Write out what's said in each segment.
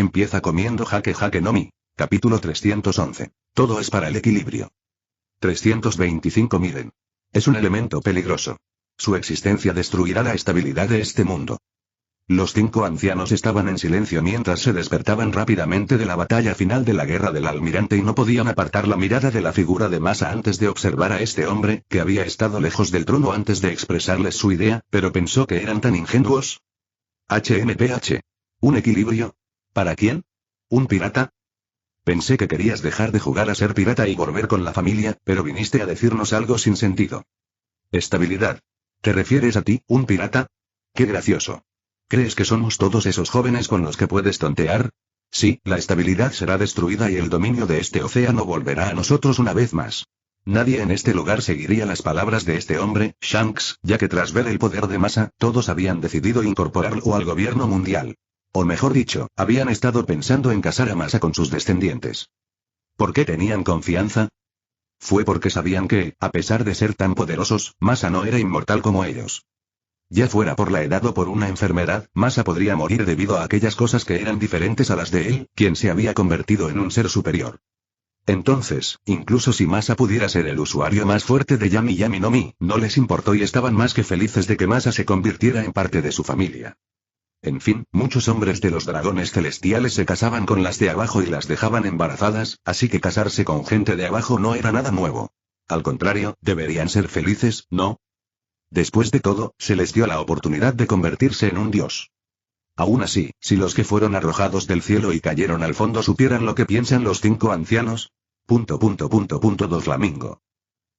Empieza comiendo Jake Jake no Mi. Capítulo 311. Todo es para el equilibrio. 325 Miren. Es un elemento peligroso. Su existencia destruirá la estabilidad de este mundo. Los 5 ancianos estaban en silencio mientras se despertaban rápidamente de la batalla final de la guerra del almirante y no podían apartar la mirada de la figura de Masa antes de observar a este hombre, que había estado lejos del trono antes de expresarles su idea, pero pensó que eran tan ingenuos. HMPH. ¿Un equilibrio? ¿Para quién? ¿Un pirata? Pensé que querías dejar de jugar a ser pirata y volver con la familia, pero viniste a decirnos algo sin sentido. Estabilidad. ¿Te refieres a ti, un pirata? ¡Qué gracioso! ¿Crees que somos todos esos jóvenes con los que puedes tontear? Sí, la estabilidad será destruida y el dominio de este océano volverá a nosotros una vez más. Nadie en este lugar seguiría las palabras de este hombre, Shanks, ya que tras ver el poder de Masa, todos habían decidido incorporarlo al gobierno mundial. O mejor dicho, habían estado pensando en casar a Masa con sus descendientes. ¿Por qué tenían confianza? Fue porque sabían que, a pesar de ser tan poderosos, Masa no era inmortal como ellos. Ya fuera por la edad o por una enfermedad, Masa podría morir debido a aquellas cosas que eran diferentes a las de él, quien se había convertido en un ser superior. Entonces, incluso si Masa pudiera ser el usuario más fuerte de Yami Yami no Mi, no les importó y estaban más que felices de que Masa se convirtiera en parte de su familia. En fin, muchos hombres de los dragones celestiales se casaban con las de abajo y las dejaban embarazadas, así que casarse con gente de abajo no era nada nuevo. Al contrario, deberían ser felices, ¿no? Después de todo, se les dio la oportunidad de convertirse en un dios. Aún así, si los que fueron arrojados del cielo y cayeron al fondo supieran lo que piensan los 5 ancianos. Doflamingo.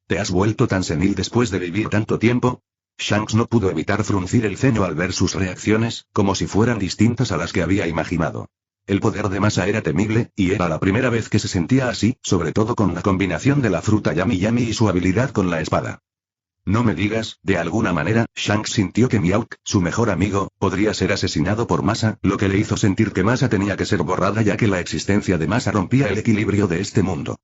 ¿Te has vuelto tan senil después de vivir tanto tiempo? Shanks no pudo evitar fruncir el ceño al ver sus reacciones, como si fueran distintas a las que había imaginado. El poder de Masa era temible, y era la primera vez que se sentía así, sobre todo con la combinación de la fruta Yami Yami y su habilidad con la espada. No me digas, de alguna manera, Shanks sintió que Mihawk, su mejor amigo, podría ser asesinado por Masa, lo que le hizo sentir que Masa tenía que ser borrada ya que la existencia de Masa rompía el equilibrio de este mundo.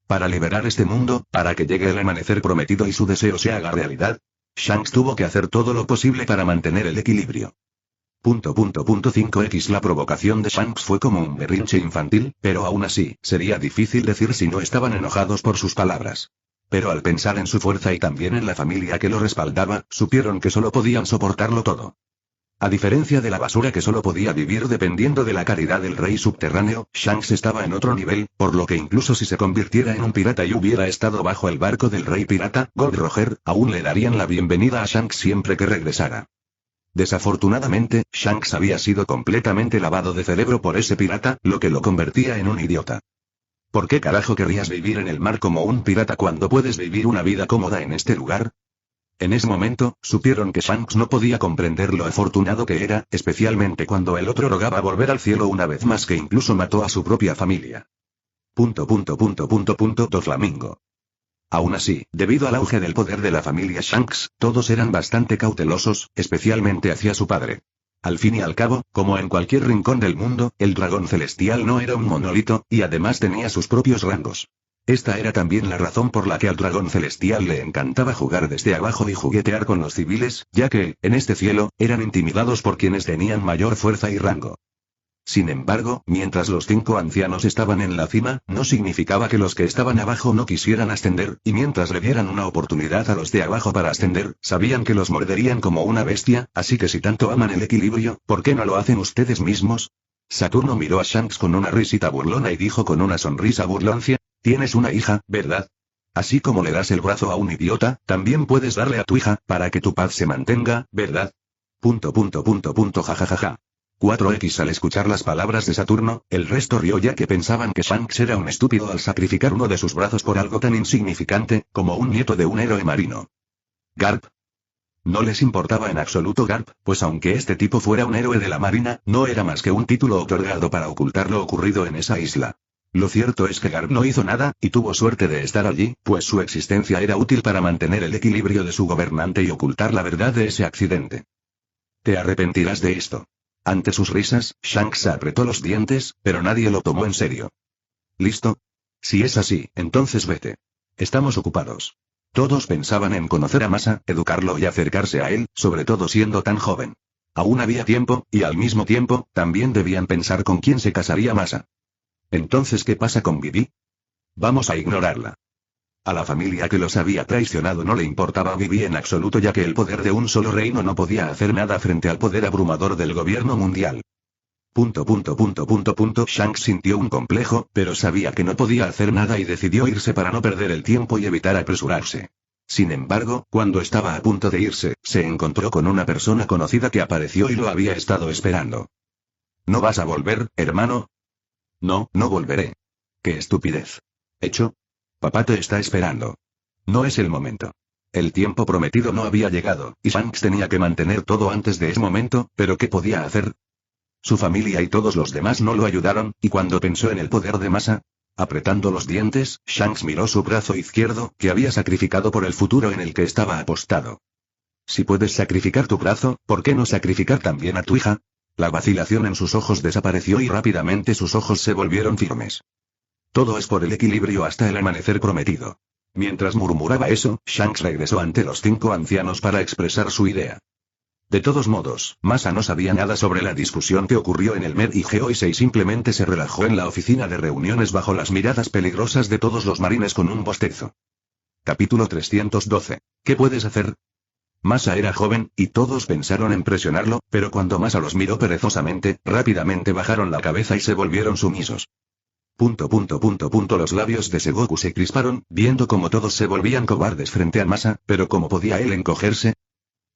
Para liberar este mundo, para que llegue el amanecer prometido y su deseo se haga realidad, Shanks tuvo que hacer todo lo posible para mantener el equilibrio. 5x La provocación de Shanks fue como un berrinche infantil, pero aún así, sería difícil decir si no estaban enojados por sus palabras. Pero al pensar en su fuerza y también en la familia que lo respaldaba, supieron que solo podían soportarlo todo. A diferencia de la basura que solo podía vivir dependiendo de la caridad del rey subterráneo, Shanks estaba en otro nivel, por lo que incluso si se convirtiera en un pirata y hubiera estado bajo el barco del rey pirata, Gold Roger, aún le darían la bienvenida a Shanks siempre que regresara. Desafortunadamente, Shanks había sido completamente lavado de cerebro por ese pirata, lo que lo convertía en un idiota. ¿Por qué carajo querrías vivir en el mar como un pirata cuando puedes vivir una vida cómoda en este lugar? En ese momento, supieron que Shanks no podía comprender lo afortunado que era, especialmente cuando el otro rogaba volver al cielo una vez más que incluso mató a su propia familia. Doflamingo. Aún así, debido al auge del poder de la familia Shanks, todos eran bastante cautelosos, especialmente hacia su padre. Al fin y al cabo, como en cualquier rincón del mundo, el dragón celestial no era un monolito, y además tenía sus propios rangos. Esta era también la razón por la que al dragón celestial le encantaba jugar desde abajo y juguetear con los civiles, ya que, en este cielo, eran intimidados por quienes tenían mayor fuerza y rango. Sin embargo, mientras los 5 ancianos estaban en la cima, no significaba que los que estaban abajo no quisieran ascender, y mientras le dieran una oportunidad a los de abajo para ascender, sabían que los morderían como una bestia, así que si tanto aman el equilibrio, ¿por qué no lo hacen ustedes mismos? Saturno miró a Shanks con una risita burlona y dijo con una sonrisa burloncia, tienes una hija, ¿verdad? Así como le das el brazo a un idiota, también puedes darle a tu hija, para que tu paz se mantenga, ¿verdad? Jajajaja. 4x Al escuchar las palabras de Saturno, el resto rió ya que pensaban que Shanks era un estúpido al sacrificar uno de sus brazos por algo tan insignificante, como un nieto de un héroe marino. Garp. No les importaba en absoluto Garp, pues aunque este tipo fuera un héroe de la marina, no era más que un título otorgado para ocultar lo ocurrido en esa isla. Lo cierto es que Garp no hizo nada, y tuvo suerte de estar allí, pues su existencia era útil para mantener el equilibrio de su gobernante y ocultar la verdad de ese accidente. Te arrepentirás de esto. Ante sus risas, Shanks apretó los dientes, pero nadie lo tomó en serio. ¿Listo? Si es así, entonces vete. Estamos ocupados. Todos pensaban en conocer a Masa, educarlo y acercarse a él, sobre todo siendo tan joven. Aún había tiempo, y al mismo tiempo, también debían pensar con quién se casaría Masa. Entonces, ¿qué pasa con Vivi? Vamos a ignorarla. A la familia que los había traicionado no le importaba Vivi en absoluto, ya que el poder de un solo reino no podía hacer nada frente al poder abrumador del gobierno mundial. Shanks sintió un complejo, pero sabía que no podía hacer nada y decidió irse para no perder el tiempo y evitar apresurarse. Sin embargo, cuando estaba a punto de irse, se encontró con una persona conocida que apareció y lo había estado esperando. ¿No vas a volver, hermano? No, no volveré. ¡Qué estupidez! ¿Hecho? Papá te está esperando. No es el momento. El tiempo prometido no había llegado, y Shanks tenía que mantener todo antes de ese momento, pero ¿qué podía hacer? Su familia y todos los demás no lo ayudaron, y cuando pensó en el poder de Masa, apretando los dientes, Shanks miró su brazo izquierdo, que había sacrificado por el futuro en el que estaba apostado. Si puedes sacrificar tu brazo, ¿por qué no sacrificar también a tu hija? La vacilación en sus ojos desapareció y rápidamente sus ojos se volvieron firmes. Todo es por el equilibrio hasta el amanecer prometido. Mientras murmuraba eso, Shanks regresó ante los 5 ancianos para expresar su idea. De todos modos, Masa no sabía nada sobre la discusión que ocurrió en el Mer y Geoise y simplemente se relajó en la oficina de reuniones bajo las miradas peligrosas de todos los marines con un bostezo. Capítulo 312. ¿Qué puedes hacer? Masa era joven, y todos pensaron en presionarlo, pero cuando Masa los miró perezosamente, rápidamente bajaron la cabeza y se volvieron sumisos. Los labios de Sengoku se crisparon, viendo cómo todos se volvían cobardes frente a Masa, pero ¿cómo podía él encogerse?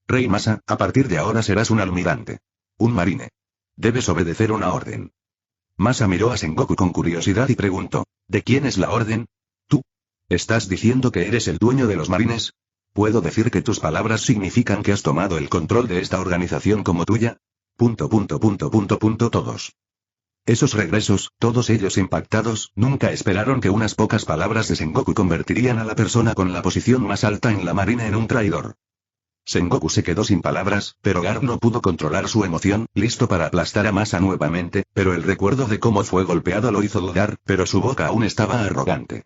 Rey Masa, a partir de ahora serás un almirante. Un marine. Debes obedecer una orden. Masa miró a Sengoku con curiosidad y preguntó, ¿de quién es la orden? ¿Tú? ¿Estás diciendo que eres el dueño de los marines? ¿Puedo decir que tus palabras significan que has tomado el control de esta organización como tuya? Todos. Esos regresos, todos ellos impactados, nunca esperaron que unas pocas palabras de Sengoku convertirían a la persona con la posición más alta en la marina en un traidor. Sengoku se quedó sin palabras, pero Garp no pudo controlar su emoción, listo para aplastar a Masa nuevamente, pero el recuerdo de cómo fue golpeado lo hizo dudar, pero su boca aún estaba arrogante.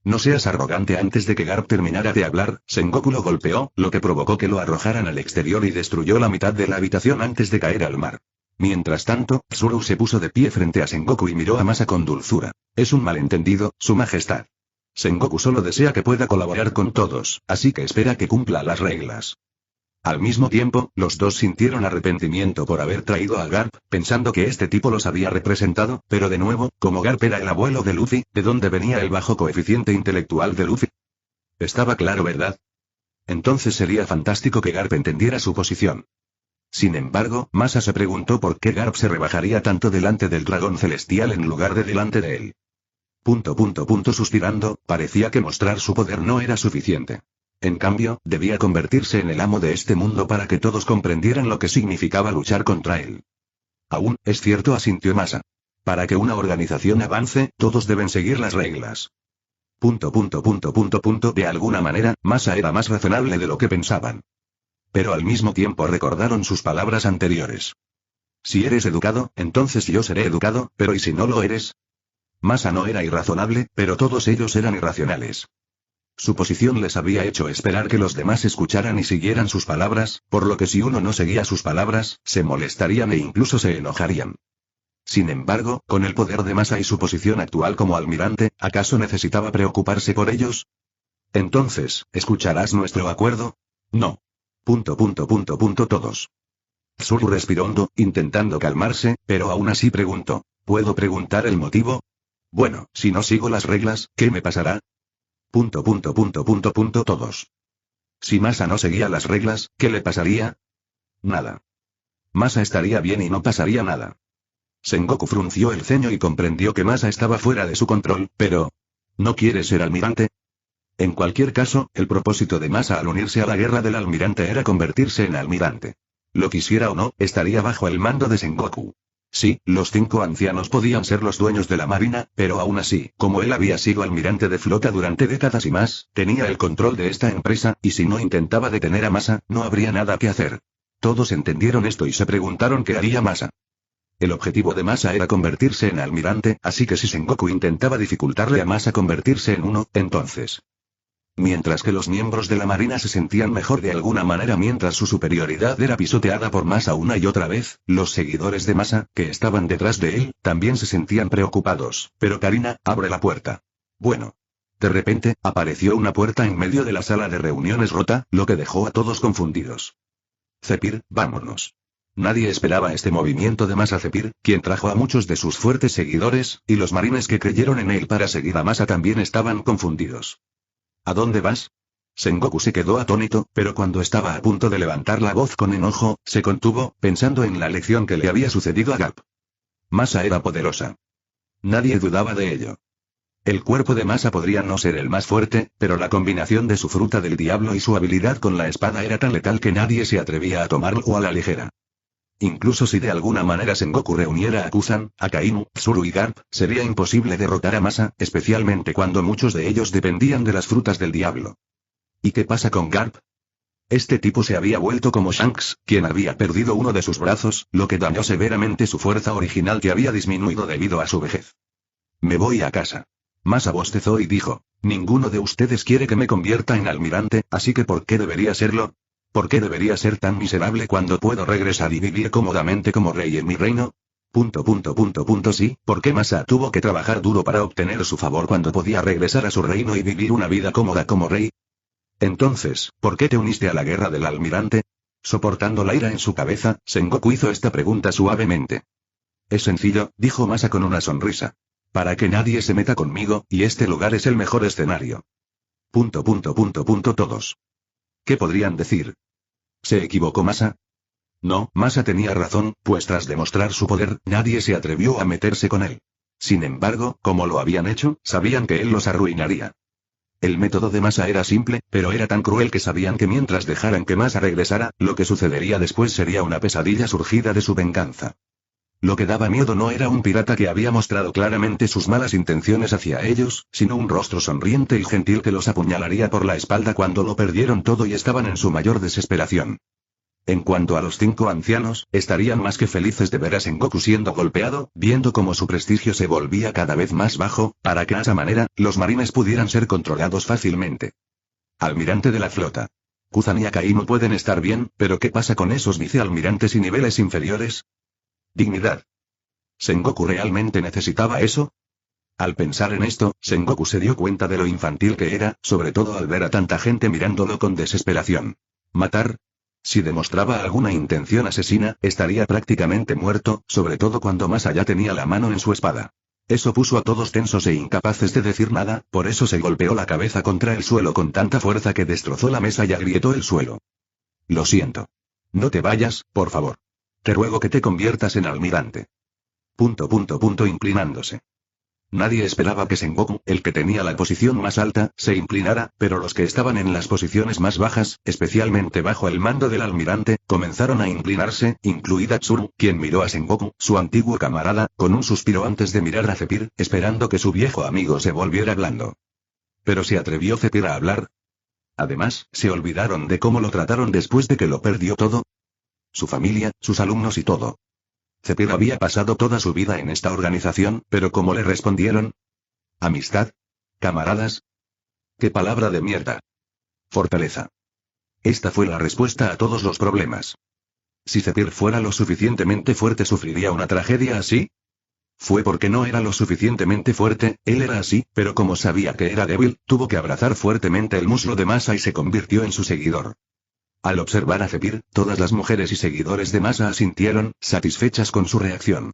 No seas arrogante. Antes de que Garp terminara de hablar, Sengoku lo golpeó, lo que provocó que lo arrojaran al exterior y destruyó la mitad de la habitación antes de caer al mar. Mientras tanto, Zuru se puso de pie frente a Sengoku y miró a Masa con dulzura. Es un malentendido, Su Majestad. Sengoku solo desea que pueda colaborar con todos, así que espera que cumpla las reglas. Al mismo tiempo, los dos sintieron arrepentimiento por haber traído a Garp, pensando que este tipo los había representado, pero de nuevo, como Garp era el abuelo de Luffy, ¿de dónde venía el bajo coeficiente intelectual de Luffy? Estaba claro, ¿verdad? Entonces sería fantástico que Garp entendiera su posición. Sin embargo, Masa se preguntó por qué Garp se rebajaría tanto delante del dragón celestial en lugar de delante de él. Suspirando, parecía que mostrar su poder no era suficiente. En cambio, debía convertirse en el amo de este mundo para que todos comprendieran lo que significaba luchar contra él. Aún, es cierto, asintió Masa. Para que una organización avance, todos deben seguir las reglas. De alguna manera, Masa era más razonable de lo que pensaban. Pero al mismo tiempo recordaron sus palabras anteriores. Si eres educado, entonces yo seré educado, pero ¿y si no lo eres? Masa no era irrazonable, pero todos ellos eran irracionales. Su posición les había hecho esperar que los demás escucharan y siguieran sus palabras, por lo que si uno no seguía sus palabras, se molestarían e incluso se enojarían. Sin embargo, con el poder de Masa y su posición actual como almirante, ¿acaso necesitaba preocuparse por ellos? Entonces, ¿escucharás nuestro acuerdo? No. Todos. Zuru respiró hondo, intentando calmarse, pero aún así preguntó, ¿puedo preguntar el motivo? Bueno, si no sigo las reglas, ¿qué me pasará? Todos. Si Masa no seguía las reglas, ¿qué le pasaría? Nada. Masa estaría bien y no pasaría nada. Sengoku frunció el ceño y comprendió que Masa estaba fuera de su control, pero... ¿no quiere ser almirante? En cualquier caso, el propósito de Masa al unirse a la guerra del almirante era convertirse en almirante. Lo quisiera o no, estaría bajo el mando de Sengoku. Sí, los 5 ancianos podían ser los dueños de la marina, pero aún así, como él había sido almirante de flota durante décadas y más, tenía el control de esta empresa, y si no intentaba detener a Masa, no habría nada que hacer. Todos entendieron esto y se preguntaron qué haría Masa. El objetivo de Masa era convertirse en almirante, así que si Sengoku intentaba dificultarle a Masa convertirse en uno, entonces... Mientras que los miembros de la Marina se sentían mejor de alguna manera mientras su superioridad era pisoteada por Masa una y otra vez, los seguidores de Masa, que estaban detrás de él, también se sentían preocupados. Pero Karina, abre la puerta. Bueno. De repente, apareció una puerta en medio de la sala de reuniones rota, lo que dejó a todos confundidos. Zephyr, vámonos. Nadie esperaba este movimiento de Masa. Zephyr, quien trajo a muchos de sus fuertes seguidores, y los marines que creyeron en él para seguir a Masa también estaban confundidos. ¿A dónde vas? Sengoku se quedó atónito, pero cuando estaba a punto de levantar la voz con enojo, se contuvo, pensando en la lección que le había sucedido a Garp. Masa era poderosa. Nadie dudaba de ello. El cuerpo de Masa podría no ser el más fuerte, pero la combinación de su fruta del diablo y su habilidad con la espada era tan letal que nadie se atrevía a tomarlo a la ligera. Incluso si de alguna manera Sengoku reuniera a Kusan, Akainu, Tsuru y Garp, sería imposible derrotar a Masa, especialmente cuando muchos de ellos dependían de las frutas del diablo. ¿Y qué pasa con Garp? Este tipo se había vuelto como Shanks, quien había perdido uno de sus brazos, lo que dañó severamente su fuerza original que había disminuido debido a su vejez. Me voy a casa. Masa bostezó y dijo, ninguno de ustedes quiere que me convierta en almirante, así que ¿por qué debería serlo? ¿Por qué debería ser tan miserable cuando puedo regresar y vivir cómodamente como rey en mi reino? Sí, ¿por qué Masa tuvo que trabajar duro para obtener su favor cuando podía regresar a su reino y vivir una vida cómoda como rey? Entonces, ¿por qué te uniste a la guerra del almirante? Soportando la ira en su cabeza, Sengoku hizo esta pregunta suavemente. Es sencillo, dijo Masa con una sonrisa. Para que nadie se meta conmigo, y este lugar es el mejor escenario. Todos. ¿Qué podrían decir? ¿Se equivocó Masa? No, Masa tenía razón, pues tras demostrar su poder, nadie se atrevió a meterse con él. Sin embargo, como lo habían hecho, sabían que él los arruinaría. El método de Masa era simple, pero era tan cruel que sabían que mientras dejaran que Masa regresara, lo que sucedería después sería una pesadilla surgida de su venganza. Lo que daba miedo no era un pirata que había mostrado claramente sus malas intenciones hacia ellos, sino un rostro sonriente y gentil que los apuñalaría por la espalda cuando lo perdieron todo y estaban en su mayor desesperación. En cuanto a los 5 ancianos, estarían más que felices de ver a Sengoku siendo golpeado, viendo cómo su prestigio se volvía cada vez más bajo, para que de esa manera, los marines pudieran ser controlados fácilmente. Almirante de la flota. Kuzan y Akainu pueden estar bien, pero ¿qué pasa con esos vicealmirantes y niveles inferiores? Dignidad. ¿Sengoku realmente necesitaba eso? Al pensar en esto, Sengoku se dio cuenta de lo infantil que era, sobre todo al ver a tanta gente mirándolo con desesperación. ¿Matar? Si demostraba alguna intención asesina, estaría prácticamente muerto, sobre todo cuando más allá tenía la mano en su espada. Eso puso a todos tensos e incapaces de decir nada, por eso se golpeó la cabeza contra el suelo con tanta fuerza que destrozó la mesa y agrietó el suelo. Lo siento. No te vayas, por favor. Te ruego que te conviertas en almirante. Inclinándose. Nadie esperaba que Sengoku, el que tenía la posición más alta, se inclinara, pero los que estaban en las posiciones más bajas, especialmente bajo el mando del almirante, comenzaron a inclinarse, incluida Tsuru, quien miró a Sengoku, su antiguo camarada, con un suspiro antes de mirar a Zephyr, esperando que su viejo amigo se volviera blando. ¿Pero se atrevió Zephyr a hablar? Además, ¿se olvidaron de cómo lo trataron después de que lo perdió todo? Su familia, sus alumnos y todo. Zephyr había pasado toda su vida en esta organización, pero ¿cómo le respondieron? ¿Amistad? ¿Camaradas? ¡Qué palabra de mierda! Fortaleza. Esta fue la respuesta a todos los problemas. Si Zephyr fuera lo suficientemente fuerte, ¿sufriría una tragedia así? Fue porque no era lo suficientemente fuerte, él era así, pero como sabía que era débil, tuvo que abrazar fuertemente el muslo de Masa y se convirtió en su seguidor. Al observar a Zephyr, todas las mujeres y seguidores de Masa asintieron, satisfechas con su reacción.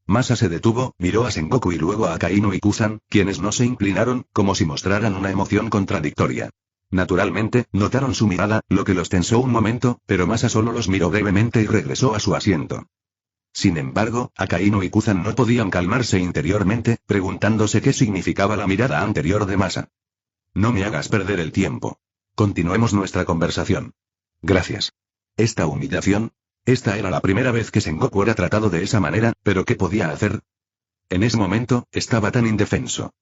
Masa se detuvo, miró a Sengoku y luego a Akainu y Kusan, quienes no se inclinaron, como si mostraran una emoción contradictoria. Naturalmente, notaron su mirada, lo que los tensó un momento, pero Masa solo los miró brevemente y regresó a su asiento. Sin embargo, Akainu y Kusan no podían calmarse interiormente, preguntándose qué significaba la mirada anterior de Masa. No me hagas perder el tiempo. Continuemos nuestra conversación. Gracias. ¿Esta humillación? Esta era la primera vez que Sengoku era tratado de esa manera, pero ¿qué podía hacer? En ese momento, estaba tan indefenso.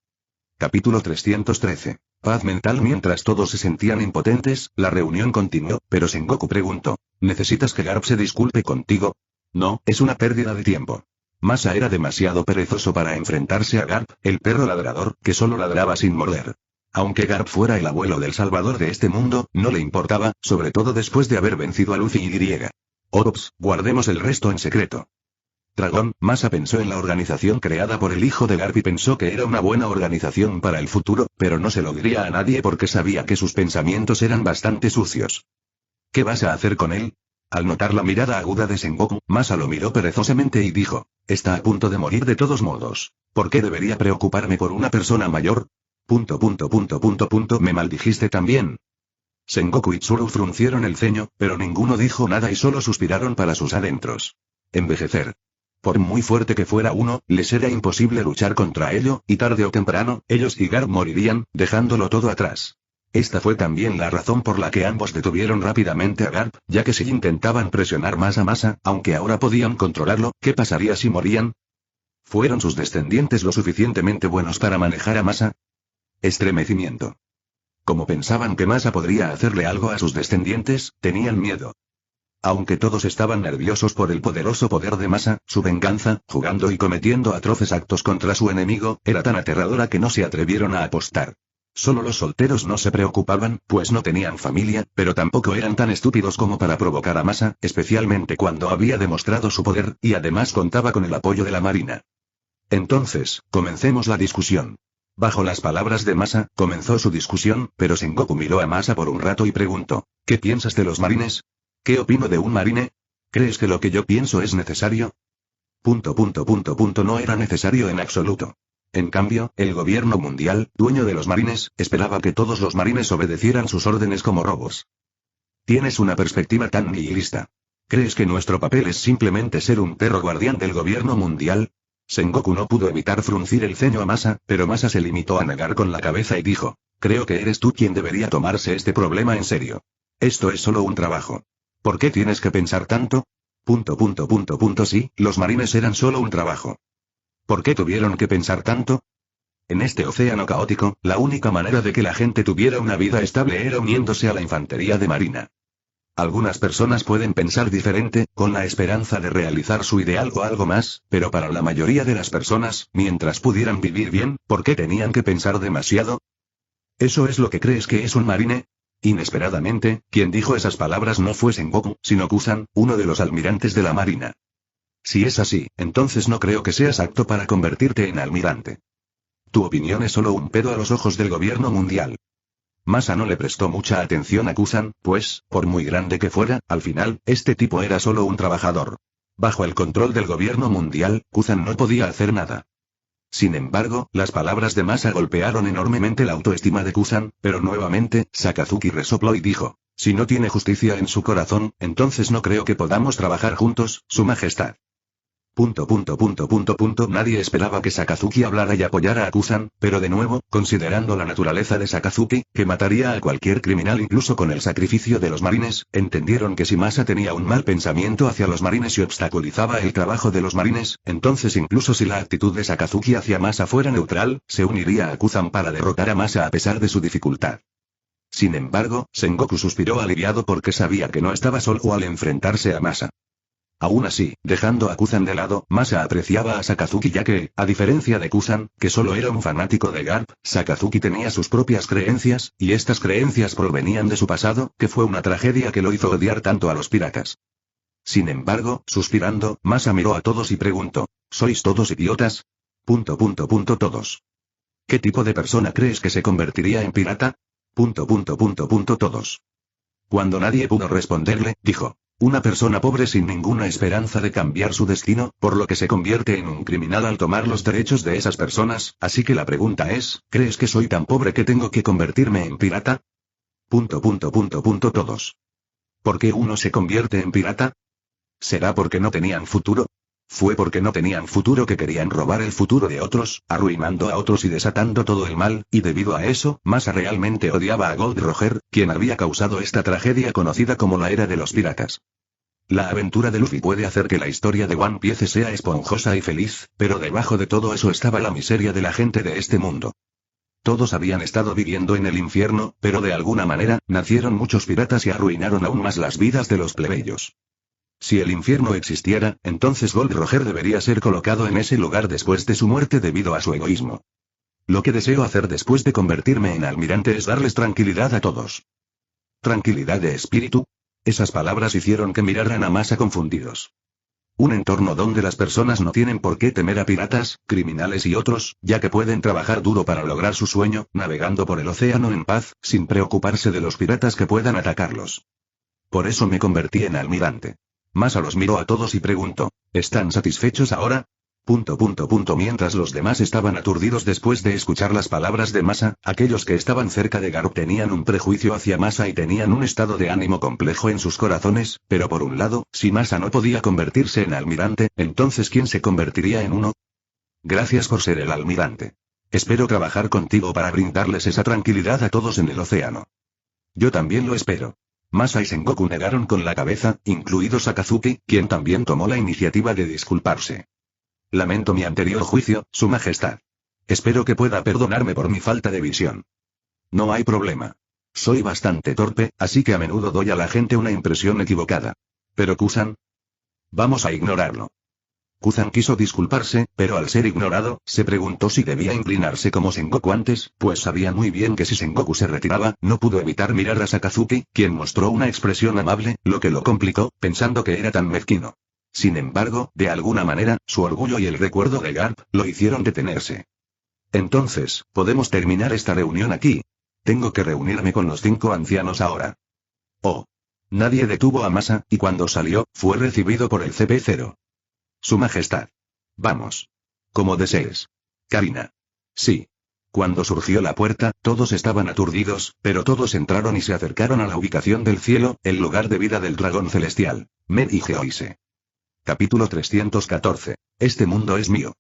Capítulo 313. Paz mental. Mientras todos se sentían impotentes, la reunión continuó, pero Sengoku preguntó, ¿necesitas que Garp se disculpe contigo? No, es una pérdida de tiempo. Masa era demasiado perezoso para enfrentarse a Garp, el perro ladrador, que solo ladraba sin morder. Aunque Garp fuera el abuelo del salvador de este mundo, no le importaba, sobre todo después de haber vencido a Luffy y. Ops, guardemos el resto en secreto. Dragón, Masa pensó en la organización creada por el hijo de Garp y pensó que era una buena organización para el futuro, pero no se lo diría a nadie porque sabía que sus pensamientos eran bastante sucios. ¿Qué vas a hacer con él? Al notar la mirada aguda de Sengoku, Masa lo miró perezosamente y dijo, está a punto de morir de todos modos. ¿Por qué debería preocuparme por una persona mayor? ¿Me maldijiste también? Sengoku y Tsuru fruncieron el ceño, pero ninguno dijo nada y solo suspiraron para sus adentros. Envejecer. Por muy fuerte que fuera uno, les era imposible luchar contra ello, y tarde o temprano, ellos y Garp morirían, dejándolo todo atrás. Esta fue también la razón por la que ambos detuvieron rápidamente a Garp, ya que si intentaban presionar más a Masa, aunque ahora podían controlarlo, ¿qué pasaría si morían? ¿Fueron sus descendientes lo suficientemente buenos para manejar a Masa? Estremecimiento. Como pensaban que Masa podría hacerle algo a sus descendientes, tenían miedo. Aunque todos estaban nerviosos por el poderoso poder de Masa, su venganza, jugando y cometiendo atroces actos contra su enemigo, era tan aterradora que no se atrevieron a apostar. Solo los solteros no se preocupaban, pues no tenían familia, pero tampoco eran tan estúpidos como para provocar a Masa, especialmente cuando había demostrado su poder, y además contaba con el apoyo de la marina. Entonces, comencemos la discusión. Bajo las palabras de Masa, comenzó su discusión, pero Sengoku miró a Masa por un rato y preguntó, ¿qué piensas de los marines? ¿Qué opino de un marine? ¿Crees que lo que yo pienso es necesario? No era necesario en absoluto. En cambio, el gobierno mundial, dueño de los marines, esperaba que todos los marines obedecieran sus órdenes como robots. Tienes una perspectiva tan nihilista. ¿Crees que nuestro papel es simplemente ser un perro guardián del gobierno mundial? Sengoku no pudo evitar fruncir el ceño a Masa, pero Masa se limitó a negar con la cabeza y dijo, creo que eres tú quien debería tomarse este problema en serio. Esto es solo un trabajo. ¿Por qué tienes que pensar tanto? Sí, los marines eran solo un trabajo. ¿Por qué tuvieron que pensar tanto? En este océano caótico, la única manera de que la gente tuviera una vida estable era uniéndose a la infantería de marina. Algunas personas pueden pensar diferente, con la esperanza de realizar su ideal o algo más, pero para la mayoría de las personas, mientras pudieran vivir bien, ¿por qué tenían que pensar demasiado? ¿Eso es lo que crees que es un marine? Inesperadamente, quien dijo esas palabras no fue Sengoku, sino Kusan, uno de los almirantes de la marina. Si es así, entonces no creo que seas apto para convertirte en almirante. Tu opinión es solo un pedo a los ojos del gobierno mundial. Masa no le prestó mucha atención a Kusan, pues, por muy grande que fuera, al final, este tipo era solo un trabajador. Bajo el control del gobierno mundial, Kusan no podía hacer nada. Sin embargo, las palabras de Masa golpearon enormemente la autoestima de Kusan, pero nuevamente, Sakazuki resopló y dijo, si no tiene justicia en su corazón, entonces no creo que podamos trabajar juntos, Su Majestad. Nadie esperaba que Sakazuki hablara y apoyara a Kusan, pero de nuevo, considerando la naturaleza de Sakazuki, que mataría a cualquier criminal incluso con el sacrificio de los marines, entendieron que si Masa tenía un mal pensamiento hacia los marines y obstaculizaba el trabajo de los marines, entonces incluso si la actitud de Sakazuki hacia Masa fuera neutral, se uniría a Kusan para derrotar a Masa a pesar de su dificultad. Sin embargo, Sengoku suspiró aliviado porque sabía que no estaba solo al enfrentarse a Masa. Aún así, dejando a Kusan de lado, Masa apreciaba a Sakazuki ya que, a diferencia de Kusan, que solo era un fanático de Garp, Sakazuki tenía sus propias creencias, y estas creencias provenían de su pasado, que fue una tragedia que lo hizo odiar tanto a los piratas. Sin embargo, suspirando, Masa miró a todos y preguntó, ¿sois todos idiotas? Todos. ¿Qué tipo de persona crees que se convertiría en pirata? Todos. Cuando nadie pudo responderle, dijo, una persona pobre sin ninguna esperanza de cambiar su destino, por lo que se convierte en un criminal al tomar los derechos de esas personas, así que la pregunta es, ¿crees que soy tan pobre que tengo que convertirme en pirata? Todos. ¿Por qué uno se convierte en pirata? ¿Será porque no tenían futuro? Fue porque no tenían futuro que querían robar el futuro de otros, arruinando a otros y desatando todo el mal, y debido a eso, Masa realmente odiaba a Gold Roger, quien había causado esta tragedia conocida como la Era de los Piratas. La aventura de Luffy puede hacer que la historia de One Piece sea esponjosa y feliz, pero debajo de todo eso estaba la miseria de la gente de este mundo. Todos habían estado viviendo en el infierno, pero de alguna manera, nacieron muchos piratas y arruinaron aún más las vidas de los plebeyos. Si el infierno existiera, entonces Gold Roger debería ser colocado en ese lugar después de su muerte debido a su egoísmo. Lo que deseo hacer después de convertirme en almirante es darles tranquilidad a todos. ¿Tranquilidad de espíritu? Esas palabras hicieron que miraran a Masa confundidos. Un entorno donde las personas no tienen por qué temer a piratas, criminales y otros, ya que pueden trabajar duro para lograr su sueño, navegando por el océano en paz, sin preocuparse de los piratas que puedan atacarlos. Por eso me convertí en almirante. Masa los miró a todos y preguntó, ¿están satisfechos ahora? Mientras los demás estaban aturdidos después de escuchar las palabras de Masa, aquellos que estaban cerca de Garp tenían un prejuicio hacia Masa y tenían un estado de ánimo complejo en sus corazones, pero por un lado, si Masa no podía convertirse en almirante, entonces ¿quién se convertiría en uno? Gracias por ser el almirante. Espero trabajar contigo para brindarles esa tranquilidad a todos en el océano. Yo también lo espero. Masa y Sengoku negaron con la cabeza, incluido Sakazuki, quien también tomó la iniciativa de disculparse. Lamento mi anterior juicio, Su Majestad. Espero que pueda perdonarme por mi falta de visión. No hay problema. Soy bastante torpe, así que a menudo doy a la gente una impresión equivocada. ¿Pero Kusan? Vamos a ignorarlo. Kusan quiso disculparse, pero al ser ignorado, se preguntó si debía inclinarse como Sengoku antes, pues sabía muy bien que si Sengoku se retiraba, no pudo evitar mirar a Sakazuki, quien mostró una expresión amable, lo que lo complicó, pensando que era tan mezquino. Sin embargo, de alguna manera, su orgullo y el recuerdo de Garp, lo hicieron detenerse. Entonces, ¿podemos terminar esta reunión aquí? Tengo que reunirme con los 5 ancianos ahora. Oh. Nadie detuvo a Masa, y cuando salió, fue recibido por el CP0. Su Majestad. Vamos. Como desees. Karina. Sí. Cuando surgió la puerta, todos estaban aturdidos, pero todos entraron y se acercaron a la ubicación del cielo, el lugar de vida del dragón celestial. Med y Geoise. Capítulo 314. Este mundo es mío.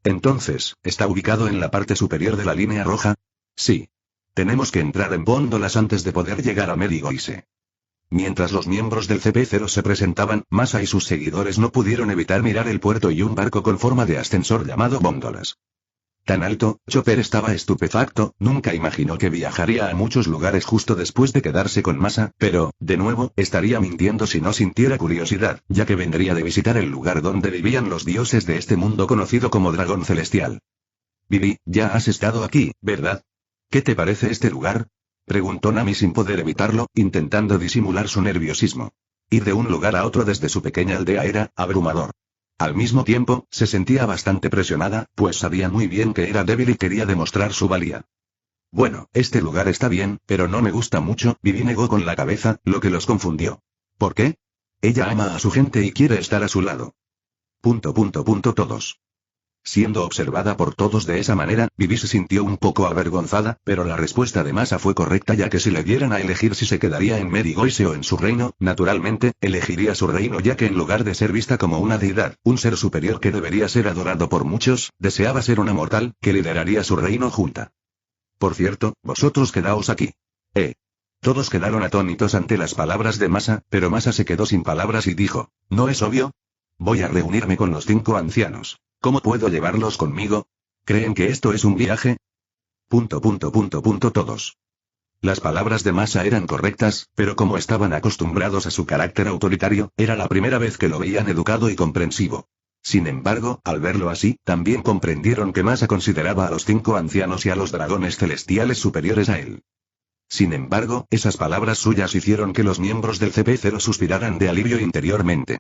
Entonces, ¿está ubicado en la parte superior de la línea roja? Sí. Tenemos que entrar en góndolas antes de poder llegar a Med y Geoise. Mientras los miembros del CP0 se presentaban, Masa y sus seguidores no pudieron evitar mirar el puerto y un barco con forma de ascensor llamado góndolas. Tan alto, Chopper estaba estupefacto, nunca imaginó que viajaría a muchos lugares justo después de quedarse con Masa, pero, de nuevo, estaría mintiendo si no sintiera curiosidad, ya que vendría de visitar el lugar donde vivían los dioses de este mundo conocido como Dragón Celestial. Vivi, ya has estado aquí, ¿verdad? ¿Qué te parece este lugar? Preguntó Nami sin poder evitarlo, intentando disimular su nerviosismo. Ir de un lugar a otro desde su pequeña aldea era abrumador. Al mismo tiempo, se sentía bastante presionada, pues sabía muy bien que era débil y quería demostrar su valía. Bueno, este lugar está bien, pero no me gusta mucho, Vivi negó con la cabeza, lo que los confundió. ¿Por qué? Ella ama a su gente y quiere estar a su lado. Todos. Siendo observada por todos de esa manera, Vivi se sintió un poco avergonzada, pero la respuesta de Masa fue correcta ya que si le dieran a elegir si se quedaría en Med y Geoise o en su reino, naturalmente, elegiría su reino ya que en lugar de ser vista como una deidad, un ser superior que debería ser adorado por muchos, deseaba ser una mortal, que lideraría su reino junta. Por cierto, vosotros quedaos aquí. Todos quedaron atónitos ante las palabras de Masa, pero Masa se quedó sin palabras y dijo, ¿no es obvio? Voy a reunirme con los 5 ancianos. ¿Cómo puedo llevarlos conmigo? ¿Creen que esto es un viaje? Todos. Las palabras de Masa eran correctas, pero como estaban acostumbrados a su carácter autoritario, era la primera vez que lo veían educado y comprensivo. Sin embargo, al verlo así, también comprendieron que Masa consideraba a los 5 ancianos y a los dragones celestiales superiores a él. Sin embargo, esas palabras suyas hicieron que los miembros del CP0 suspiraran de alivio interiormente.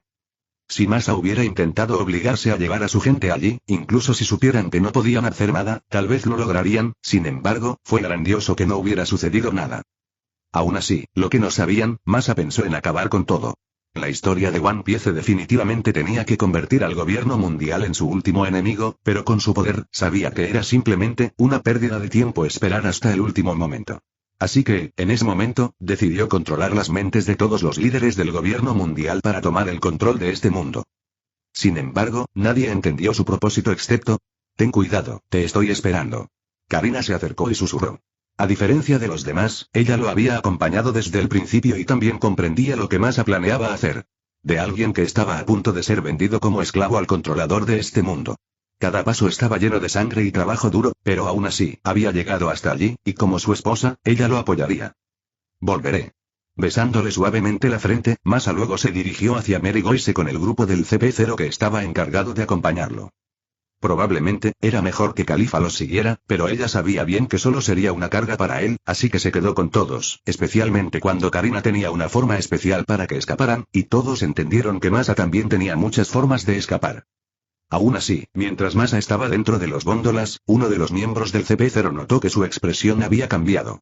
Si Masa hubiera intentado obligarse a llevar a su gente allí, incluso si supieran que no podían hacer nada, tal vez lo lograrían, sin embargo, fue grandioso que no hubiera sucedido nada. Aún así, lo que no sabían, Masa pensó en acabar con todo. La historia de One Piece definitivamente tenía que convertir al gobierno mundial en su último enemigo, pero con su poder, sabía que era simplemente una pérdida de tiempo esperar hasta el último momento. Así que, en ese momento, decidió controlar las mentes de todos los líderes del gobierno mundial para tomar el control de este mundo. Sin embargo, nadie entendió su propósito excepto, ten cuidado, te estoy esperando. Karina se acercó y susurró. A diferencia de los demás, ella lo había acompañado desde el principio y también comprendía lo que Masa planeaba hacer. De alguien que estaba a punto de ser vendido como esclavo al controlador de este mundo. Cada paso estaba lleno de sangre y trabajo duro, pero aún así, había llegado hasta allí, y como su esposa, ella lo apoyaría. Volveré. Besándole suavemente la frente, Masa luego se dirigió hacia Med y Geoise con el grupo del CP0 que estaba encargado de acompañarlo. Probablemente, era mejor que Califa los siguiera, pero ella sabía bien que solo sería una carga para él, así que se quedó con todos, especialmente cuando Karina tenía una forma especial para que escaparan, y todos entendieron que Masa también tenía muchas formas de escapar. Aún así, mientras Masa estaba dentro de los góndolas, uno de los miembros del CP0 notó que su expresión había cambiado.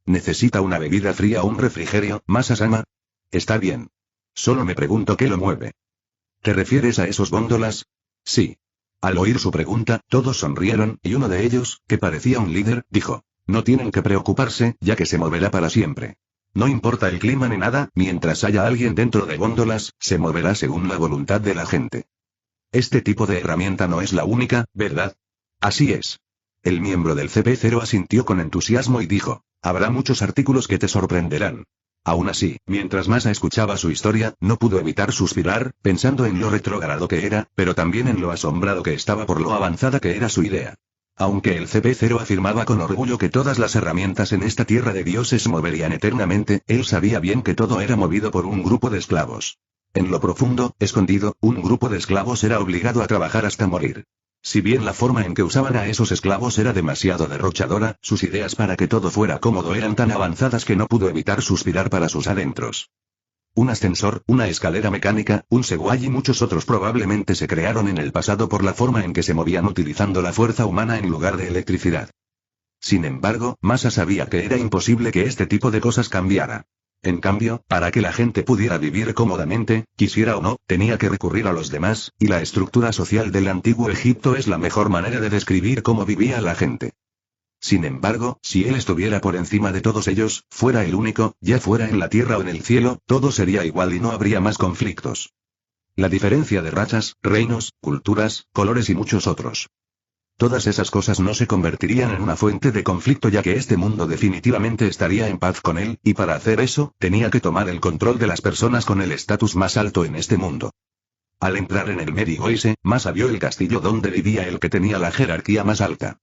¿Necesita una bebida fría o un refrigerio, Masa-sama? Está bien. Solo me pregunto qué lo mueve. ¿Te refieres a esos góndolas? Sí. Al oír su pregunta, todos sonrieron, y uno de ellos, que parecía un líder, dijo: no tienen que preocuparse, ya que se moverá para siempre. No importa el clima ni nada, mientras haya alguien dentro de góndolas, se moverá según la voluntad de la gente. Este tipo de herramienta no es la única, ¿verdad? Así es. El miembro del CP0 asintió con entusiasmo y dijo: habrá muchos artículos que te sorprenderán. Aún así, mientras Masa escuchaba su historia, no pudo evitar suspirar, pensando en lo retrógrado que era, pero también en lo asombrado que estaba por lo avanzada que era su idea. Aunque el CP0 afirmaba con orgullo que todas las herramientas en esta tierra de dioses se moverían eternamente, él sabía bien que todo era movido por un grupo de esclavos. En lo profundo, escondido, un grupo de esclavos era obligado a trabajar hasta morir. Si bien la forma en que usaban a esos esclavos era demasiado derrochadora, sus ideas para que todo fuera cómodo eran tan avanzadas que no pudo evitar suspirar para sus adentros. Un ascensor, una escalera mecánica, un Segway y muchos otros probablemente se crearon en el pasado por la forma en que se movían utilizando la fuerza humana en lugar de electricidad. Sin embargo, Masa sabía que era imposible que este tipo de cosas cambiara. En cambio, para que la gente pudiera vivir cómodamente, quisiera o no, tenía que recurrir a los demás, y la estructura social del antiguo Egipto es la mejor manera de describir cómo vivía la gente. Sin embargo, si él estuviera por encima de todos ellos, fuera el único, ya fuera en la tierra o en el cielo, todo sería igual y no habría más conflictos. La diferencia de razas, reinos, culturas, colores y muchos otros. Todas esas cosas no se convertirían en una fuente de conflicto ya que este mundo definitivamente estaría en paz con él, y para hacer eso, tenía que tomar el control de las personas con el estatus más alto en este mundo. Al entrar en el Merigoise, Masa vio el castillo donde vivía el que tenía la jerarquía más alta.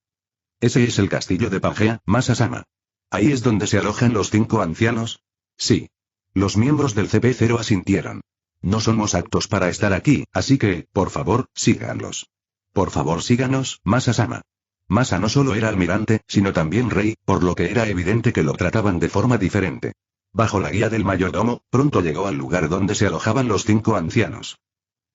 ¿Ese es el castillo de Pangea, Masa-sama? ¿Ahí es donde se alojan los 5 ancianos? Sí. Los miembros del CP0 asintieron. No somos aptos para estar aquí, así que, por favor, síganlos. Por favor síganos, Masa-sama. Masa no solo era almirante, sino también rey, por lo que era evidente que lo trataban de forma diferente. Bajo la guía del mayordomo, pronto llegó al lugar donde se alojaban los 5 ancianos.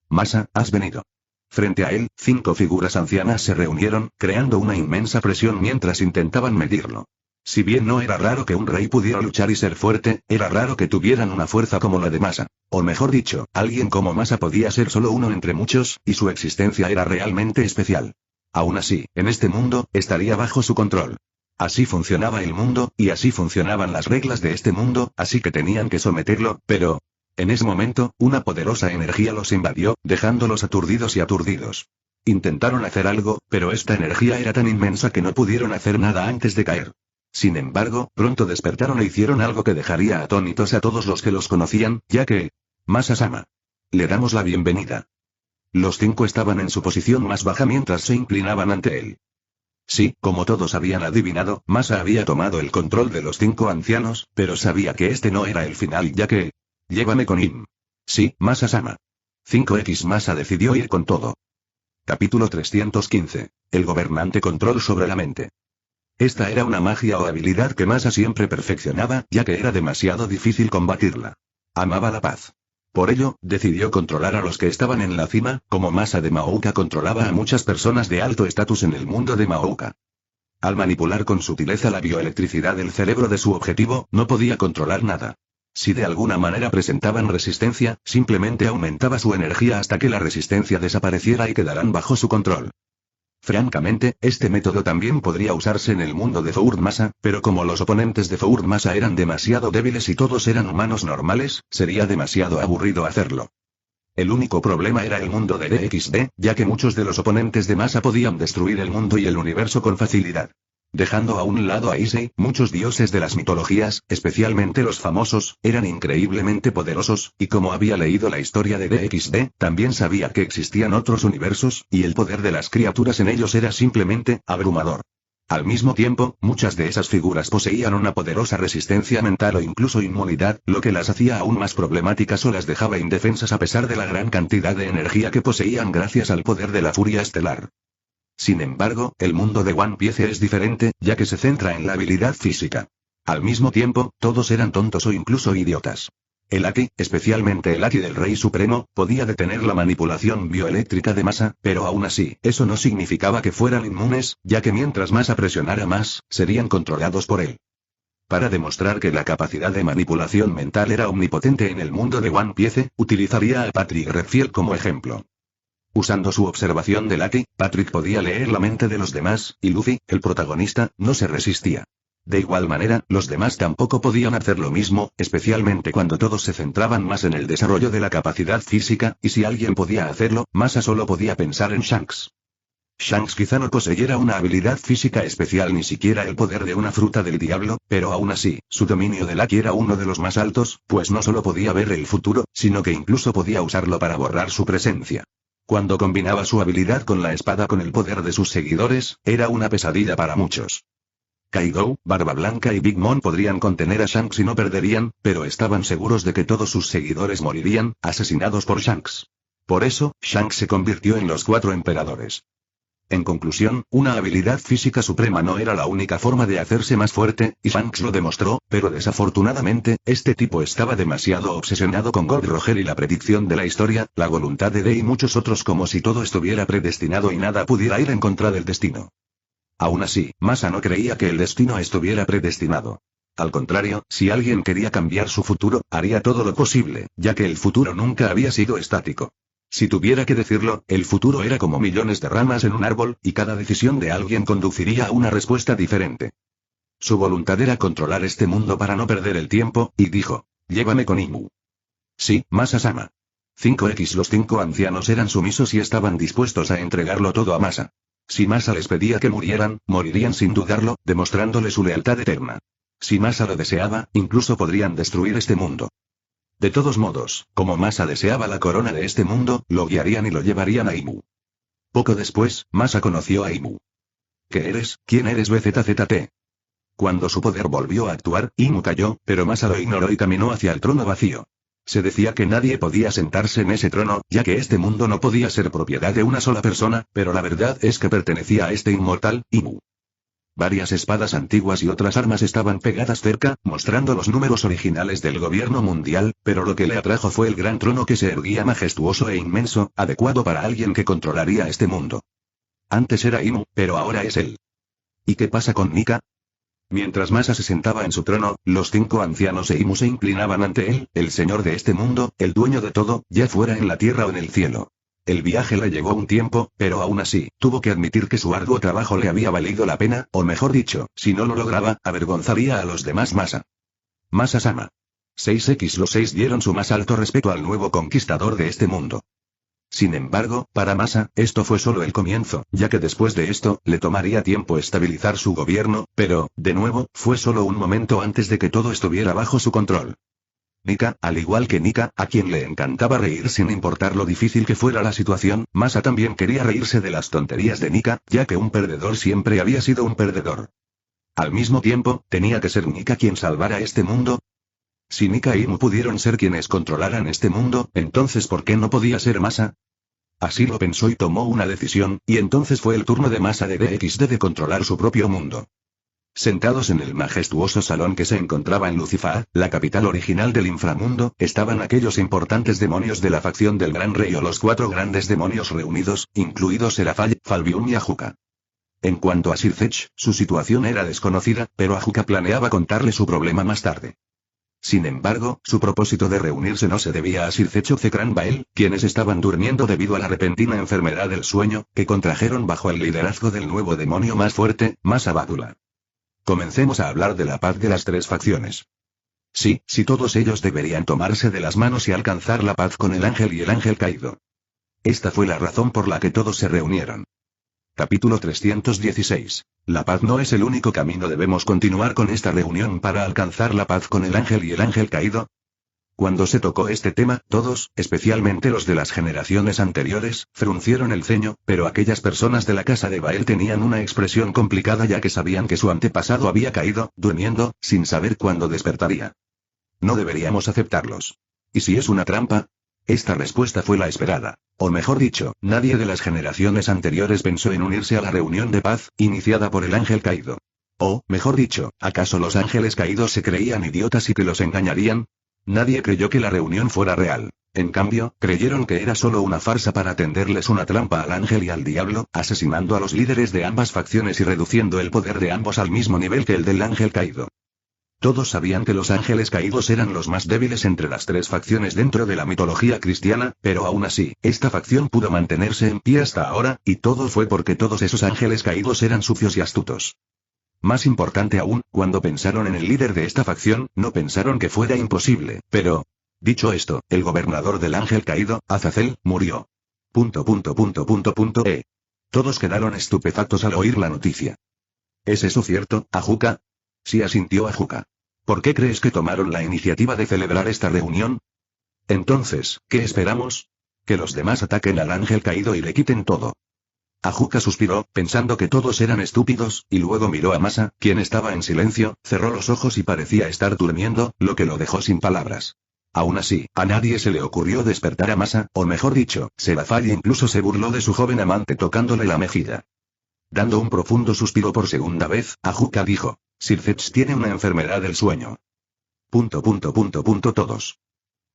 Masa, has venido. Frente a él, 5 figuras ancianas se reunieron, creando una inmensa presión mientras intentaban medirlo. Si bien no era raro que un rey pudiera luchar y ser fuerte, era raro que tuvieran una fuerza como la de Masa. O mejor dicho, alguien como Masa podía ser solo uno entre muchos, y su existencia era realmente especial. Aún así, en este mundo, estaría bajo su control. Así funcionaba el mundo, y así funcionaban las reglas de este mundo, así que tenían que someterlo, pero... En ese momento, una poderosa energía los invadió, dejándolos aturdidos y aturdidos. Intentaron hacer algo, pero esta energía era tan inmensa que no pudieron hacer nada antes de caer. Sin embargo, pronto despertaron e hicieron algo que dejaría atónitos a todos los que los conocían, ya que... Masa-sama. Le damos la bienvenida. Los 5 estaban en su posición más baja mientras se inclinaban ante él. Sí, como todos habían adivinado, Masa había tomado el control de los 5 ancianos, pero sabía que este no era el final ya que... Llévame con him. Sí, Masa-sama. 5X Masa decidió ir con todo. Capítulo 315. El gobernante control sobre la mente. Esta era una magia o habilidad que Masa siempre perfeccionaba, ya que era demasiado difícil combatirla. Amaba la paz. Por ello, decidió controlar a los que estaban en la cima, como Masa de Maouka controlaba a muchas personas de alto estatus en el mundo de Maouka. Al manipular con sutileza la bioelectricidad del cerebro de su objetivo, no podía controlar nada. Si de alguna manera presentaban resistencia, simplemente aumentaba su energía hasta que la resistencia desapareciera y quedaran bajo su control. Francamente, este método también podría usarse en el mundo de Fourth Masa, pero como los oponentes de Fourth Masa eran demasiado débiles y todos eran humanos normales, sería demasiado aburrido hacerlo. El único problema era el mundo de DXD, ya que muchos de los oponentes de Masa podían destruir el mundo y el universo con facilidad. Dejando a un lado a Issei, muchos dioses de las mitologías, especialmente los famosos, eran increíblemente poderosos, y como había leído la historia de DXD, también sabía que existían otros universos, y el poder de las criaturas en ellos era simplemente abrumador. Al mismo tiempo, muchas de esas figuras poseían una poderosa resistencia mental o incluso inmunidad, lo que las hacía aún más problemáticas o las dejaba indefensas a pesar de la gran cantidad de energía que poseían gracias al poder de la furia estelar. Sin embargo, el mundo de One Piece es diferente, ya que se centra en la habilidad física. Al mismo tiempo, todos eran tontos o incluso idiotas. El Haki, especialmente el Haki del Rey Supremo, podía detener la manipulación bioeléctrica de Masa, pero aún así, eso no significaba que fueran inmunes, ya que mientras Masa presionara más, serían controlados por él. Para demostrar que la capacidad de manipulación mental era omnipotente en el mundo de One Piece, utilizaría a Patrick Redfield como ejemplo. Usando su observación del Haki, Patrick podía leer la mente de los demás, y Luffy, el protagonista, no se resistía. De igual manera, los demás tampoco podían hacer lo mismo, especialmente cuando todos se centraban más en el desarrollo de la capacidad física, y si alguien podía hacerlo, Masa solo podía pensar en Shanks. Shanks quizá no poseyera una habilidad física especial ni siquiera el poder de una fruta del diablo, pero aún así, su dominio del Haki era uno de los más altos, pues no solo podía ver el futuro, sino que incluso podía usarlo para borrar su presencia. Cuando combinaba su habilidad con la espada con el poder de sus seguidores, era una pesadilla para muchos. Kaido, Barba Blanca y Big Mom podrían contener a Shanks y no perderían, pero estaban seguros de que todos sus seguidores morirían, asesinados por Shanks. Por eso, Shanks se convirtió en los 4 emperadores. En conclusión, una habilidad física suprema no era la única forma de hacerse más fuerte, y Shanks lo demostró, pero desafortunadamente, este tipo estaba demasiado obsesionado con Gold Roger y la predicción de la historia, la voluntad de Dei y muchos otros como si todo estuviera predestinado y nada pudiera ir en contra del destino. Aún así, Masa no creía que el destino estuviera predestinado. Al contrario, si alguien quería cambiar su futuro, haría todo lo posible, ya que el futuro nunca había sido estático. Si tuviera que decirlo, el futuro era como millones de ramas en un árbol, y cada decisión de alguien conduciría a una respuesta diferente. Su voluntad era controlar este mundo para no perder el tiempo, y dijo, llévame con Imu. Sí, Masa-sama. 5X Los 5 ancianos eran sumisos y estaban dispuestos a entregarlo todo a Masa. Si Masa les pedía que murieran, morirían sin dudarlo, demostrándole su lealtad eterna. Si Masa lo deseaba, incluso podrían destruir este mundo. De todos modos, como Masa deseaba la corona de este mundo, lo guiarían y lo llevarían a Imu. Poco después, Masa conoció a Imu. ¿Qué eres? ¿Quién eres BZZT? Cuando su poder volvió a actuar, Imu cayó, pero Masa lo ignoró y caminó hacia el trono vacío. Se decía que nadie podía sentarse en ese trono, ya que este mundo no podía ser propiedad de una sola persona, pero la verdad es que pertenecía a este inmortal, Imu. Varias espadas antiguas y otras armas estaban pegadas cerca, mostrando los números originales del gobierno mundial, pero lo que le atrajo fue el gran trono que se erguía majestuoso e inmenso, adecuado para alguien que controlaría este mundo. Antes era Imu, pero ahora es él. ¿Y qué pasa con Nika? Mientras Masa se sentaba en su trono, los 5 ancianos e Imu se inclinaban ante él, el señor de este mundo, el dueño de todo, ya fuera en la tierra o en el cielo. El viaje le llevó un tiempo, pero aún así, tuvo que admitir que su arduo trabajo le había valido la pena, o mejor dicho, si no lo lograba, avergonzaría a los demás Masa. Masa-sama. 6X Los 6 dieron su más alto respeto al nuevo conquistador de este mundo. Sin embargo, para Masa, esto fue solo el comienzo, ya que después de esto, le tomaría tiempo estabilizar su gobierno, pero, de nuevo, fue solo un momento antes de que todo estuviera bajo su control. Nika, al igual que Nika, a quien le encantaba reír sin importar lo difícil que fuera la situación, Masa también quería reírse de las tonterías de Nika, ya que un perdedor siempre había sido un perdedor. Al mismo tiempo, ¿tenía que ser Nika quien salvara este mundo? Si Nika y Imu pudieron ser quienes controlaran este mundo, entonces ¿por qué no podía ser Masa? Así lo pensó y tomó una decisión, y entonces fue el turno de Masa de DXD de controlar su propio mundo. Sentados en el majestuoso salón que se encontraba en Lucifer, la capital original del inframundo, estaban aquellos importantes demonios de la facción del Gran Rey o los 4 grandes demonios reunidos, incluidos Serafall, Falbium y Ajuka. En cuanto a Sirfetch, su situación era desconocida, pero Ajuka planeaba contarle su problema más tarde. Sin embargo, su propósito de reunirse no se debía a Sirfetch o Zekran Bael, quienes estaban durmiendo debido a la repentina enfermedad del sueño, que contrajeron bajo el liderazgo del nuevo demonio más fuerte, Masa Bádula. Comencemos a hablar de la paz de las 3 facciones. Sí, todos ellos deberían tomarse de las manos y alcanzar la paz con el ángel y el ángel caído. Esta fue la razón por la que todos se reunieron. Capítulo 316. La paz no es el único camino. ¿Debemos continuar con esta reunión para alcanzar la paz con el ángel y el ángel caído? Cuando se tocó este tema, todos, especialmente los de las generaciones anteriores, fruncieron el ceño, pero aquellas personas de la casa de Bael tenían una expresión complicada ya que sabían que su antepasado había caído, durmiendo, sin saber cuándo despertaría. No deberíamos aceptarlos. ¿Y si es una trampa? Esta respuesta fue la esperada. O mejor dicho, nadie de las generaciones anteriores pensó en unirse a la reunión de paz, iniciada por el ángel caído. O, mejor dicho, ¿acaso los ángeles caídos se creían idiotas y que los engañarían? Nadie creyó que la reunión fuera real. En cambio, creyeron que era solo una farsa para tenderles una trampa al ángel y al diablo, asesinando a los líderes de ambas facciones y reduciendo el poder de ambos al mismo nivel que el del ángel caído. Todos sabían que los ángeles caídos eran los más débiles entre las tres facciones dentro de la mitología cristiana, pero aún así, esta facción pudo mantenerse en pie hasta ahora, y todo fue porque todos esos ángeles caídos eran sucios y astutos. Más importante aún, cuando pensaron en el líder de esta facción, no pensaron que fuera imposible, pero... Dicho esto, el gobernador del ángel caído, Azazel, murió. Todos quedaron estupefactos al oír la noticia. ¿Es eso cierto, Ajuka? Sí, asintió Ajuka. ¿Por qué crees que tomaron la iniciativa de celebrar esta reunión? Entonces, ¿qué esperamos? Que los demás ataquen al ángel caído y le quiten todo. Ajuka suspiró, pensando que todos eran estúpidos, y luego miró a Masa, quien estaba en silencio, cerró los ojos y parecía estar durmiendo, lo que lo dejó sin palabras. Aún así, a nadie se le ocurrió despertar a Masa, o mejor dicho, Serafall incluso se burló de su joven amante tocándole la mejilla. Dando un profundo suspiro por segunda vez, Ajuka dijo, Sirfetch tiene una enfermedad del sueño. Todos.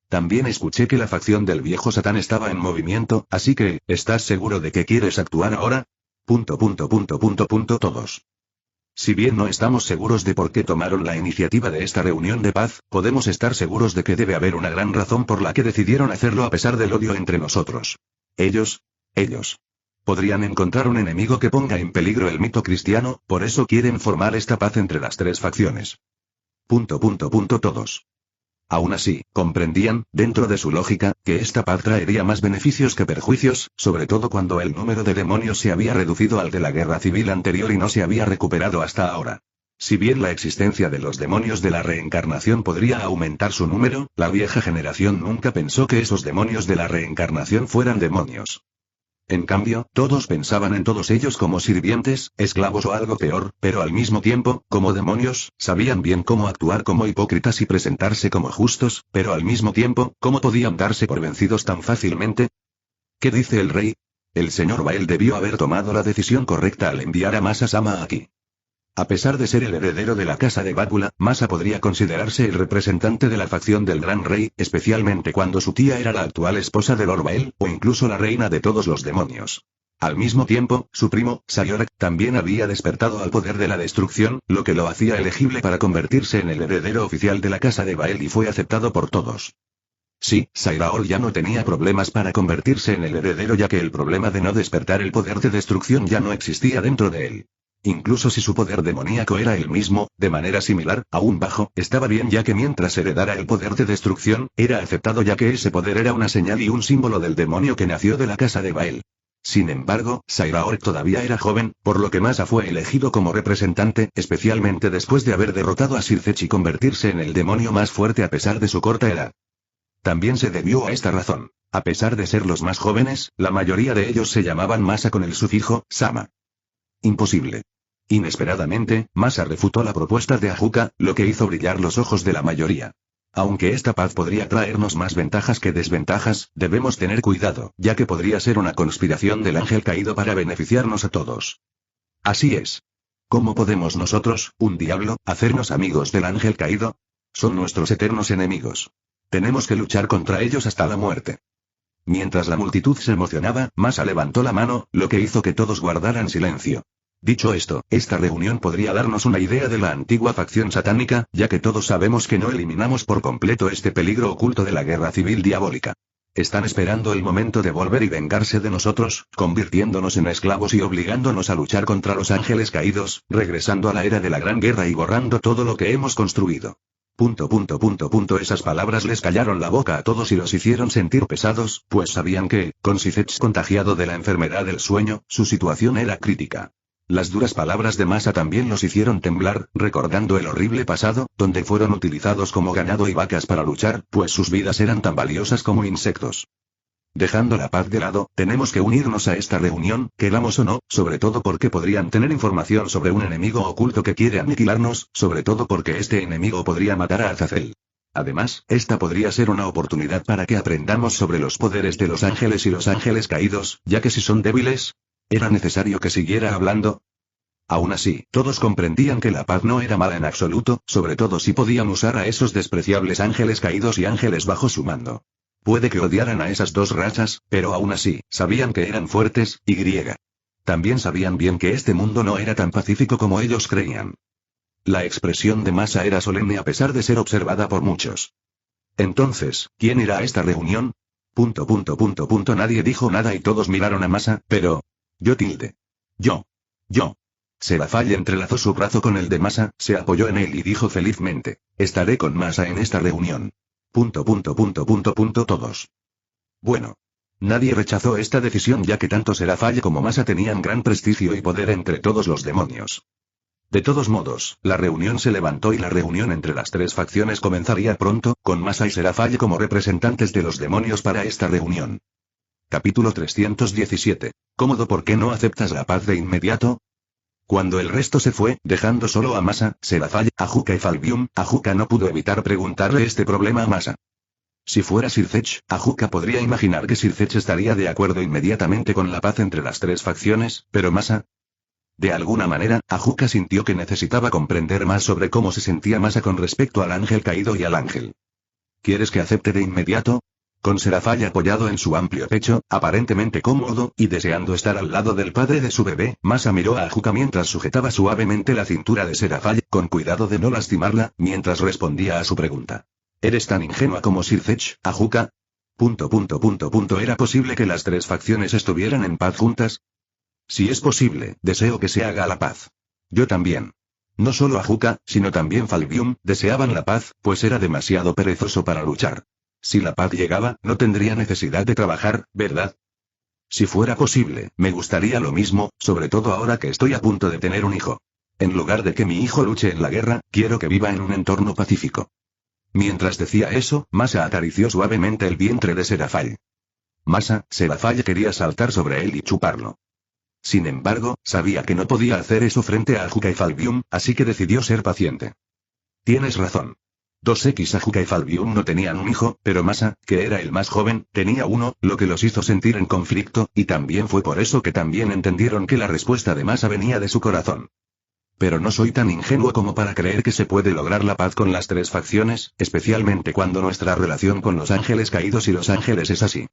También escuché que la facción del viejo Satán estaba en movimiento, así que, ¿estás seguro de que quieres actuar ahora? Todos. Si bien no estamos seguros de por qué tomaron la iniciativa de esta reunión de paz, podemos estar seguros de que debe haber una gran razón por la que decidieron hacerlo a pesar del odio entre nosotros. Ellos. Podrían encontrar un enemigo que ponga en peligro el mito cristiano, por eso quieren formar esta paz entre las tres facciones. Todos. Aún así, comprendían, dentro de su lógica, que esta paz traería más beneficios que perjuicios, sobre todo cuando el número de demonios se había reducido al de la guerra civil anterior y no se había recuperado hasta ahora. Si bien la existencia de los demonios de la reencarnación podría aumentar su número, la vieja generación nunca pensó que esos demonios de la reencarnación fueran demonios. En cambio, todos pensaban en todos ellos como sirvientes, esclavos o algo peor, pero al mismo tiempo, como demonios, sabían bien cómo actuar como hipócritas y presentarse como justos, pero al mismo tiempo, ¿cómo podían darse por vencidos tan fácilmente? ¿Qué dice el rey? El señor Bael debió haber tomado la decisión correcta al enviar a Masa Sama aquí. A pesar de ser el heredero de la casa de Bátula, Masa podría considerarse el representante de la facción del Gran Rey, especialmente cuando su tía era la actual esposa de Lord Bael, o incluso la reina de todos los demonios. Al mismo tiempo, su primo, Sayorak, también había despertado al poder de la destrucción, lo que lo hacía elegible para convertirse en el heredero oficial de la casa de Bael y fue aceptado por todos. Sí, Sairaol ya no tenía problemas para convertirse en el heredero ya que el problema de no despertar el poder de destrucción ya no existía dentro de él. Incluso si su poder demoníaco era el mismo, de manera similar, aún bajo, estaba bien ya que mientras heredara el poder de destrucción, era aceptado ya que ese poder era una señal y un símbolo del demonio que nació de la casa de Bael. Sin embargo, Sairaol todavía era joven, por lo que Masa fue elegido como representante, especialmente después de haber derrotado a Sirfetch y convertirse en el demonio más fuerte a pesar de su corta edad. También se debió a esta razón. A pesar de ser los más jóvenes, la mayoría de ellos se llamaban Masa con el sufijo, Sama. Imposible. Inesperadamente, Masa refutó la propuesta de Ajuka, lo que hizo brillar los ojos de la mayoría. Aunque esta paz podría traernos más ventajas que desventajas, debemos tener cuidado, ya que podría ser una conspiración del ángel caído para beneficiarnos a todos. Así es. ¿Cómo podemos nosotros, un diablo, hacernos amigos del ángel caído? Son nuestros eternos enemigos. Tenemos que luchar contra ellos hasta la muerte. Mientras la multitud se emocionaba, Masa levantó la mano, lo que hizo que todos guardaran silencio. Dicho esto, esta reunión podría darnos una idea de la antigua facción satánica, ya que todos sabemos que no eliminamos por completo este peligro oculto de la guerra civil diabólica. Están esperando el momento de volver y vengarse de nosotros, convirtiéndonos en esclavos y obligándonos a luchar contra los ángeles caídos, regresando a la era de la gran guerra y borrando todo lo que hemos construido. Esas palabras les callaron la boca a todos y los hicieron sentir pesados, pues sabían que, con Sirfetch contagiado de la enfermedad del sueño, su situación era crítica. Las duras palabras de Masa también los hicieron temblar, recordando el horrible pasado, donde fueron utilizados como ganado y vacas para luchar, pues sus vidas eran tan valiosas como insectos. Dejando la paz de lado, tenemos que unirnos a esta reunión, queramos o no, sobre todo porque podrían tener información sobre un enemigo oculto que quiere aniquilarnos, sobre todo porque este enemigo podría matar a Azazel. Además, esta podría ser una oportunidad para que aprendamos sobre los poderes de los ángeles y los ángeles caídos, ya que si son débiles, ¿era necesario que siguiera hablando? Aún así, todos comprendían que la paz no era mala en absoluto, sobre todo si podían usar a esos despreciables ángeles caídos y ángeles bajo su mando. Puede que odiaran a esas dos razas, pero aún así, sabían que eran fuertes, y griega. También sabían bien que este mundo no era tan pacífico como ellos creían. La expresión de Masa era solemne a pesar de ser observada por muchos. Entonces, ¿quién irá a esta reunión? Nadie dijo nada y todos miraron a Masa, pero... Yo. Serafall entrelazó su brazo con el de Masa, se apoyó en él y dijo felizmente, estaré con Masa en esta reunión. Todos. Bueno. Nadie rechazó esta decisión ya que tanto Serafall como Masa tenían gran prestigio y poder entre todos los demonios. De todos modos, la reunión se levantó y la reunión entre las tres facciones comenzaría pronto, con Masa y Serafall como representantes de los demonios para esta reunión. Capítulo 317. Cómodo, ¿por qué no aceptas la paz de inmediato? Cuando el resto se fue, dejando solo a Masa, Serafall, Ajuka y Falbium, Ajuka no pudo evitar preguntarle este problema a Masa. Si fuera Sircech, Ajuka podría imaginar que Sircech estaría de acuerdo inmediatamente con la paz entre las tres facciones, pero Masa... De alguna manera, Ajuka sintió que necesitaba comprender más sobre cómo se sentía Masa con respecto al ángel caído y al ángel. ¿Quieres que acepte de inmediato? Con Serafall apoyado en su amplio pecho, aparentemente cómodo, y deseando estar al lado del padre de su bebé, Masa miró a Ajuka mientras sujetaba suavemente la cintura de Serafall, con cuidado de no lastimarla, mientras respondía a su pregunta. ¿Eres tan ingenua como Sircech, Ajuka? ¿Era posible que las tres facciones estuvieran en paz juntas? Si es posible, deseo que se haga la paz. Yo también. No solo Ajuka, sino también Falbium, deseaban la paz, pues era demasiado perezoso para luchar. Si la paz llegaba, no tendría necesidad de trabajar, ¿verdad? Si fuera posible, me gustaría lo mismo, sobre todo ahora que estoy a punto de tener un hijo. En lugar de que mi hijo luche en la guerra, quiero que viva en un entorno pacífico. Mientras decía eso, Masa acarició suavemente el vientre de Serafall. Serafall quería saltar sobre él y chuparlo. Sin embargo, sabía que no podía hacer eso frente a Ajuka y Falbium, así que decidió ser paciente. Tienes razón. 2X Ajuka y Falbium no tenían un hijo, pero Masa, que era el más joven, tenía uno, lo que los hizo sentir en conflicto, y también fue por eso que también entendieron que la respuesta de Masa venía de su corazón. Pero no soy tan ingenuo como para creer que se puede lograr la paz con las tres facciones, especialmente cuando nuestra relación con los ángeles caídos y los ángeles es así.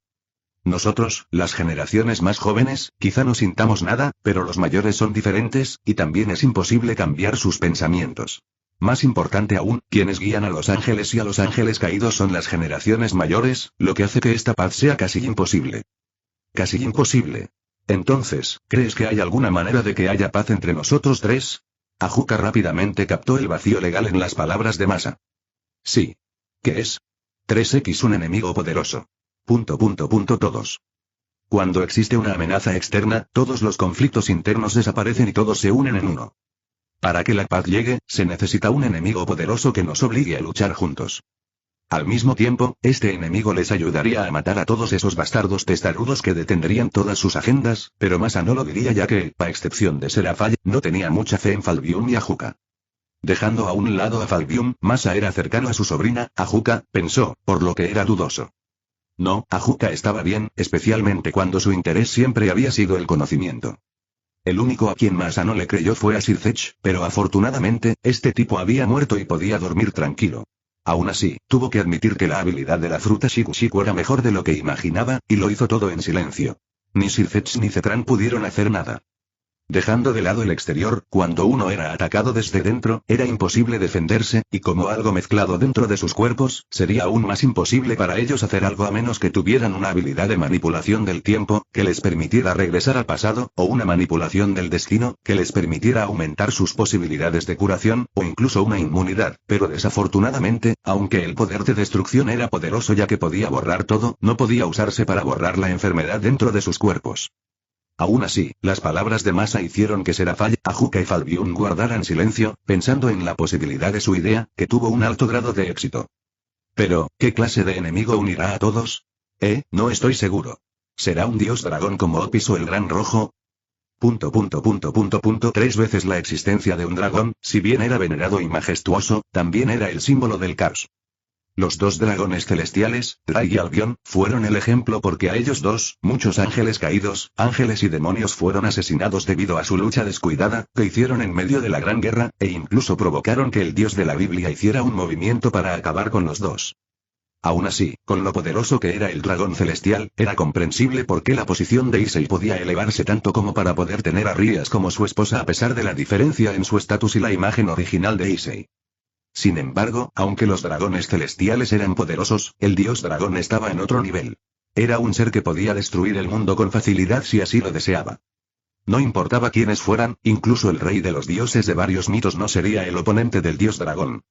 Nosotros, las generaciones más jóvenes, quizá no sintamos nada, pero los mayores son diferentes, y también es imposible cambiar sus pensamientos. Más importante aún, quienes guían a los ángeles y a los ángeles caídos son las generaciones mayores, lo que hace que esta paz sea casi imposible. Casi imposible. Entonces, ¿crees que hay alguna manera de que haya paz entre nosotros tres? Ajuka rápidamente captó el vacío legal en las palabras de Masa. Sí. ¿Qué es? 3X un enemigo poderoso. Todos. Cuando existe una amenaza externa, todos los conflictos internos desaparecen y todos se unen en uno. Para que la paz llegue, se necesita un enemigo poderoso que nos obligue a luchar juntos. Al mismo tiempo, este enemigo les ayudaría a matar a todos esos bastardos testarudos que detendrían todas sus agendas, pero Masa no lo diría ya que, a excepción de Serafall, no tenía mucha fe en Falbium y Ajuka. Dejando a un lado a Falbium, Masa era cercano a su sobrina, Ajuka, pensó, por lo que era dudoso. No, Ajuka estaba bien, especialmente cuando su interés siempre había sido el conocimiento. El único a quien Masa no le creyó fue a Sircech, pero afortunadamente, este tipo había muerto y podía dormir tranquilo. Aún así, tuvo que admitir que la habilidad de la fruta Shiku Shiku era mejor de lo que imaginaba, y lo hizo todo en silencio. Ni Sircech ni Zetran pudieron hacer nada. Dejando de lado el exterior, cuando uno era atacado desde dentro, era imposible defenderse, y como algo mezclado dentro de sus cuerpos, sería aún más imposible para ellos hacer algo a menos que tuvieran una habilidad de manipulación del tiempo, que les permitiera regresar al pasado, o una manipulación del destino, que les permitiera aumentar sus posibilidades de curación, o incluso una inmunidad, pero desafortunadamente, aunque el poder de destrucción era poderoso ya que podía borrar todo, no podía usarse para borrar la enfermedad dentro de sus cuerpos. Aún así, las palabras de Masa hicieron que Serafall, Ajuka y Falbium guardaran silencio, pensando en la posibilidad de su idea, que tuvo un alto grado de éxito. Pero, ¿qué clase de enemigo unirá a todos? No estoy seguro. ¿Será un dios dragón como Opis o el Gran Rojo? 3 veces la existencia de un dragón, si bien era venerado y majestuoso, también era el símbolo del caos. Los dos dragones celestiales, Drai y Albion, fueron el ejemplo porque a ellos dos, muchos ángeles caídos, ángeles y demonios fueron asesinados debido a su lucha descuidada, que hicieron en medio de la gran guerra, e incluso provocaron que el Dios de la Biblia hiciera un movimiento para acabar con los dos. Aún así, con lo poderoso que era el dragón celestial, era comprensible por qué la posición de Issei podía elevarse tanto como para poder tener a Rias como su esposa a pesar de la diferencia en su estatus y la imagen original de Issei. Sin embargo, aunque los dragones celestiales eran poderosos, el dios dragón estaba en otro nivel. Era un ser que podía destruir el mundo con facilidad si así lo deseaba. No importaba quiénes fueran, incluso el rey de los dioses de varios mitos no sería el oponente del dios dragón.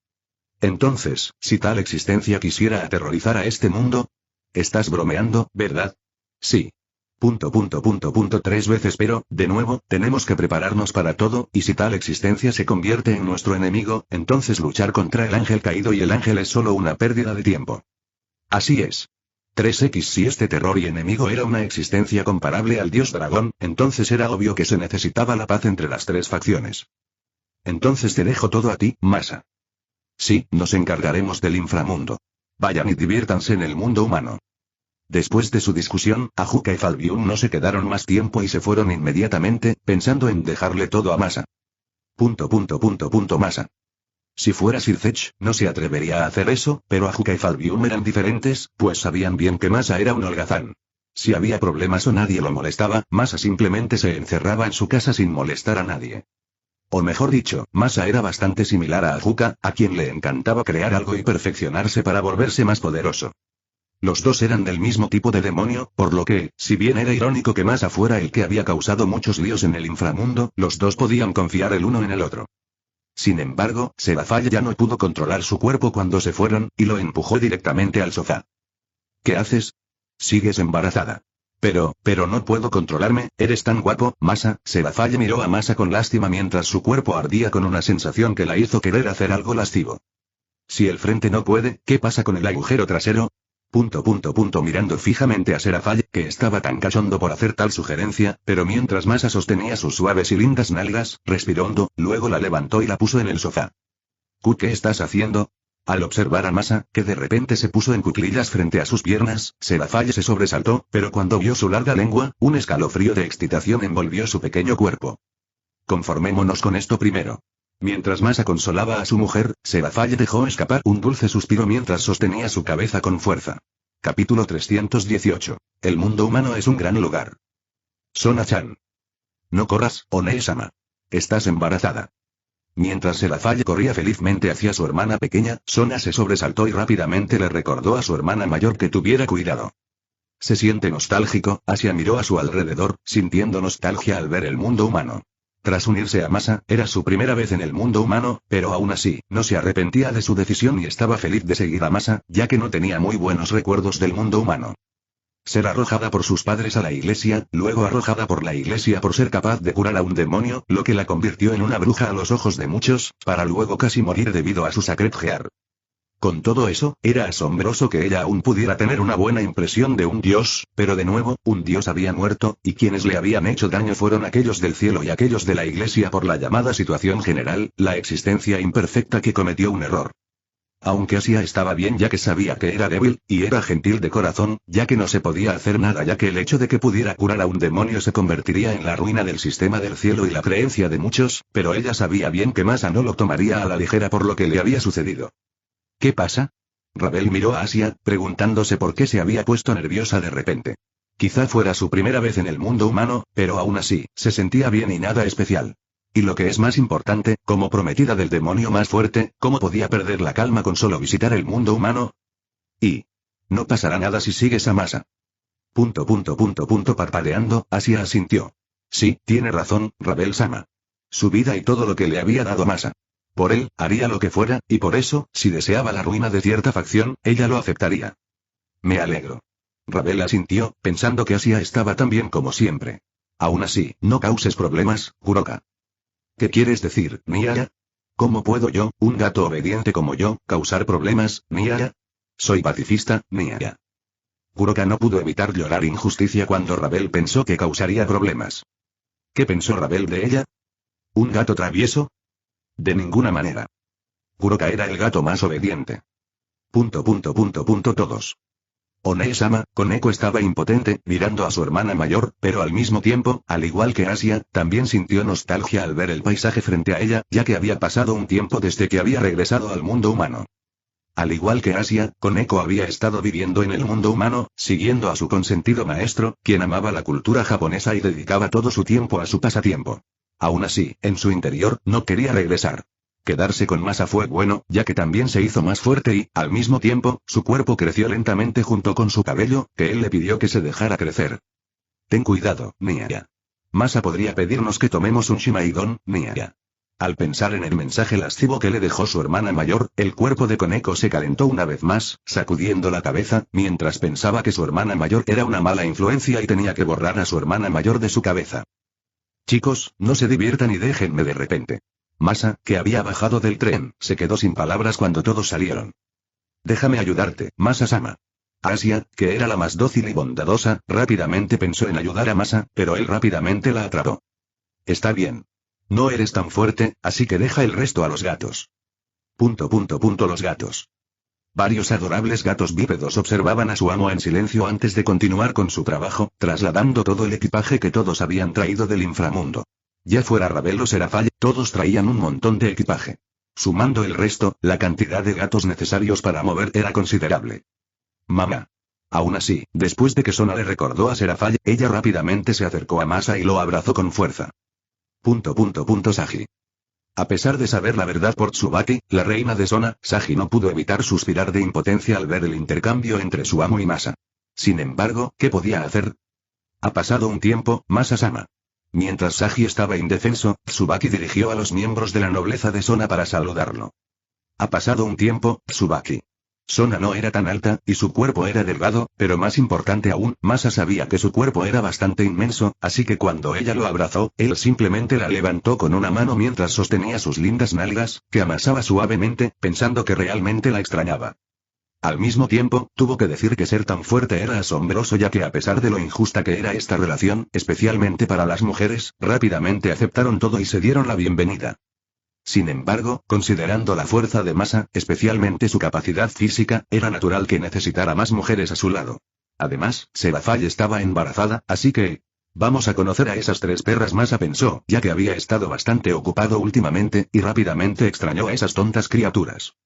Entonces, si tal existencia quisiera aterrorizar a este mundo... Estás bromeando, ¿verdad? Sí. 3 veces pero, de nuevo, tenemos que prepararnos para todo, y si tal existencia se convierte en nuestro enemigo, entonces luchar contra el ángel caído y el ángel es solo una pérdida de tiempo. Así es. 3x Si este terror y enemigo era una existencia comparable al dios dragón, entonces era obvio que se necesitaba la paz entre las tres facciones. Entonces te dejo todo a ti, Masa. Sí, nos encargaremos del inframundo. Vayan y diviértanse en el mundo humano. Después de su discusión, Ajuka y Falbium no se quedaron más tiempo y se fueron inmediatamente, pensando en dejarle todo a Masa. Masa. Si fuera Sircech, no se atrevería a hacer eso, pero Ajuka y Falbium eran diferentes, pues sabían bien que Masa era un holgazán. Si había problemas o nadie lo molestaba, Masa simplemente se encerraba en su casa sin molestar a nadie. O mejor dicho, Masa era bastante similar a Ajuka, a quien le encantaba crear algo y perfeccionarse para volverse más poderoso. Los dos eran del mismo tipo de demonio, por lo que, si bien era irónico que Masa fuera el que había causado muchos líos en el inframundo, los dos podían confiar el uno en el otro. Sin embargo, Serafall ya no pudo controlar su cuerpo cuando se fueron, y lo empujó directamente al sofá. ¿Qué haces? Sigues embarazada. Pero no puedo controlarme, eres tan guapo, Masa. Serafall miró a Masa con lástima mientras su cuerpo ardía con una sensación que la hizo querer hacer algo lascivo. Si el frente no puede, ¿qué pasa con el agujero trasero? Mirando fijamente a Serafall, que estaba tan cachondo por hacer tal sugerencia, pero mientras Masa sostenía sus suaves y lindas nalgas, respiró hondo, luego la levantó y la puso en el sofá. ¿Qué estás haciendo? Al observar a Masa, que de repente se puso en cuclillas frente a sus piernas, Serafall se sobresaltó, pero cuando vio su larga lengua, un escalofrío de excitación envolvió su pequeño cuerpo. Conformémonos con esto primero. Mientras Masa consolaba a su mujer, Serafall dejó escapar un dulce suspiro mientras sostenía su cabeza con fuerza. Capítulo 318. El mundo humano es un gran lugar. Sona-chan. No corras, One-sama. Estás embarazada. Mientras Serafall corría felizmente hacia su hermana pequeña, Sona se sobresaltó y rápidamente le recordó a su hermana mayor que tuviera cuidado. Se siente nostálgico, Asia miró a su alrededor, sintiendo nostalgia al ver el mundo humano. Tras unirse a Masa, era su primera vez en el mundo humano, pero aún así, no se arrepentía de su decisión y estaba feliz de seguir a Masa, ya que no tenía muy buenos recuerdos del mundo humano. Ser arrojada por sus padres a la iglesia, luego arrojada por la iglesia por ser capaz de curar a un demonio, lo que la convirtió en una bruja a los ojos de muchos, para luego casi morir debido a su Sacred Heart. Con todo eso, era asombroso que ella aún pudiera tener una buena impresión de un dios, pero de nuevo, un dios había muerto, y quienes le habían hecho daño fueron aquellos del cielo y aquellos de la iglesia por la llamada situación general, la existencia imperfecta que cometió un error. Aunque Asia estaba bien ya que sabía que era débil, y era gentil de corazón, ya que no se podía hacer nada ya que el hecho de que pudiera curar a un demonio se convertiría en la ruina del sistema del cielo y la creencia de muchos, pero ella sabía bien que Masa no lo tomaría a la ligera por lo que le había sucedido. ¿Qué pasa? Ravel miró a Asia, preguntándose por qué se había puesto nerviosa de repente. Quizá fuera su primera vez en el mundo humano, pero aún así, se sentía bien y nada especial. Y lo que es más importante, como prometida del demonio más fuerte, ¿cómo podía perder la calma con solo visitar el mundo humano? Y... no pasará nada si sigues a Masa. Parpadeando, Asia asintió. Sí, tiene razón, Ravel-sama. Su vida y todo lo que le había dado Masa. Por él, haría lo que fuera, y por eso, si deseaba la ruina de cierta facción, ella lo aceptaría. Me alegro. Ravel asintió, pensando que Asia estaba tan bien como siempre. Aún así, no causes problemas, Kuroka. ¿Qué quieres decir, Miaya? ¿Cómo puedo yo, un gato obediente como yo, causar problemas, Miaya? Soy pacifista, Miaya. Kuroka no pudo evitar llorar injusticia cuando Ravel pensó que causaría problemas. ¿Qué pensó Ravel de ella? ¿Un gato travieso? De ninguna manera. Kuroka era el gato más obediente. Todos. One-sama, Koneko estaba impotente, mirando a su hermana mayor, pero al mismo tiempo, al igual que Asia, también sintió nostalgia al ver el paisaje frente a ella, ya que había pasado un tiempo desde que había regresado al mundo humano. Al igual que Asia, Koneko había estado viviendo en el mundo humano, siguiendo a su consentido maestro, quien amaba la cultura japonesa y dedicaba todo su tiempo a su pasatiempo. Aún así, en su interior, no quería regresar. Quedarse con Masa fue bueno, ya que también se hizo más fuerte y, al mismo tiempo, su cuerpo creció lentamente junto con su cabello, que él le pidió que se dejara crecer. Ten cuidado, Nia. Masa podría pedirnos que tomemos un Shimaidon, Nia. Al pensar en el mensaje lascivo que le dejó su hermana mayor, el cuerpo de Koneko se calentó una vez más, sacudiendo la cabeza, mientras pensaba que su hermana mayor era una mala influencia y tenía que borrar a su hermana mayor de su cabeza. Chicos, no se diviertan y déjenme de repente. Masa, que había bajado del tren, se quedó sin palabras cuando todos salieron. Déjame ayudarte, Masa-sama. Asia, que era la más dócil y bondadosa, rápidamente pensó en ayudar a Masa, pero él rápidamente la atrapó. Está bien. No eres tan fuerte, así que deja el resto a los gatos. Los gatos. Varios adorables gatos bípedos observaban a su amo en silencio antes de continuar con su trabajo, trasladando todo el equipaje que todos habían traído del inframundo. Ya fuera Ravel o Serafall, todos traían un montón de equipaje. Sumando el resto, la cantidad de gatos necesarios para mover era considerable. Mamá. Aún así, después de que Sona le recordó a Serafall, ella rápidamente se acercó a Masa y lo abrazó con fuerza. Saji. A pesar de saber la verdad por Tsubaki, la reina de Sona, Saji no pudo evitar suspirar de impotencia al ver el intercambio entre su amo y Masa. Sin embargo, ¿qué podía hacer? Ha pasado un tiempo, Masa-sama. Mientras Saji estaba indefenso, Tsubaki dirigió a los miembros de la nobleza de Sona para saludarlo. Ha pasado un tiempo, Tsubaki. Sona no era tan alta, y su cuerpo era delgado, pero más importante aún, Masa sabía que su cuerpo era bastante inmenso, así que cuando ella lo abrazó, él simplemente la levantó con una mano mientras sostenía sus lindas nalgas, que amasaba suavemente, pensando que realmente la extrañaba. Al mismo tiempo, tuvo que decir que ser tan fuerte era asombroso ya que a pesar de lo injusta que era esta relación, especialmente para las mujeres, rápidamente aceptaron todo y se dieron la bienvenida. Sin embargo, considerando la fuerza de Masa, especialmente su capacidad física, era natural que necesitara más mujeres a su lado. Además, Serafall estaba embarazada, así que... Vamos a conocer a esas tres perras, Masa pensó, ya que había estado bastante ocupado últimamente, y rápidamente extrañó a esas tontas criaturas.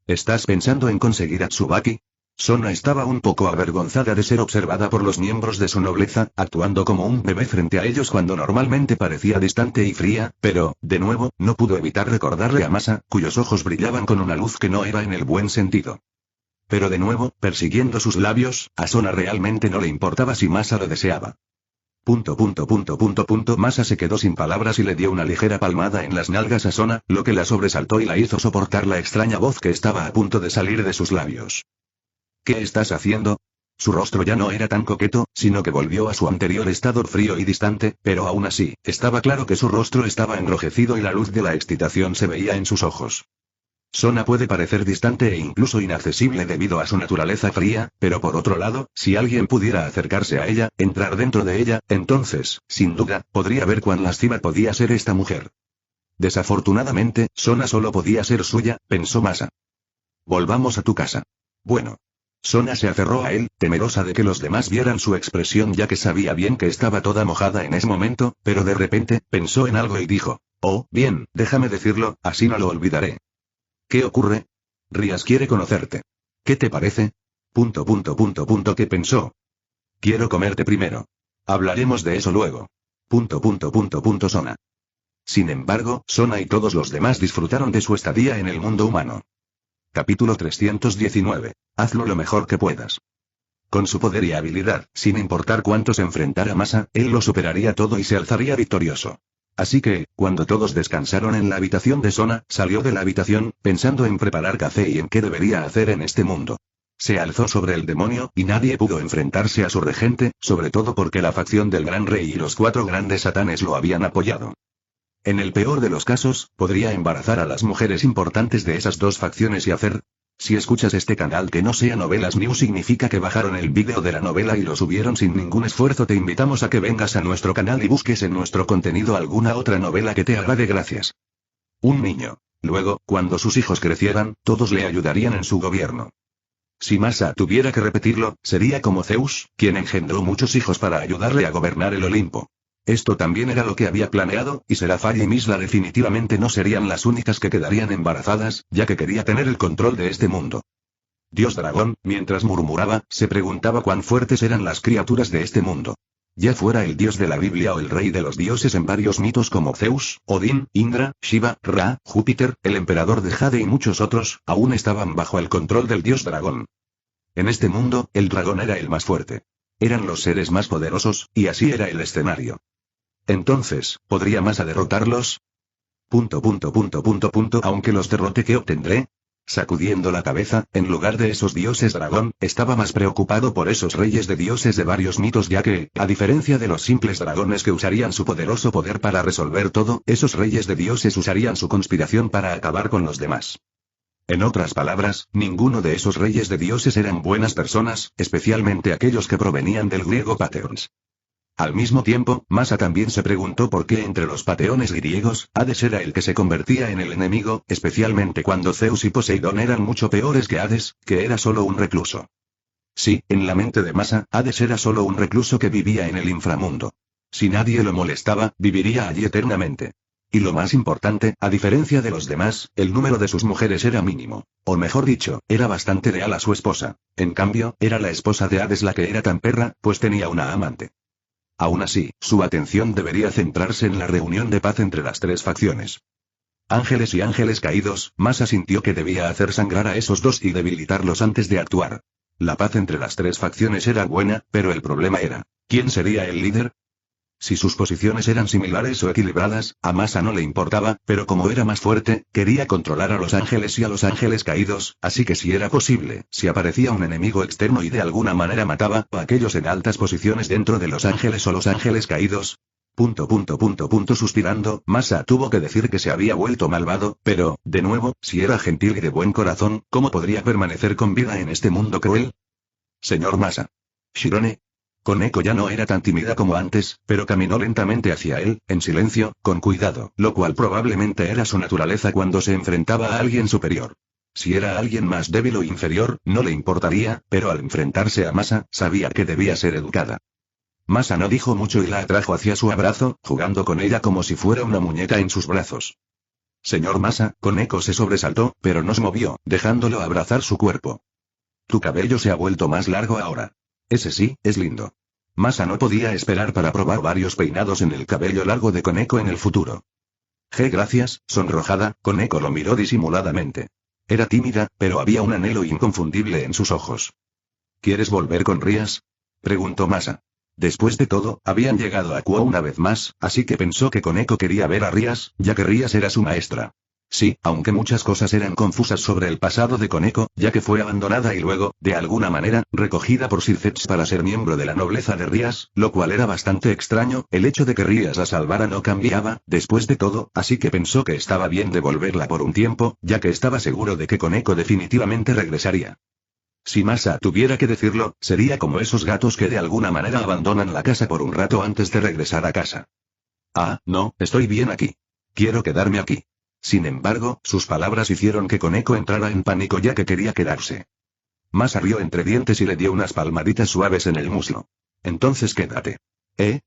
¿Estás pensando en conseguir a Tsubaki? Sona estaba un poco avergonzada de ser observada por los miembros de su nobleza, actuando como un bebé frente a ellos cuando normalmente parecía distante y fría, pero, de nuevo, no pudo evitar recordarle a Masa, cuyos ojos brillaban con una luz que no era en el buen sentido. Pero de nuevo, persiguiendo sus labios, a Sona realmente no le importaba si Masa lo deseaba. Masa se quedó sin palabras y le dio una ligera palmada en las nalgas a Sona, lo que la sobresaltó y la hizo soportar la extraña voz que estaba a punto de salir de sus labios. ¿Qué estás haciendo? Su rostro ya no era tan coqueto, sino que volvió a su anterior estado frío y distante, pero aún así, estaba claro que su rostro estaba enrojecido y la luz de la excitación se veía en sus ojos. Sona puede parecer distante e incluso inaccesible debido a su naturaleza fría, pero por otro lado, si alguien pudiera acercarse a ella, entrar dentro de ella, entonces, sin duda, podría ver cuán lasciva podía ser esta mujer. Desafortunadamente, Sona solo podía ser suya, pensó Masa. Volvamos a tu casa. Bueno. Sona se aferró a él, temerosa de que los demás vieran su expresión ya que sabía bien que estaba toda mojada en ese momento, pero de repente, pensó en algo y dijo, oh, bien, déjame decirlo, así no lo olvidaré. ¿Qué ocurre? Rías quiere conocerte. ¿Qué te parece? ¿Qué pensó? Quiero comerte primero. Hablaremos de eso luego. Sona. Sin embargo, Sona y todos los demás disfrutaron de su estadía en el mundo humano. Capítulo 319. Hazlo lo mejor que puedas. Con su poder y habilidad, sin importar cuánto se enfrentara Masa, él lo superaría todo y se alzaría victorioso. Así que, cuando todos descansaron en la habitación de Sona, salió de la habitación, pensando en preparar café y en qué debería hacer en este mundo. Se alzó sobre el demonio, y nadie pudo enfrentarse a su regente, sobre todo porque la facción del Gran Rey y los 4 grandes satanes lo habían apoyado. En el peor de los casos, podría embarazar a las mujeres importantes de esas 2 facciones y hacer... Si escuchas este canal que no sea Novelas News significa que bajaron el vídeo de la novela y lo subieron sin ningún esfuerzo. Te invitamos a que vengas a nuestro canal y busques en nuestro contenido alguna otra novela que te agrade. Gracias. Un niño. Luego, cuando sus hijos crecieran, todos le ayudarían en su gobierno. Si Masa tuviera que repetirlo, sería como Zeus, quien engendró muchos hijos para ayudarle a gobernar el Olimpo. Esto también era lo que había planeado, y Serafall y Misla definitivamente no serían las únicas que quedarían embarazadas, ya que quería tener el control de este mundo. Dios Dragón, mientras murmuraba, se preguntaba cuán fuertes eran las criaturas de este mundo. Ya fuera el dios de la Biblia o el rey de los dioses en varios mitos como Zeus, Odín, Indra, Shiva, Ra, Júpiter, el emperador de Jade y muchos otros, aún estaban bajo el control del dios dragón. En este mundo, el dragón era el más fuerte. Eran los seres más poderosos, y así era el escenario. Entonces, ¿podría Masa derrotarlos? Aunque los derrote, ¿qué obtendré? Sacudiendo la cabeza, en lugar de esos dioses dragón, estaba más preocupado por esos reyes de dioses de varios mitos, ya que, a diferencia de los simples dragones que usarían su poderoso poder para resolver todo, esos reyes de dioses usarían su conspiración para acabar con los demás. En otras palabras, ninguno de esos reyes de dioses eran buenas personas, especialmente aquellos que provenían del griego Patterns. Al mismo tiempo, Masa también se preguntó por qué entre los pateones griegos, Hades era el que se convertía en el enemigo, especialmente cuando Zeus y Poseidón eran mucho peores que Hades, que era solo un recluso. Sí, en la mente de Masa, Hades era solo un recluso que vivía en el inframundo. Si nadie lo molestaba, viviría allí eternamente. Y lo más importante, a diferencia de los demás, el número de sus mujeres era mínimo. O mejor dicho, era bastante leal a su esposa. En cambio, era la esposa de Hades la que era tan perra, pues tenía una amante. Aún así, su atención debería centrarse en la reunión de paz entre las tres facciones. Ángeles y ángeles caídos, Masa sintió que debía hacer sangrar a esos dos y debilitarlos antes de actuar. La paz entre las tres facciones era buena, pero el problema era, ¿quién sería el líder? Si sus posiciones eran similares o equilibradas, a Masa no le importaba, pero como era más fuerte, quería controlar a los ángeles y a los ángeles caídos, así que si era posible, si aparecía un enemigo externo y de alguna manera mataba a aquellos en altas posiciones dentro de los ángeles o los ángeles caídos. Suspirando, Masa tuvo que decir que se había vuelto malvado, pero, de nuevo, si era gentil y de buen corazón, ¿cómo podría permanecer con vida en este mundo cruel? Señor Masa. Shirone. Koneko ya no era tan tímida como antes, pero caminó lentamente hacia él, en silencio, con cuidado, lo cual probablemente era su naturaleza cuando se enfrentaba a alguien superior. Si era alguien más débil o inferior, no le importaría, pero al enfrentarse a Masa, sabía que debía ser educada. Masa no dijo mucho y la atrajo hacia su abrazo, jugando con ella como si fuera una muñeca en sus brazos. Señor Masa, Koneko se sobresaltó, pero no se movió, dejándolo abrazar su cuerpo. Tu cabello se ha vuelto más largo ahora. Ese sí, es lindo. Masa no podía esperar para probar varios peinados en el cabello largo de Koneko en el futuro. Gracias, sonrojada, Koneko lo miró disimuladamente. Era tímida, pero había un anhelo inconfundible en sus ojos. ¿Quieres volver con Rías? Preguntó Masa. Después de todo, habían llegado a Kuo una vez más, así que pensó que Koneko quería ver a Rías, ya que Rías era su maestra. Sí, aunque muchas cosas eran confusas sobre el pasado de Koneko, ya que fue abandonada y luego, de alguna manera, recogida por Sir Zetsu para ser miembro de la nobleza de Rías, lo cual era bastante extraño, el hecho de que Rías la salvara no cambiaba, después de todo, así que pensó que estaba bien devolverla por un tiempo, ya que estaba seguro de que Koneko definitivamente regresaría. Si Masa tuviera que decirlo, sería como esos gatos que de alguna manera abandonan la casa por un rato antes de regresar a casa. Ah, no, estoy bien aquí. Quiero quedarme aquí. Sin embargo, sus palabras hicieron que Koneko entrara en pánico ya que quería quedarse. Masa rió entre dientes y le dio unas palmaditas suaves en el muslo. Entonces quédate.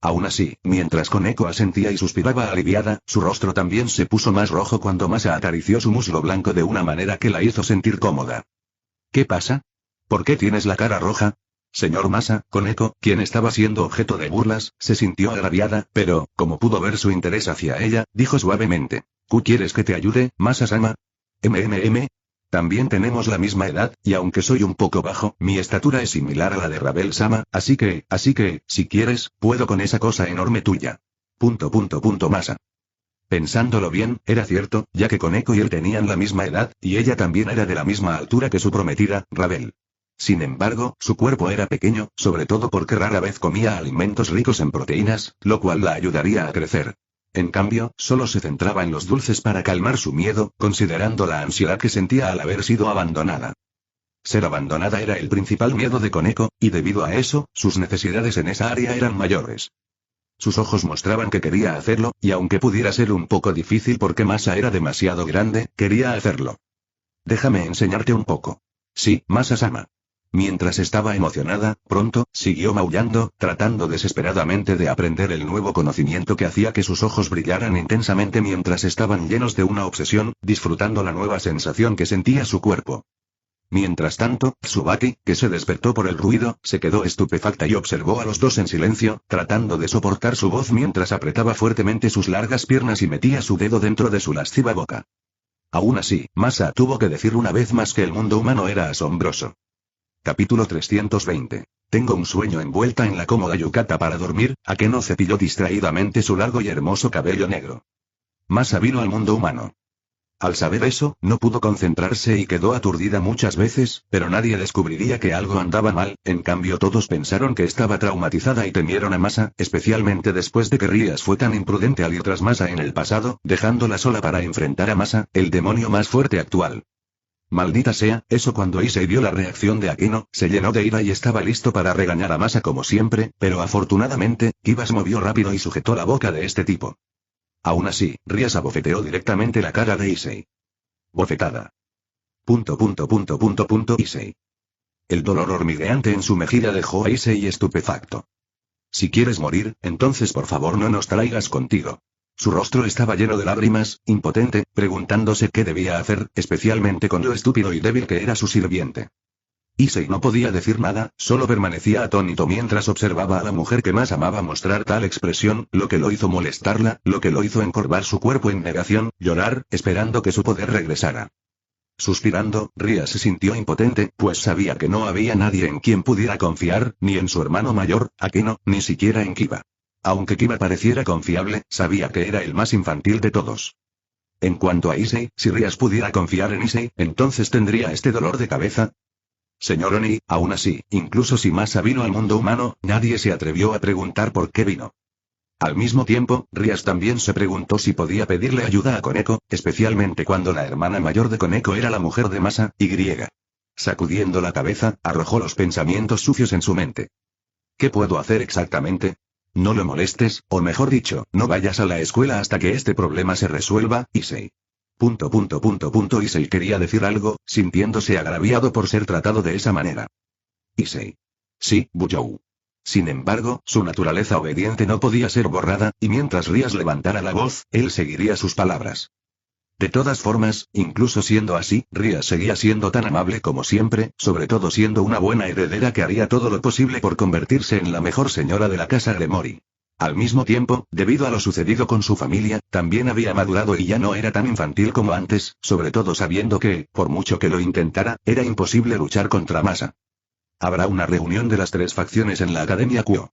Aún así, mientras Koneko asentía y suspiraba aliviada, su rostro también se puso más rojo cuando Masa acarició su muslo blanco de una manera que la hizo sentir cómoda. ¿Qué pasa? ¿Por qué tienes la cara roja? Señor Masa, Koneko, quien estaba siendo objeto de burlas, se sintió agraviada, pero, como pudo ver su interés hacia ella, dijo suavemente. ¿Quieres que te ayude, Masa-sama? También tenemos la misma edad, y aunque soy un poco bajo, mi estatura es similar a la de Rabel-sama, así que, si quieres, puedo con esa cosa enorme tuya. Masa. Pensándolo bien, era cierto, ya que Koneko y él tenían la misma edad, y ella también era de la misma altura que su prometida, Rabel. Sin embargo, su cuerpo era pequeño, sobre todo porque rara vez comía alimentos ricos en proteínas, lo cual la ayudaría a crecer. En cambio, solo se centraba en los dulces para calmar su miedo, considerando la ansiedad que sentía al haber sido abandonada. Ser abandonada era el principal miedo de Koneko, y debido a eso, sus necesidades en esa área eran mayores. Sus ojos mostraban que quería hacerlo, y aunque pudiera ser un poco difícil porque Masa era demasiado grande, quería hacerlo. Déjame enseñarte un poco. Sí, Masa-sama. Mientras estaba emocionada, pronto, siguió maullando, tratando desesperadamente de aprender el nuevo conocimiento que hacía que sus ojos brillaran intensamente mientras estaban llenos de una obsesión, disfrutando la nueva sensación que sentía su cuerpo. Mientras tanto, Tsubaki, que se despertó por el ruido, se quedó estupefacta y observó a los dos en silencio, tratando de soportar su voz mientras apretaba fuertemente sus largas piernas y metía su dedo dentro de su lasciva boca. Aún así, Masa tuvo que decir una vez más que el mundo humano era asombroso. Capítulo 320. Tengo un sueño. Envuelta en la cómoda yukata para dormir, Akeno cepilló distraídamente su largo y hermoso cabello negro. Masa vino al mundo humano. Al saber eso, no pudo concentrarse y quedó aturdida muchas veces, pero nadie descubriría que algo andaba mal. En cambio todos pensaron que estaba traumatizada y temieron a Masa, especialmente después de que Rias fue tan imprudente al ir tras Masa en el pasado, dejándola sola para enfrentar a Masa, el demonio más fuerte actual. Maldita sea, eso. Cuando Issei vio la reacción de Akeno, se llenó de ira y estaba listo para regañar a Masa como siempre, pero afortunadamente, Kiba se movió rápido y sujetó la boca de este tipo. Aún así, Rias abofeteó directamente la cara de Issei. Bofetada. Issei. El dolor hormigueante en su mejilla dejó a Issei estupefacto. Si quieres morir, entonces por favor no nos traigas contigo. Su rostro estaba lleno de lágrimas, impotente, preguntándose qué debía hacer, especialmente con lo estúpido y débil que era su sirviente. Issei no podía decir nada, solo permanecía atónito mientras observaba a la mujer que más amaba mostrar tal expresión, lo que lo hizo molestarla, lo que lo hizo encorvar su cuerpo en negación, llorar, esperando que su poder regresara. Suspirando, Rias se sintió impotente, pues sabía que no había nadie en quien pudiera confiar, ni en su hermano mayor, Akeno, ni siquiera en Kiba. Aunque Kiba pareciera confiable, sabía que era el más infantil de todos. En cuanto a Issei, si Rias pudiera confiar en Issei, entonces tendría este dolor de cabeza. Señor Oni, aún así, incluso si Masa vino al mundo humano, nadie se atrevió a preguntar por qué vino. Al mismo tiempo, Rias también se preguntó si podía pedirle ayuda a Koneko, especialmente cuando la hermana mayor de Koneko era la mujer de Masa, y. Sacudiendo la cabeza, arrojó los pensamientos sucios en su mente. ¿Qué puedo hacer exactamente? No lo molestes, o mejor dicho, no vayas a la escuela hasta que este problema se resuelva, Issei. Issei quería decir algo, sintiéndose agraviado por ser tratado de esa manera. Issei. Sí, Buyou. Sin embargo, su naturaleza obediente no podía ser borrada, y mientras Rias levantara la voz, él seguiría sus palabras. De todas formas, incluso siendo así, Rias seguía siendo tan amable como siempre, sobre todo siendo una buena heredera que haría todo lo posible por convertirse en la mejor señora de la casa Gremory. Al mismo tiempo, debido a lo sucedido con su familia, también había madurado y ya no era tan infantil como antes, sobre todo sabiendo que, por mucho que lo intentara, era imposible luchar contra Masa. Habrá una reunión de las tres facciones en la Academia Kuo.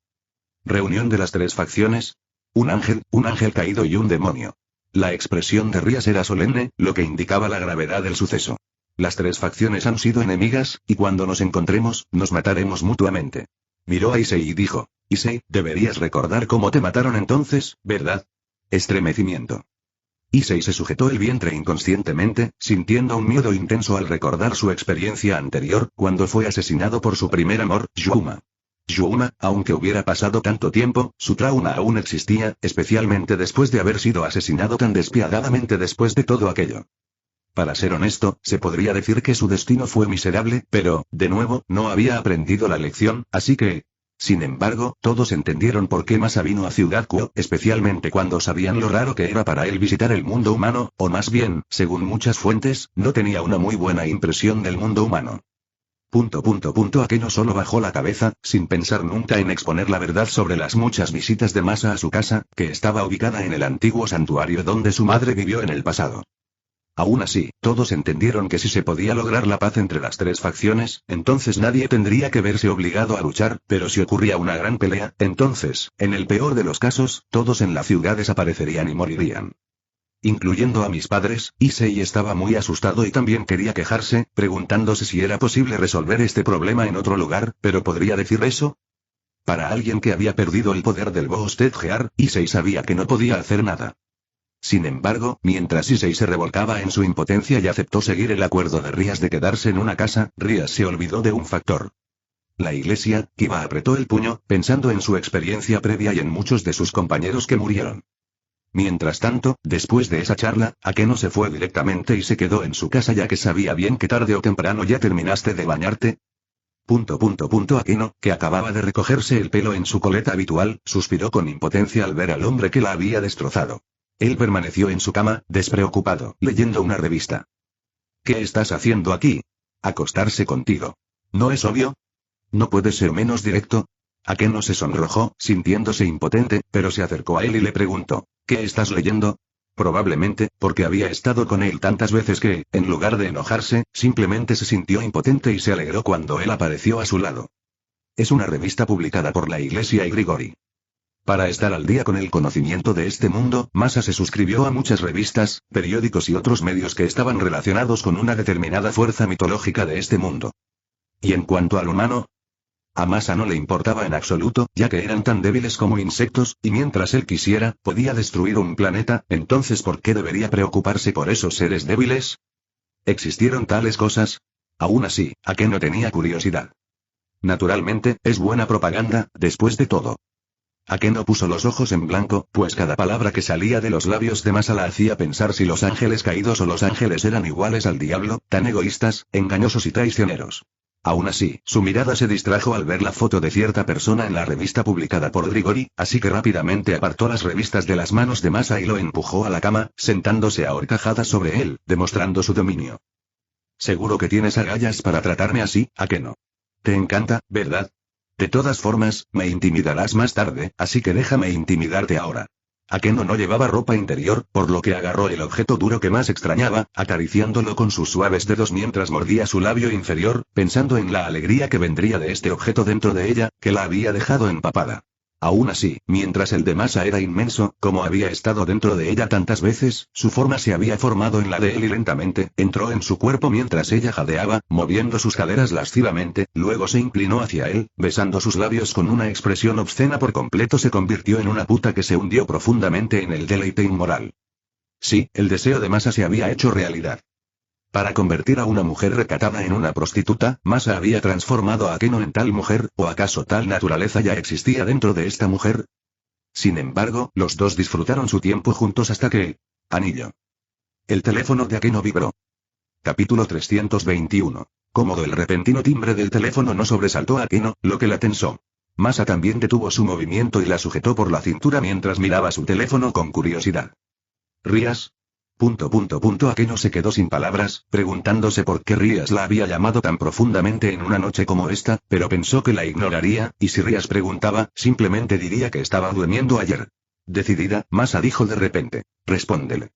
¿Reunión de las tres facciones? Un ángel caído y un demonio. La expresión de Rias era solemne, lo que indicaba la gravedad del suceso. Las tres facciones han sido enemigas, y cuando nos encontremos, nos mataremos mutuamente. Miró a Issei y dijo: Issei, deberías recordar cómo te mataron entonces, ¿verdad? Estremecimiento. Issei se sujetó el vientre inconscientemente, sintiendo un miedo intenso al recordar su experiencia anterior, cuando fue asesinado por su primer amor, Yuma. Yuma, aunque hubiera pasado tanto tiempo, su trauma aún existía, especialmente después de haber sido asesinado tan despiadadamente después de todo aquello. Para ser honesto, se podría decir que su destino fue miserable, pero, de nuevo, no había aprendido la lección, así que... Sin embargo, todos entendieron por qué Masa vino a Ciudad Kuo, especialmente cuando sabían lo raro que era para él visitar el mundo humano, o más bien, según muchas fuentes, no tenía una muy buena impresión del mundo humano. Akeno solo bajó la cabeza, sin pensar nunca en exponer la verdad sobre las muchas visitas de Masa a su casa, que estaba ubicada en el antiguo santuario donde su madre vivió en el pasado. Aún así, todos entendieron que si se podía lograr la paz entre las tres facciones, entonces nadie tendría que verse obligado a luchar, pero si ocurría una gran pelea, entonces, en el peor de los casos, todos en la ciudad desaparecerían y morirían. Incluyendo a mis padres. Issei estaba muy asustado y también quería quejarse, preguntándose si era posible resolver este problema en otro lugar, pero ¿podría decir eso? Para alguien que había perdido el poder del Boosted Gear, Issei sabía que no podía hacer nada. Sin embargo, mientras Issei se revolcaba en su impotencia y aceptó seguir el acuerdo de Rias de quedarse en una casa, Rias se olvidó de un factor. La iglesia. Kiba apretó el puño, pensando en su experiencia previa y en muchos de sus compañeros que murieron. Mientras tanto, después de esa charla, Akeno se fue directamente y se quedó en su casa ya que sabía bien que tarde o temprano ya terminaste de bañarte. Akeno, que acababa de recogerse el pelo en su coleta habitual, suspiró con impotencia al ver al hombre que la había destrozado. Él permaneció en su cama, despreocupado, leyendo una revista. ¿Qué estás haciendo aquí? Acostarse contigo. ¿No es obvio? ¿No puedes ser menos directo? Akeno se sonrojó, sintiéndose impotente, pero se acercó a él y le preguntó, ¿qué estás leyendo? Probablemente, porque había estado con él tantas veces que, en lugar de enojarse, simplemente se sintió impotente y se alegró cuando él apareció a su lado. Es una revista publicada por la Iglesia y Grigori. Para estar al día con el conocimiento de este mundo, Masa se suscribió a muchas revistas, periódicos y otros medios que estaban relacionados con una determinada fuerza mitológica de este mundo. ¿Y en cuanto al humano? A Masa no le importaba en absoluto, ya que eran tan débiles como insectos, y mientras él quisiera, podía destruir un planeta, entonces ¿por qué debería preocuparse por esos seres débiles? ¿Existieron tales cosas? Aún así, Akeno tenía curiosidad. Naturalmente, es buena propaganda, después de todo. Akeno puso los ojos en blanco, pues cada palabra que salía de los labios de Masa la hacía pensar si los ángeles caídos o los ángeles eran iguales al diablo, tan egoístas, engañosos y traicioneros. Aún así, su mirada se distrajo al ver la foto de cierta persona en la revista publicada por Grigori, así que rápidamente apartó las revistas de las manos de Masa y lo empujó a la cama, sentándose a horcajadas sobre él, demostrando su dominio. Seguro que tienes agallas para tratarme así, Akeno. Te encanta, ¿verdad? De todas formas, me intimidarás más tarde, así que déjame intimidarte ahora. Akeno no llevaba ropa interior, por lo que agarró el objeto duro que más extrañaba, acariciándolo con sus suaves dedos mientras mordía su labio inferior, pensando en la alegría que vendría de este objeto dentro de ella, que la había dejado empapada. Aún así, mientras el de Masa era inmenso, como había estado dentro de ella tantas veces, su forma se había formado en la de él y lentamente, entró en su cuerpo mientras ella jadeaba, moviendo sus caderas lascivamente, luego se inclinó hacia él, besando sus labios con una expresión obscena por completo se convirtió en una puta que se hundió profundamente en el deleite inmoral. Sí, el deseo de Masa se había hecho realidad. Para convertir a una mujer recatada en una prostituta, Masa había transformado a Akeno en tal mujer, ¿o acaso tal naturaleza ya existía dentro de esta mujer? Sin embargo, los dos disfrutaron su tiempo juntos hasta que... Anillo. El teléfono de Akeno vibró. Capítulo 321. Cómodo el repentino timbre del teléfono no sobresaltó a Akeno, lo que la tensó. Masa también detuvo su movimiento y la sujetó por la cintura mientras miraba su teléfono con curiosidad. ¿Rías? Akeno se quedó sin palabras, preguntándose por qué Rías la había llamado tan profundamente en una noche como esta, pero pensó que la ignoraría, y si Rías preguntaba, simplemente diría que estaba durmiendo ayer. Decidida, Masa dijo de repente, respóndele.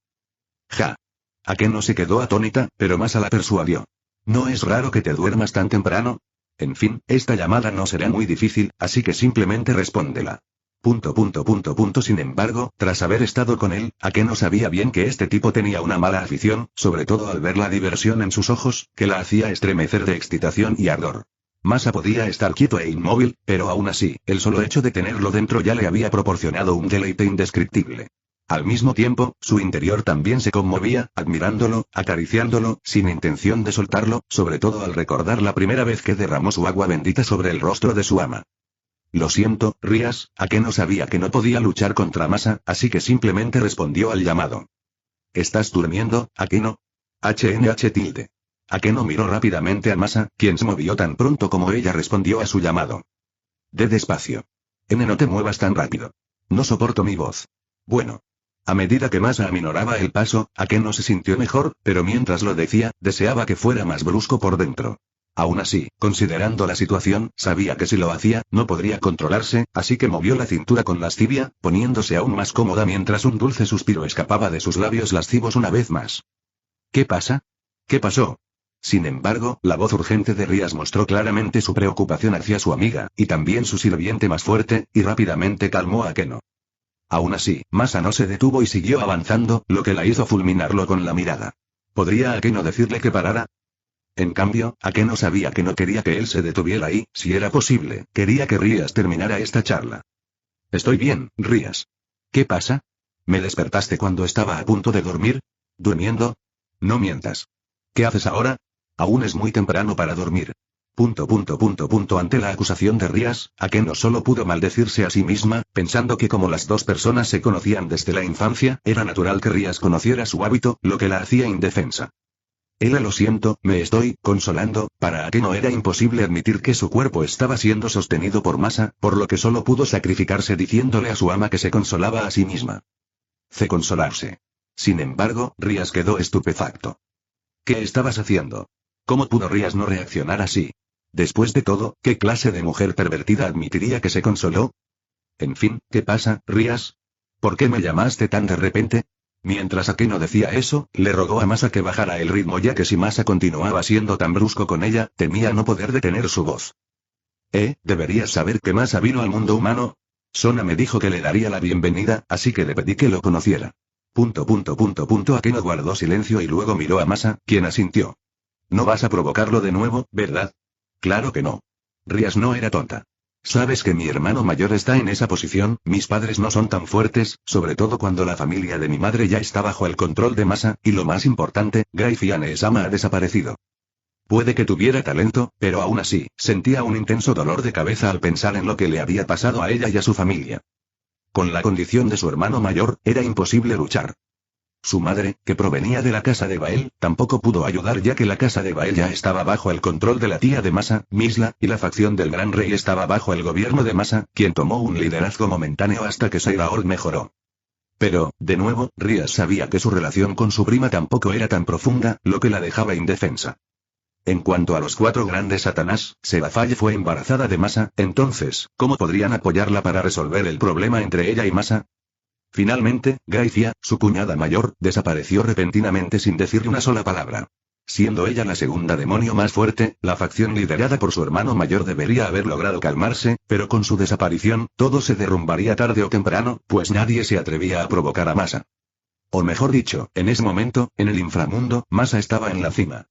Ja. Akeno se quedó atónita, pero Masa la persuadió. ¿No es raro que te duermas tan temprano? En fin, esta llamada no será muy difícil, así que simplemente respóndela. Sin embargo, tras haber estado con él, Akeno sabía bien que este tipo tenía una mala afición, sobre todo al ver la diversión en sus ojos, que la hacía estremecer de excitación y ardor. Masa podía estar quieto e inmóvil, pero aún así, el solo hecho de tenerlo dentro ya le había proporcionado un deleite indescriptible. Al mismo tiempo, su interior también se conmovía, admirándolo, acariciándolo, sin intención de soltarlo, sobre todo al recordar la primera vez que derramó su agua bendita sobre el rostro de su ama. Lo siento, Rías, Akeno sabía que no podía luchar contra Masa, así que simplemente respondió al llamado. ¿Estás durmiendo, Akeno? HNH. Akeno miró rápidamente a Masa, quien se movió tan pronto como ella respondió a su llamado. Despacio. No te muevas tan rápido. No soporto mi voz. Bueno. A medida que Masa aminoraba el paso, Akeno se sintió mejor, pero mientras lo decía, deseaba que fuera más brusco por dentro. Aún así, considerando la situación, sabía que si lo hacía, no podría controlarse, así que movió la cintura con lascivia, poniéndose aún más cómoda mientras un dulce suspiro escapaba de sus labios lascivos una vez más. ¿Qué pasa? ¿Qué pasó? Sin embargo, la voz urgente de Rías mostró claramente su preocupación hacia su amiga, y también su sirviente más fuerte, y rápidamente calmó a Akeno. Aún así, Masa no se detuvo y siguió avanzando, lo que la hizo fulminarlo con la mirada. ¿Podría Akeno decirle que parara? En cambio, Akeno sabía que no quería que él se detuviera y, si era posible, quería que Rías terminara esta charla. Estoy bien, Rías. ¿Qué pasa? ¿Me despertaste cuando estaba a punto de dormir? ¿Durmiendo? No mientas. ¿Qué haces ahora? Aún es muy temprano para dormir. Ante la acusación de Rías, Akeno solo pudo maldecirse a sí misma, pensando que como las dos personas se conocían desde la infancia, era natural que Rías conociera su hábito, lo que la hacía indefensa. Ella lo siento, me estoy consolando. Para Akeno era imposible admitir que su cuerpo estaba siendo sostenido por Masa, por lo que solo pudo sacrificarse diciéndole a su ama que se consolaba a sí misma. Consolarse. Sin embargo, Rías quedó estupefacto. ¿Qué estabas haciendo? ¿Cómo pudo Rías no reaccionar así? Después de todo, ¿qué clase de mujer pervertida admitiría que se consoló? En fin, ¿qué pasa, Rías? ¿Por qué me llamaste tan de repente? Mientras Akeno decía eso, le rogó a Masa que bajara el ritmo ya que si Masa continuaba siendo tan brusco con ella, temía no poder detener su voz. Deberías saber que Masa vino al mundo humano. Sona me dijo que le daría la bienvenida, así que le pedí que lo conociera. Akeno guardó silencio y luego miró a Masa, quien asintió. No vas a provocarlo de nuevo, ¿verdad? Claro que no. Rías no era tonta. Sabes que mi hermano mayor está en esa posición, mis padres no son tan fuertes, sobre todo cuando la familia de mi madre ya está bajo el control de Masa, y lo más importante, Gai Fianne-sama ha desaparecido. Puede que tuviera talento, pero aún así, sentía un intenso dolor de cabeza al pensar en lo que le había pasado a ella y a su familia. Con la condición de su hermano mayor, era imposible luchar. Su madre, que provenía de la casa de Bael, tampoco pudo ayudar ya que la casa de Bael ya estaba bajo el control de la tía de Masa, Misla, y la facción del Gran Rey estaba bajo el gobierno de Masa, quien tomó un liderazgo momentáneo hasta que Sairaord mejoró. Pero, de nuevo, Rías sabía que su relación con su prima tampoco era tan profunda, lo que la dejaba indefensa. En cuanto a los 4 grandes Satanás, Sebafaye fue embarazada de Masa, entonces, ¿cómo podrían apoyarla para resolver el problema entre ella y Masa? Finalmente, Gaifia, su cuñada mayor, desapareció repentinamente sin decirle una sola palabra. Siendo ella la segunda demonio más fuerte, la facción liderada por su hermano mayor debería haber logrado calmarse, pero con su desaparición, todo se derrumbaría tarde o temprano, pues nadie se atrevía a provocar a Masa. O mejor dicho, en ese momento, en el inframundo, Masa estaba en la cima.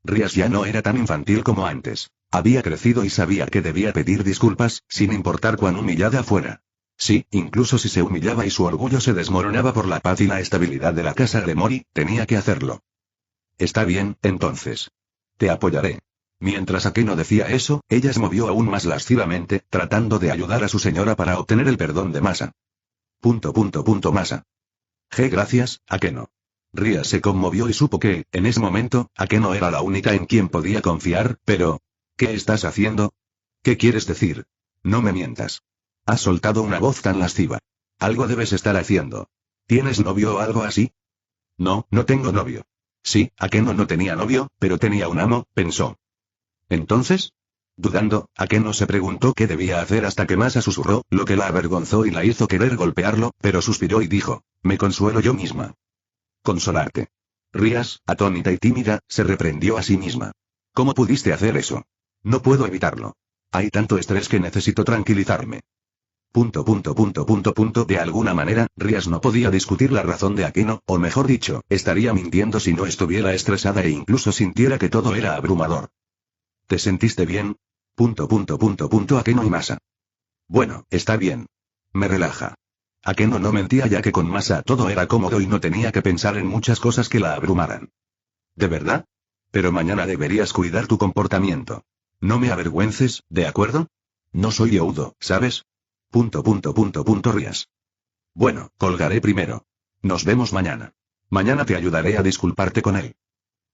Rías ya no era tan infantil como antes. Había crecido y sabía que debía pedir disculpas, sin importar cuán humillada fuera. Sí, incluso si se humillaba y su orgullo se desmoronaba por la paz y la estabilidad de la casa de Mori, tenía que hacerlo. Está bien, entonces. Te apoyaré. Mientras Akeno decía eso, ella se movió aún más lascivamente, tratando de ayudar a su señora para obtener el perdón de Masa. Masa. Gracias, Akeno. Rías se conmovió y supo que, en ese momento, Akeno era la única en quien podía confiar, pero... ¿Qué estás haciendo? ¿Qué quieres decir? No me mientas. Has soltado una voz tan lasciva. Algo debes estar haciendo. ¿Tienes novio o algo así? No, no tengo novio. Sí, Akeno no tenía novio, pero tenía un amo, pensó. ¿Entonces? Dudando, Akeno se preguntó qué debía hacer hasta que Masa susurró, lo que la avergonzó y la hizo querer golpearlo, pero suspiró y dijo, me consuelo yo misma. Consolarte. Rías, atónita y tímida, se reprendió a sí misma. ¿Cómo pudiste hacer eso? No puedo evitarlo. Hay tanto estrés que necesito tranquilizarme. De alguna manera, Rías no podía discutir la razón de Akeno, o mejor dicho, estaría mintiendo si no estuviera estresada e incluso sintiera que todo era abrumador. ¿Te sentiste bien? Akeno y Masa. Bueno, está bien. Me relaja. Akeno no mentía ya que con Masa todo era cómodo y no tenía que pensar en muchas cosas que la abrumaran. ¿De verdad? Pero mañana deberías cuidar tu comportamiento. No me avergüences, ¿de acuerdo? No soy Youdo, ¿sabes? Rías. Bueno, colgaré primero. Nos vemos mañana. Mañana te ayudaré a disculparte con él.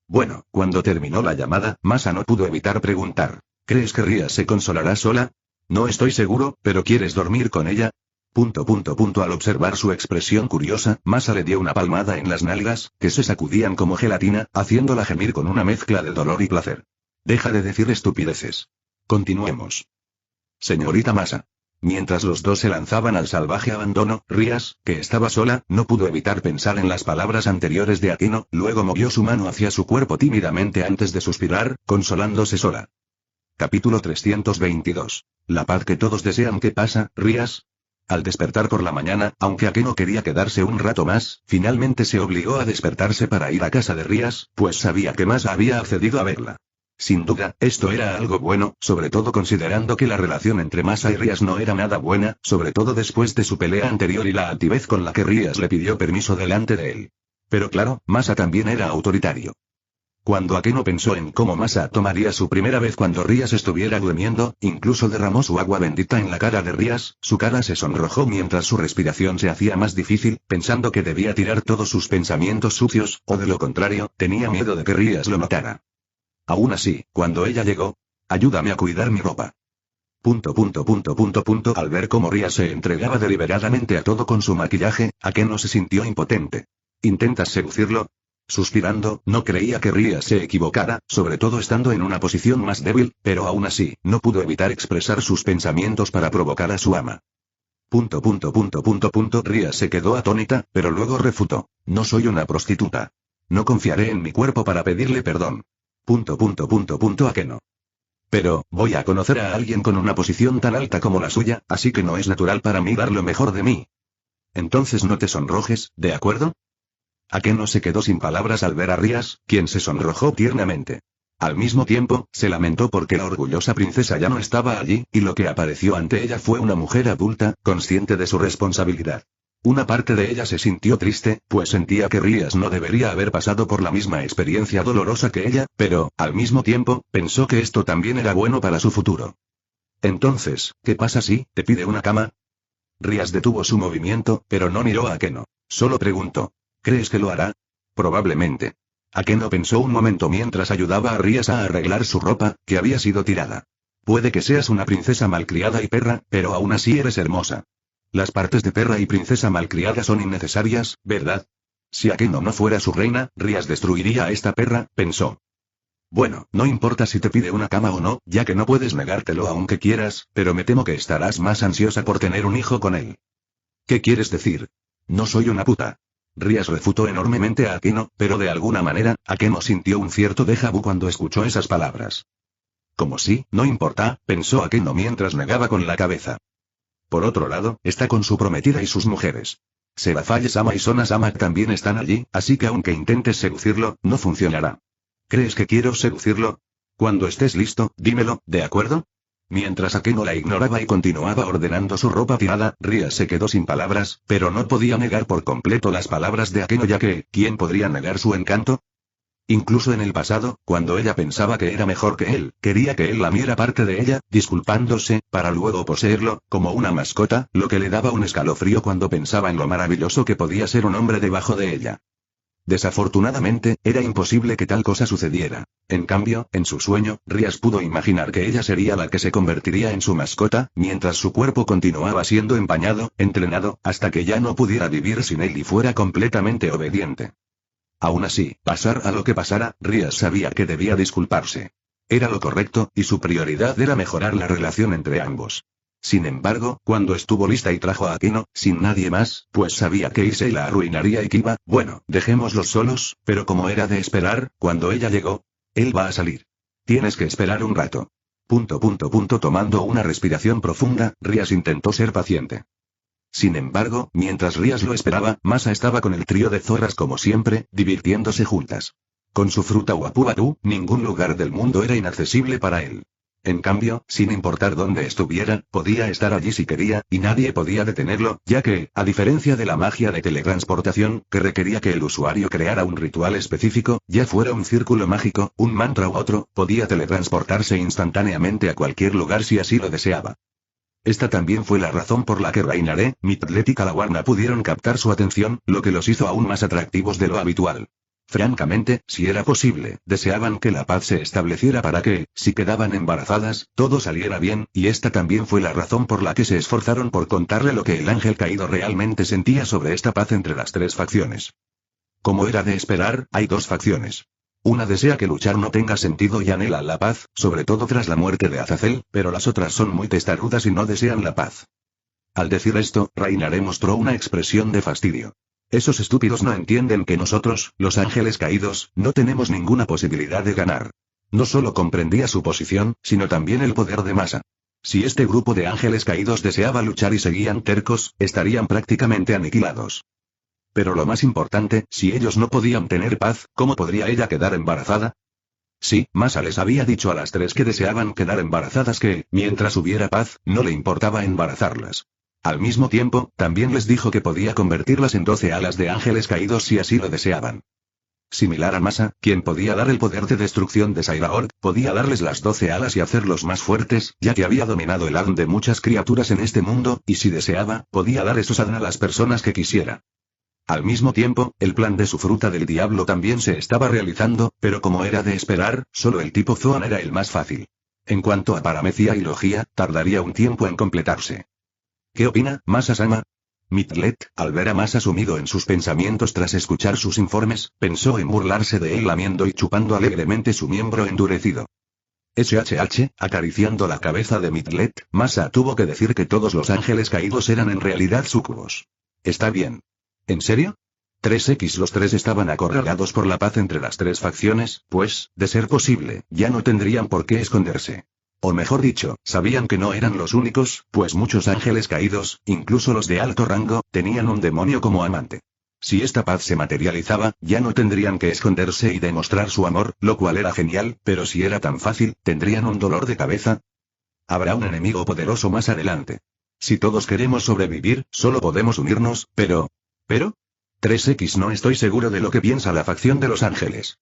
Bueno, cuando terminó la llamada, Masa no pudo evitar preguntar. ¿Crees que Rías se consolará sola? No estoy seguro, pero ¿quieres dormir con ella? Al observar su expresión curiosa, Masa le dio una palmada en las nalgas, que se sacudían como gelatina, haciéndola gemir con una mezcla de dolor y placer. Deja de decir estupideces. Continuemos. Señorita Masa. Mientras los dos se lanzaban al salvaje abandono, Rías, que estaba sola, no pudo evitar pensar en las palabras anteriores de Akeno, luego movió su mano hacia su cuerpo tímidamente antes de suspirar, consolándose sola. Capítulo 322. La paz que todos desean. ¿Qué pasa, Rías? Al despertar por la mañana, aunque Akeno quería quedarse un rato más, finalmente se obligó a despertarse para ir a casa de Rías, pues sabía que Masa había accedido a verla. Sin duda, esto era algo bueno, sobre todo considerando que la relación entre Masa y Rías no era nada buena, sobre todo después de su pelea anterior y la altivez con la que Rías le pidió permiso delante de él. Pero claro, Masa también era autoritario. Cuando Akeno pensó en cómo Masa tomaría su primera vez cuando Rías estuviera durmiendo, incluso derramó su agua bendita en la cara de Rías, su cara se sonrojó mientras su respiración se hacía más difícil, pensando que debía tirar todos sus pensamientos sucios, o de lo contrario, tenía miedo de que Rías lo notara. Aún así, cuando ella llegó, ayúdame a cuidar mi ropa. Al ver cómo Rías se entregaba deliberadamente a todo con su maquillaje, Akeno se sintió impotente. ¿Intentas seducirlo? Suspirando, no creía que Rías se equivocara, sobre todo estando en una posición más débil, pero aún así, no pudo evitar expresar sus pensamientos para provocar a su ama. Rías se quedó atónita, pero luego refutó. No soy una prostituta. No confiaré en mi cuerpo para pedirle perdón. Akeno. Pero, voy a conocer a alguien con una posición tan alta como la suya, así que no es natural para mí dar lo mejor de mí. Entonces no te sonrojes, ¿de acuerdo? Akeno se quedó sin palabras al ver a Rías, quien se sonrojó tiernamente. Al mismo tiempo, se lamentó porque la orgullosa princesa ya no estaba allí, y lo que apareció ante ella fue una mujer adulta, consciente de su responsabilidad. Una parte de ella se sintió triste, pues sentía que Rías no debería haber pasado por la misma experiencia dolorosa que ella, pero, al mismo tiempo, pensó que esto también era bueno para su futuro. Entonces, ¿qué pasa si te pide una cama? Rías detuvo su movimiento, pero no miró a Akeno. Solo preguntó. ¿Crees que lo hará? Probablemente. Akeno pensó un momento mientras ayudaba a Rías a arreglar su ropa, que había sido tirada. Puede que seas una princesa malcriada y perra, pero aún así eres hermosa. Las partes de perra y princesa malcriada son innecesarias, ¿verdad? Si Akeno no fuera su reina, Rías destruiría a esta perra, pensó. Bueno, no importa si te pide una cama o no, ya que no puedes negártelo aunque quieras, pero me temo que estarás más ansiosa por tener un hijo con él. ¿Qué quieres decir? No soy una puta. Rías refutó enormemente a Akeno, pero de alguna manera, Akeno sintió un cierto déjà vu cuando escuchó esas palabras. Como si, no importa, pensó Akeno mientras negaba con la cabeza. Por otro lado, está con su prometida y sus mujeres. Serafaye-sama y Sona-sama también están allí, así que aunque intentes seducirlo, no funcionará. ¿Crees que quiero seducirlo? Cuando estés listo, dímelo, ¿de acuerdo? Mientras Akeno la ignoraba y continuaba ordenando su ropa tirada, Rías se quedó sin palabras, pero no podía negar por completo las palabras de Akeno ya que, ¿quién podría negar su encanto? Incluso en el pasado, cuando ella pensaba que era mejor que él, quería que él lamiera parte de ella, disculpándose, para luego poseerlo, como una mascota, lo que le daba un escalofrío cuando pensaba en lo maravilloso que podía ser un hombre debajo de ella. Desafortunadamente, era imposible que tal cosa sucediera. En cambio, en su sueño, Rías pudo imaginar que ella sería la que se convertiría en su mascota, mientras su cuerpo continuaba siendo empañado, entrenado, hasta que ya no pudiera vivir sin él y fuera completamente obediente. Aún así, pasar a lo que pasara, Rías sabía que debía disculparse. Era lo correcto, y su prioridad era mejorar la relación entre ambos. Sin embargo, cuando estuvo lista y trajo a Akeno, sin nadie más, pues sabía que Issei la arruinaría y que iba, bueno, dejémoslos solos, pero como era de esperar, cuando ella llegó, él va a salir. Tienes que esperar un rato. Tomando una respiración profunda, Rías intentó ser paciente. Sin embargo, mientras Rías lo esperaba, Masa estaba con el trío de zorras como siempre, divirtiéndose juntas. Con su fruta Wapu-Baru, ningún lugar del mundo era inaccesible para él. En cambio, sin importar dónde estuviera, podía estar allí si quería, y nadie podía detenerlo, ya que, a diferencia de la magia de teletransportación, que requería que el usuario creara un ritual específico, ya fuera un círculo mágico, un mantra u otro, podía teletransportarse instantáneamente a cualquier lugar si así lo deseaba. Esta también fue la razón por la que Rainare, Midlet y Calawarna pudieron captar su atención, lo que los hizo aún más atractivos de lo habitual. Francamente, si era posible, deseaban que la paz se estableciera para que, si quedaban embarazadas, todo saliera bien, y esta también fue la razón por la que se esforzaron por contarle lo que el ángel caído realmente sentía sobre esta paz entre las tres facciones. Como era de esperar, hay dos facciones. Una desea que luchar no tenga sentido y anhela la paz, sobre todo tras la muerte de Azazel, pero las otras son muy testarudas y no desean la paz. Al decir esto, Rainare mostró una expresión de fastidio. Esos estúpidos no entienden que nosotros, los ángeles caídos, no tenemos ninguna posibilidad de ganar. No solo comprendía su posición, sino también el poder de Masa. Si este grupo de ángeles caídos deseaba luchar y seguían tercos, estarían prácticamente aniquilados. Pero lo más importante, si ellos no podían tener paz, ¿cómo podría ella quedar embarazada? Sí, Masa les había dicho a las tres que deseaban quedar embarazadas que, mientras hubiera paz, no le importaba embarazarlas. Al mismo tiempo, también les dijo que podía convertirlas en 12 alas de ángeles caídos si así lo deseaban. Similar a Masa, quien podía dar el poder de destrucción de Sairaorg, podía darles las 12 alas y hacerlos más fuertes, ya que había dominado el ADN de muchas criaturas en este mundo, y si deseaba, podía dar esos ADN a las personas que quisiera. Al mismo tiempo, el plan de su fruta del diablo también se estaba realizando, pero como era de esperar, solo el tipo Zoan era el más fácil. En cuanto a paramecia y logia, tardaría un tiempo en completarse. ¿Qué opina, Masa-sama? Mitlet, al ver a Masa sumido en sus pensamientos tras escuchar sus informes, pensó en burlarse de él lamiendo y chupando alegremente su miembro endurecido. Acariciando la cabeza de Mitlet, Masa tuvo que decir que todos los ángeles caídos eran en realidad súcubos. Está bien. ¿En serio? 3X Los tres estaban acorralados por la paz entre las tres facciones, pues, de ser posible, ya no tendrían por qué esconderse. O mejor dicho, sabían que no eran los únicos, pues muchos ángeles caídos, incluso los de alto rango, tenían un demonio como amante. Si esta paz se materializaba, ya no tendrían que esconderse y demostrar su amor, lo cual era genial, pero si era tan fácil, ¿tendrían un dolor de cabeza? Habrá un enemigo poderoso más adelante. Si todos queremos sobrevivir, solo podemos unirnos, ¿Pero? 3X No estoy seguro de lo que piensa la facción de los ángeles.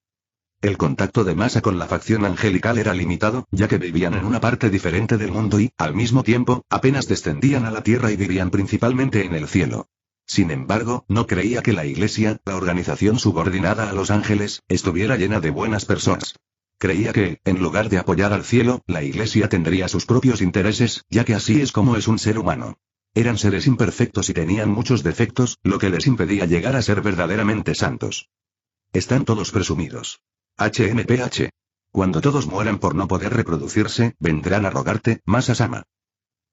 El contacto de Masa con la facción angelical era limitado, ya que vivían en una parte diferente del mundo y, al mismo tiempo, apenas descendían a la tierra y vivían principalmente en el cielo. Sin embargo, no creía que la iglesia, la organización subordinada a los ángeles, estuviera llena de buenas personas. Creía que, en lugar de apoyar al cielo, la iglesia tendría sus propios intereses, ya que así es como es un ser humano. Eran seres imperfectos y tenían muchos defectos, lo que les impedía llegar a ser verdaderamente santos. Están todos presumidos. HMPH. Cuando todos mueran por no poder reproducirse, vendrán a rogarte, Masa-sama.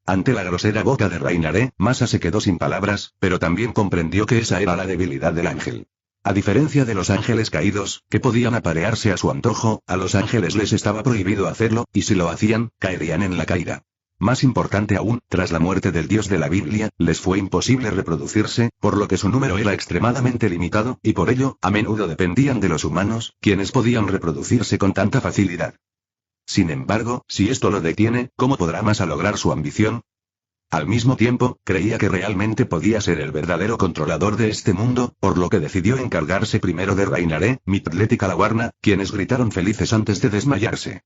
Ante la grosera boca de Reinharé, Masa se quedó sin palabras, pero también comprendió que esa era la debilidad del ángel. A diferencia de los ángeles caídos, que podían aparearse a su antojo, a los ángeles les estaba prohibido hacerlo, y si lo hacían, caerían en la caída. Más importante aún, tras la muerte del dios de la Biblia, les fue imposible reproducirse, por lo que su número era extremadamente limitado, y por ello, a menudo dependían de los humanos, quienes podían reproducirse con tanta facilidad. Sin embargo, si esto lo detiene, ¿cómo podrá Masa lograr su ambición? Al mismo tiempo, creía que realmente podía ser el verdadero controlador de este mundo, por lo que decidió encargarse primero de Reinharé, Mitlet y Calawarna, quienes gritaron felices antes de desmayarse.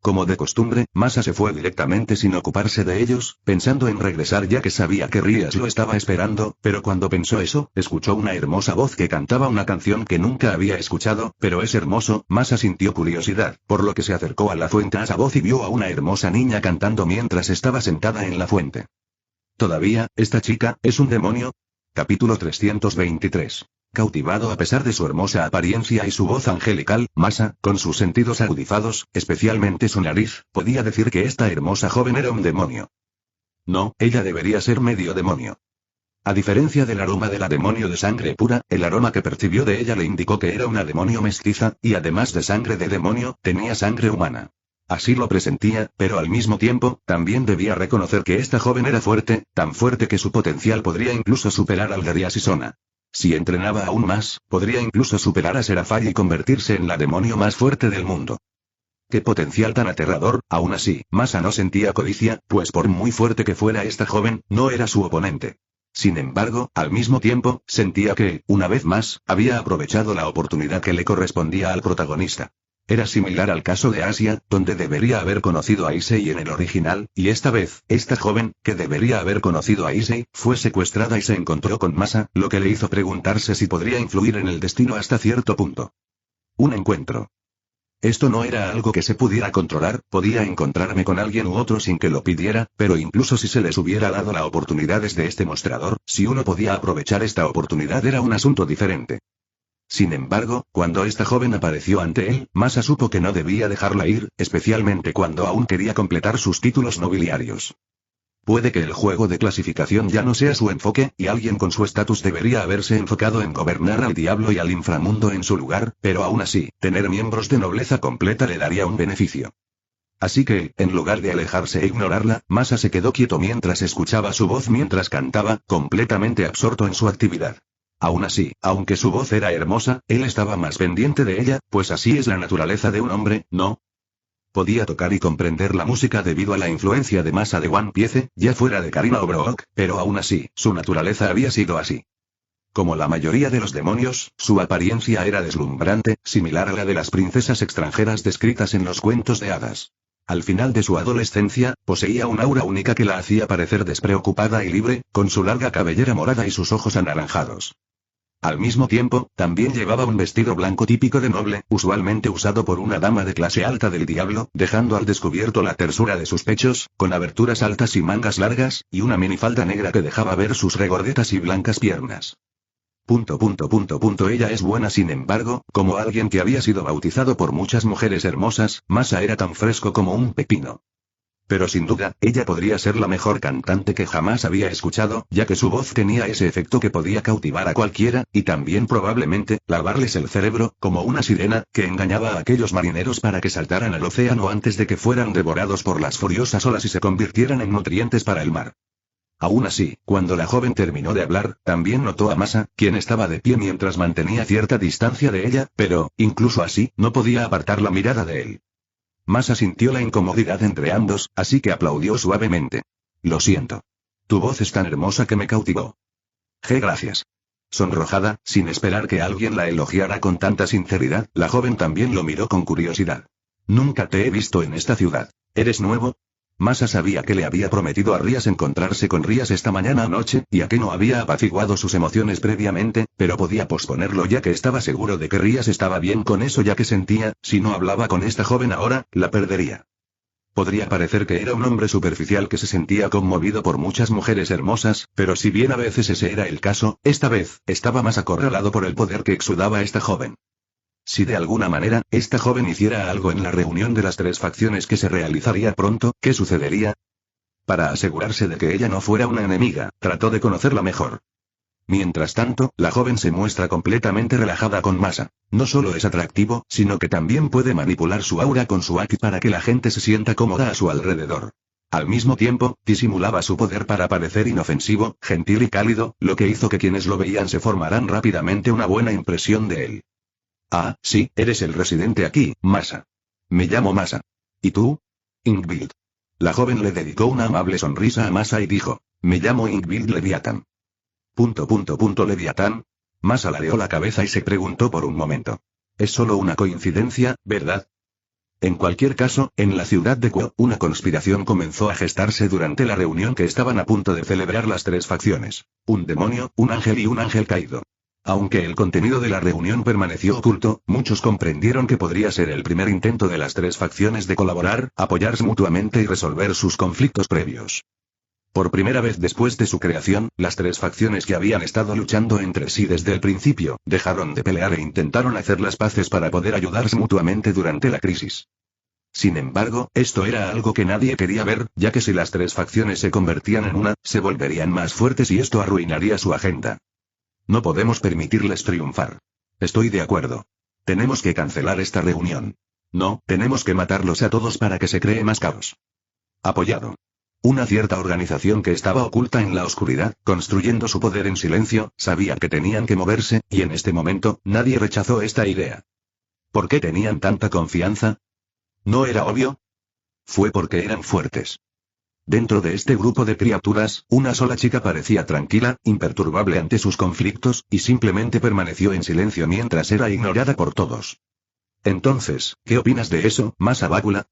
Como de costumbre, Masa se fue directamente sin ocuparse de ellos, pensando en regresar ya que sabía que Rías lo estaba esperando, pero cuando pensó eso, escuchó una hermosa voz que cantaba una canción que nunca había escuchado, pero es hermoso. Masa sintió curiosidad, por lo que se acercó a la fuente a esa voz y vio a una hermosa niña cantando mientras estaba sentada en la fuente. ¿Todavía, esta chica, es un demonio? Capítulo 323. Cautivado a pesar de su hermosa apariencia y su voz angelical, Masa, con sus sentidos agudizados, especialmente su nariz, podía decir que esta hermosa joven era un demonio. No, ella debería ser medio demonio. A diferencia del aroma de la demonio de sangre pura, el aroma que percibió de ella le indicó que era una demonio mestiza, y además de sangre de demonio, tenía sangre humana. Así lo presentía, pero al mismo tiempo, también debía reconocer que esta joven era fuerte, tan fuerte que su potencial podría incluso superar al de Rías y Sona. Si entrenaba aún más, podría incluso superar a Serafai y convertirse en la demonio más fuerte del mundo. ¡Qué potencial tan aterrador! Aún así, Masa no sentía codicia, pues por muy fuerte que fuera esta joven, no era su oponente. Sin embargo, al mismo tiempo, sentía que, una vez más, había aprovechado la oportunidad que le correspondía al protagonista. Era similar al caso de Asia, donde debería haber conocido a Issei en el original, y esta vez, esta joven, que debería haber conocido a Issei, fue secuestrada y se encontró con Masa, lo que le hizo preguntarse si podría influir en el destino hasta cierto punto. Un encuentro. Esto no era algo que se pudiera controlar, podía encontrarme con alguien u otro sin que lo pidiera, pero incluso si se les hubiera dado la oportunidad desde este mostrador, si uno podía aprovechar esta oportunidad era un asunto diferente. Sin embargo, cuando esta joven apareció ante él, Masa supo que no debía dejarla ir, especialmente cuando aún quería completar sus títulos nobiliarios. Puede que el juego de clasificación ya no sea su enfoque, y alguien con su estatus debería haberse enfocado en gobernar al diablo y al inframundo en su lugar, pero aún así, tener miembros de nobleza completa le daría un beneficio. Así que, en lugar de alejarse e ignorarla, Masa se quedó quieto mientras escuchaba su voz mientras cantaba, completamente absorto en su actividad. Aún así, aunque su voz era hermosa, él estaba más pendiente de ella, pues así es la naturaleza de un hombre, ¿no? Podía tocar y comprender la música debido a la influencia de Masa de One Piece, ya fuera de Karina o Brook, pero aún así, su naturaleza había sido así. Como la mayoría de los demonios, su apariencia era deslumbrante, similar a la de las princesas extranjeras descritas en los cuentos de hadas. Al final de su adolescencia, poseía un aura única que la hacía parecer despreocupada y libre, con su larga cabellera morada y sus ojos anaranjados. Al mismo tiempo, también llevaba un vestido blanco típico de noble, usualmente usado por una dama de clase alta del diablo, dejando al descubierto la tersura de sus pechos, con aberturas altas y mangas largas, y una minifalda negra que dejaba ver sus regordetas y blancas piernas. Ella es buena, sin embargo, como alguien que había sido bautizado por muchas mujeres hermosas, Masa era tan fresco como un pepino. Pero sin duda, ella podría ser la mejor cantante que jamás había escuchado, ya que su voz tenía ese efecto que podía cautivar a cualquiera, y también probablemente, lavarles el cerebro, como una sirena, que engañaba a aquellos marineros para que saltaran al océano antes de que fueran devorados por las furiosas olas y se convirtieran en nutrientes para el mar. Aún así, cuando la joven terminó de hablar, también notó a Masa, quien estaba de pie mientras mantenía cierta distancia de ella, pero, incluso así, no podía apartar la mirada de él. Masa sintió la incomodidad entre ambos, así que aplaudió suavemente. Lo siento. Tu voz es tan hermosa que me cautivó. Gracias. Sonrojada, sin esperar que alguien la elogiara con tanta sinceridad, la joven también lo miró con curiosidad. Nunca te he visto en esta ciudad. ¿Eres nuevo? Masa sabía que le había prometido a Rías encontrarse con Rías esta mañana o noche, y a que no había apaciguado sus emociones previamente, pero podía posponerlo ya que estaba seguro de que Rías estaba bien con eso, ya que sentía, si no hablaba con esta joven ahora, la perdería. Podría parecer que era un hombre superficial que se sentía conmovido por muchas mujeres hermosas, pero si bien a veces ese era el caso, esta vez, estaba más acorralado por el poder que exudaba esta joven. Si de alguna manera, esta joven hiciera algo en la reunión de las 3 facciones que se realizaría pronto, ¿qué sucedería? Para asegurarse de que ella no fuera una enemiga, trató de conocerla mejor. Mientras tanto, la joven se muestra completamente relajada con Masa. No solo es atractivo, sino que también puede manipular su aura con su Aki para que la gente se sienta cómoda a su alrededor. Al mismo tiempo, disimulaba su poder para parecer inofensivo, gentil y cálido, lo que hizo que quienes lo veían se formaran rápidamente una buena impresión de él. Ah, sí, eres el residente aquí, Masa. Me llamo Masa. ¿Y tú? Ingvild. La joven le dedicó una amable sonrisa a Masa y dijo, me llamo Ingvild Leviatán. Leviatán. Masa ladeó la cabeza y se preguntó por un momento. Es solo una coincidencia, ¿verdad? En cualquier caso, en la ciudad de Kuo, una conspiración comenzó a gestarse durante la reunión que estaban a punto de celebrar las 3 facciones. Un demonio, un ángel y un ángel caído. Aunque el contenido de la reunión permaneció oculto, muchos comprendieron que podría ser el primer intento de las 3 facciones de colaborar, apoyarse mutuamente y resolver sus conflictos previos. Por primera vez después de su creación, las 3 facciones que habían estado luchando entre sí desde el principio, dejaron de pelear e intentaron hacer las paces para poder ayudarse mutuamente durante la crisis. Sin embargo, esto era algo que nadie quería ver, ya que si las 3 facciones se convertían en una, se volverían más fuertes y esto arruinaría su agenda. No podemos permitirles triunfar. Estoy de acuerdo. Tenemos que cancelar esta reunión. No, tenemos que matarlos a todos para que se cree más caos. Apoyado. Una cierta organización que estaba oculta en la oscuridad, construyendo su poder en silencio, sabía que tenían que moverse, y en este momento, nadie rechazó esta idea. ¿Por qué tenían tanta confianza? ¿No era obvio? Fue porque eran fuertes. Dentro de este grupo de criaturas, una sola chica parecía tranquila, imperturbable ante sus conflictos, y simplemente permaneció en silencio mientras era ignorada por todos. Entonces, ¿qué opinas de eso, Masa Bácula?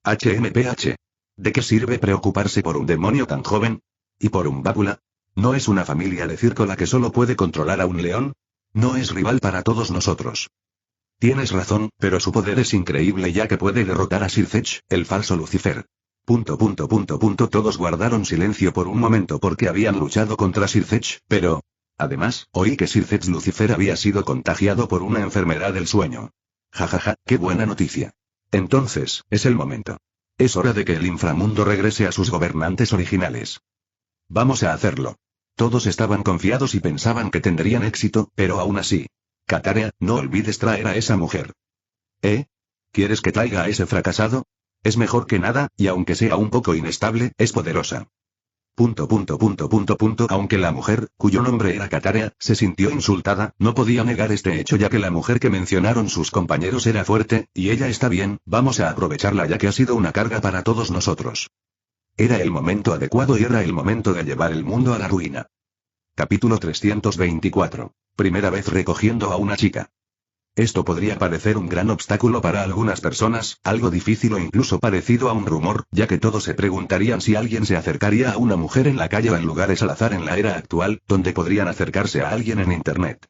HMPH. ¿De qué sirve preocuparse por un demonio tan joven? ¿Y por un Bácula? ¿No es una familia de circo la que solo puede controlar a un león? No es rival para todos nosotros. Tienes razón, pero su poder es increíble ya que puede derrotar a Sircech, el falso Lucifer. Todos guardaron silencio por un momento porque habían luchado contra Sircech, pero... Además, oí que Sircech Lucifer había sido contagiado por una enfermedad del sueño. Jajaja, qué buena noticia. Entonces, es el momento. Es hora de que el inframundo regrese a sus gobernantes originales. Vamos a hacerlo. Todos estaban confiados y pensaban que tendrían éxito, pero aún así. Katarea, no olvides traer a esa mujer. ¿Quieres que traiga a ese fracasado? Es mejor que nada, y aunque sea un poco inestable, es poderosa. Aunque la mujer, cuyo nombre era Katarea, se sintió insultada, no podía negar este hecho ya que la mujer que mencionaron sus compañeros era fuerte, y ella está bien, vamos a aprovecharla ya que ha sido una carga para todos nosotros. Era el momento adecuado y era el momento de llevar el mundo a la ruina. Capítulo 324. Primera vez recogiendo a una chica. Esto podría parecer un gran obstáculo para algunas personas, algo difícil o incluso parecido a un rumor, ya que todos se preguntarían si alguien se acercaría a una mujer en la calle o en lugares al azar en la era actual, donde podrían acercarse a alguien en Internet.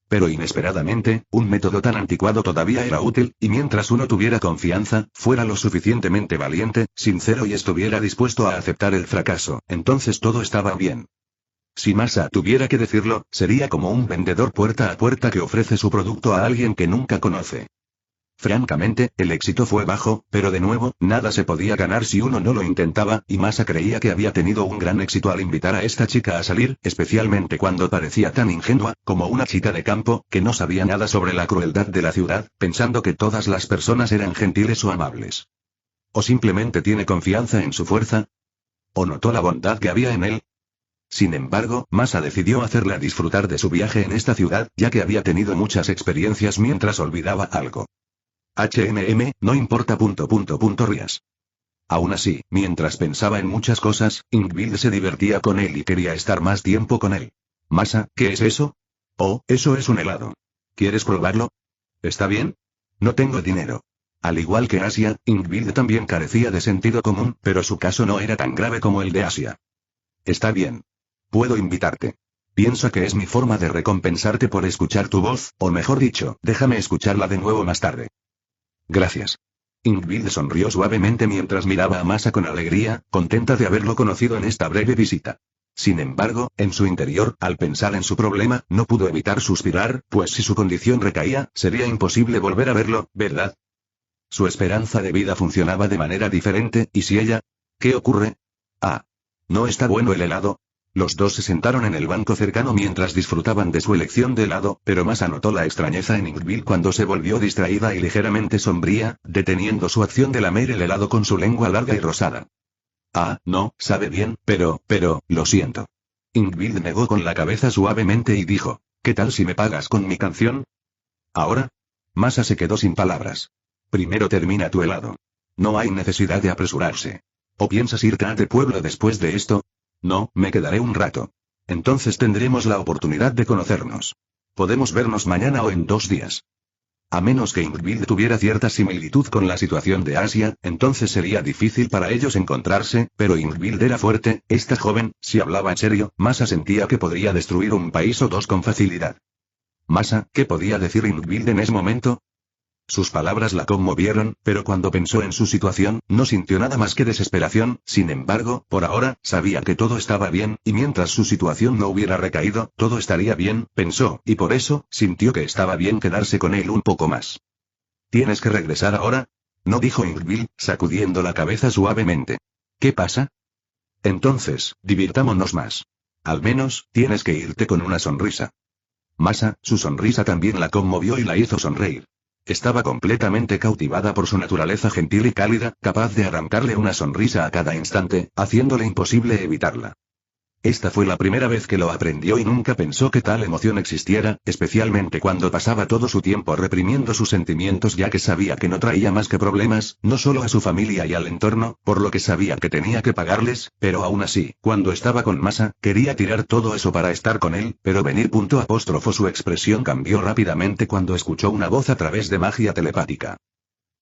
Pero inesperadamente, un método tan anticuado todavía era útil, y mientras uno tuviera confianza, fuera lo suficientemente valiente, sincero y estuviera dispuesto a aceptar el fracaso, entonces todo estaba bien. Si Masa tuviera que decirlo, sería como un vendedor puerta a puerta que ofrece su producto a alguien que nunca conoce. Francamente, el éxito fue bajo, pero de nuevo, nada se podía ganar si uno no lo intentaba, y Masa creía que había tenido un gran éxito al invitar a esta chica a salir, especialmente cuando parecía tan ingenua, como una chica de campo, que no sabía nada sobre la crueldad de la ciudad, pensando que todas las personas eran gentiles o amables. ¿O simplemente tiene confianza en su fuerza? ¿O notó la bondad que había en él? Sin embargo, Masa decidió hacerla disfrutar de su viaje en esta ciudad, ya que había tenido muchas experiencias mientras olvidaba algo. No importa. Rías. Aún así, mientras pensaba en muchas cosas, Ingvild se divertía con él y quería estar más tiempo con él. Masa, ¿qué es eso? Oh, eso es un helado. ¿Quieres probarlo? ¿Está bien? No tengo dinero. Al igual que Asia, Ingvild también carecía de sentido común, pero su caso no era tan grave como el de Asia. Está bien. Puedo invitarte. Pienso que es mi forma de recompensarte por escuchar tu voz, o mejor dicho, déjame escucharla de nuevo más tarde. Gracias. Ingvild sonrió suavemente mientras miraba a Masa con alegría, contenta de haberlo conocido en esta breve visita. Sin embargo, en su interior, al pensar en su problema, no pudo evitar suspirar, pues si su condición recaía, sería imposible volver a verlo, ¿verdad? Su esperanza de vida funcionaba de manera diferente, ¿y si ella? ¿Qué ocurre? Ah. ¿No está bueno el helado? Los dos se sentaron en el banco cercano mientras disfrutaban de su elección de helado, pero Masa notó la extrañeza en Ingvild cuando se volvió distraída y ligeramente sombría, deteniendo su acción de lamer el helado con su lengua larga y rosada. Ah, no, sabe bien, pero, lo siento. Ingvild negó con la cabeza suavemente y dijo, ¿qué tal si me pagas con mi canción? ¿Ahora? Masa se quedó sin palabras. Primero termina tu helado. No hay necesidad de apresurarse. ¿O piensas irte a tu pueblo después de esto? No, me quedaré un rato. Entonces tendremos la oportunidad de conocernos. Podemos vernos mañana o en 2 días. A menos que Ingvild tuviera cierta similitud con la situación de Asia, entonces sería difícil para ellos encontrarse, pero Ingvild era fuerte, esta joven, si hablaba en serio, Masa sentía que podría destruir un país o dos con facilidad. Masa, ¿qué podía decir Ingvild en ese momento? Sus palabras la conmovieron, pero cuando pensó en su situación, no sintió nada más que desesperación. Sin embargo, por ahora, sabía que todo estaba bien, y mientras su situación no hubiera recaído, todo estaría bien, pensó, y por eso, sintió que estaba bien quedarse con él un poco más. ¿Tienes que regresar ahora? No, dijo Ingvild, sacudiendo la cabeza suavemente. ¿Qué pasa? Entonces, divirtámonos más. Al menos, tienes que irte con una sonrisa. Masa, su sonrisa también la conmovió y la hizo sonreír. Estaba completamente cautivada por su naturaleza gentil y cálida, capaz de arrancarle una sonrisa a cada instante, haciéndole imposible evitarla. Esta fue la primera vez que lo aprendió y nunca pensó que tal emoción existiera, especialmente cuando pasaba todo su tiempo reprimiendo sus sentimientos ya que sabía que no traía más que problemas, no solo a su familia y al entorno, por lo que sabía que tenía que pagarles, pero aún así, cuando estaba con Masa, quería tirar todo eso para estar con él, pero venir. Su expresión cambió rápidamente cuando escuchó una voz a través de magia telepática.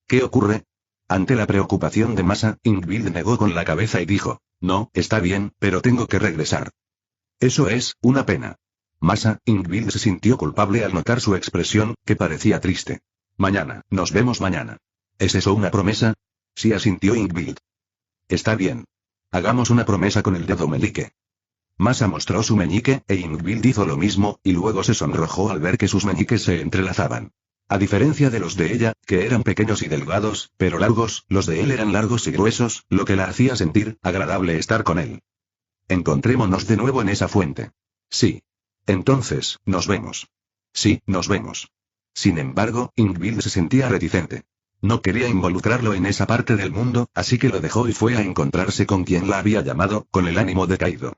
¿Qué ocurre? Ante la preocupación de Masa, Ingvild negó con la cabeza y dijo, no, está bien, pero tengo que regresar. Eso es, una pena. Masa, Ingvild se sintió culpable al notar su expresión, que parecía triste. Mañana, nos vemos mañana. ¿Es eso una promesa? Sí, asintió Ingvild. Está bien. Hagamos una promesa con el dedo meñique. Masa mostró su meñique, e Ingvild hizo lo mismo, y luego se sonrojó al ver que sus meñiques se entrelazaban. A diferencia de los de ella, que eran pequeños y delgados, pero largos, los de él eran largos y gruesos, lo que la hacía sentir agradable estar con él. Encontrémonos de nuevo en esa fuente. Sí. Entonces, nos vemos. Sí, nos vemos. Sin embargo, Ingvild se sentía reticente. No quería involucrarlo en esa parte del mundo, así que lo dejó y fue a encontrarse con quien la había llamado, con el ánimo decaído.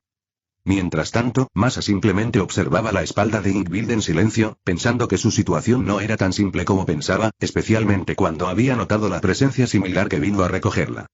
Mientras tanto, Masa simplemente observaba la espalda de Ingvild en silencio, pensando que su situación no era tan simple como pensaba, especialmente cuando había notado la presencia similar que vino a recogerla.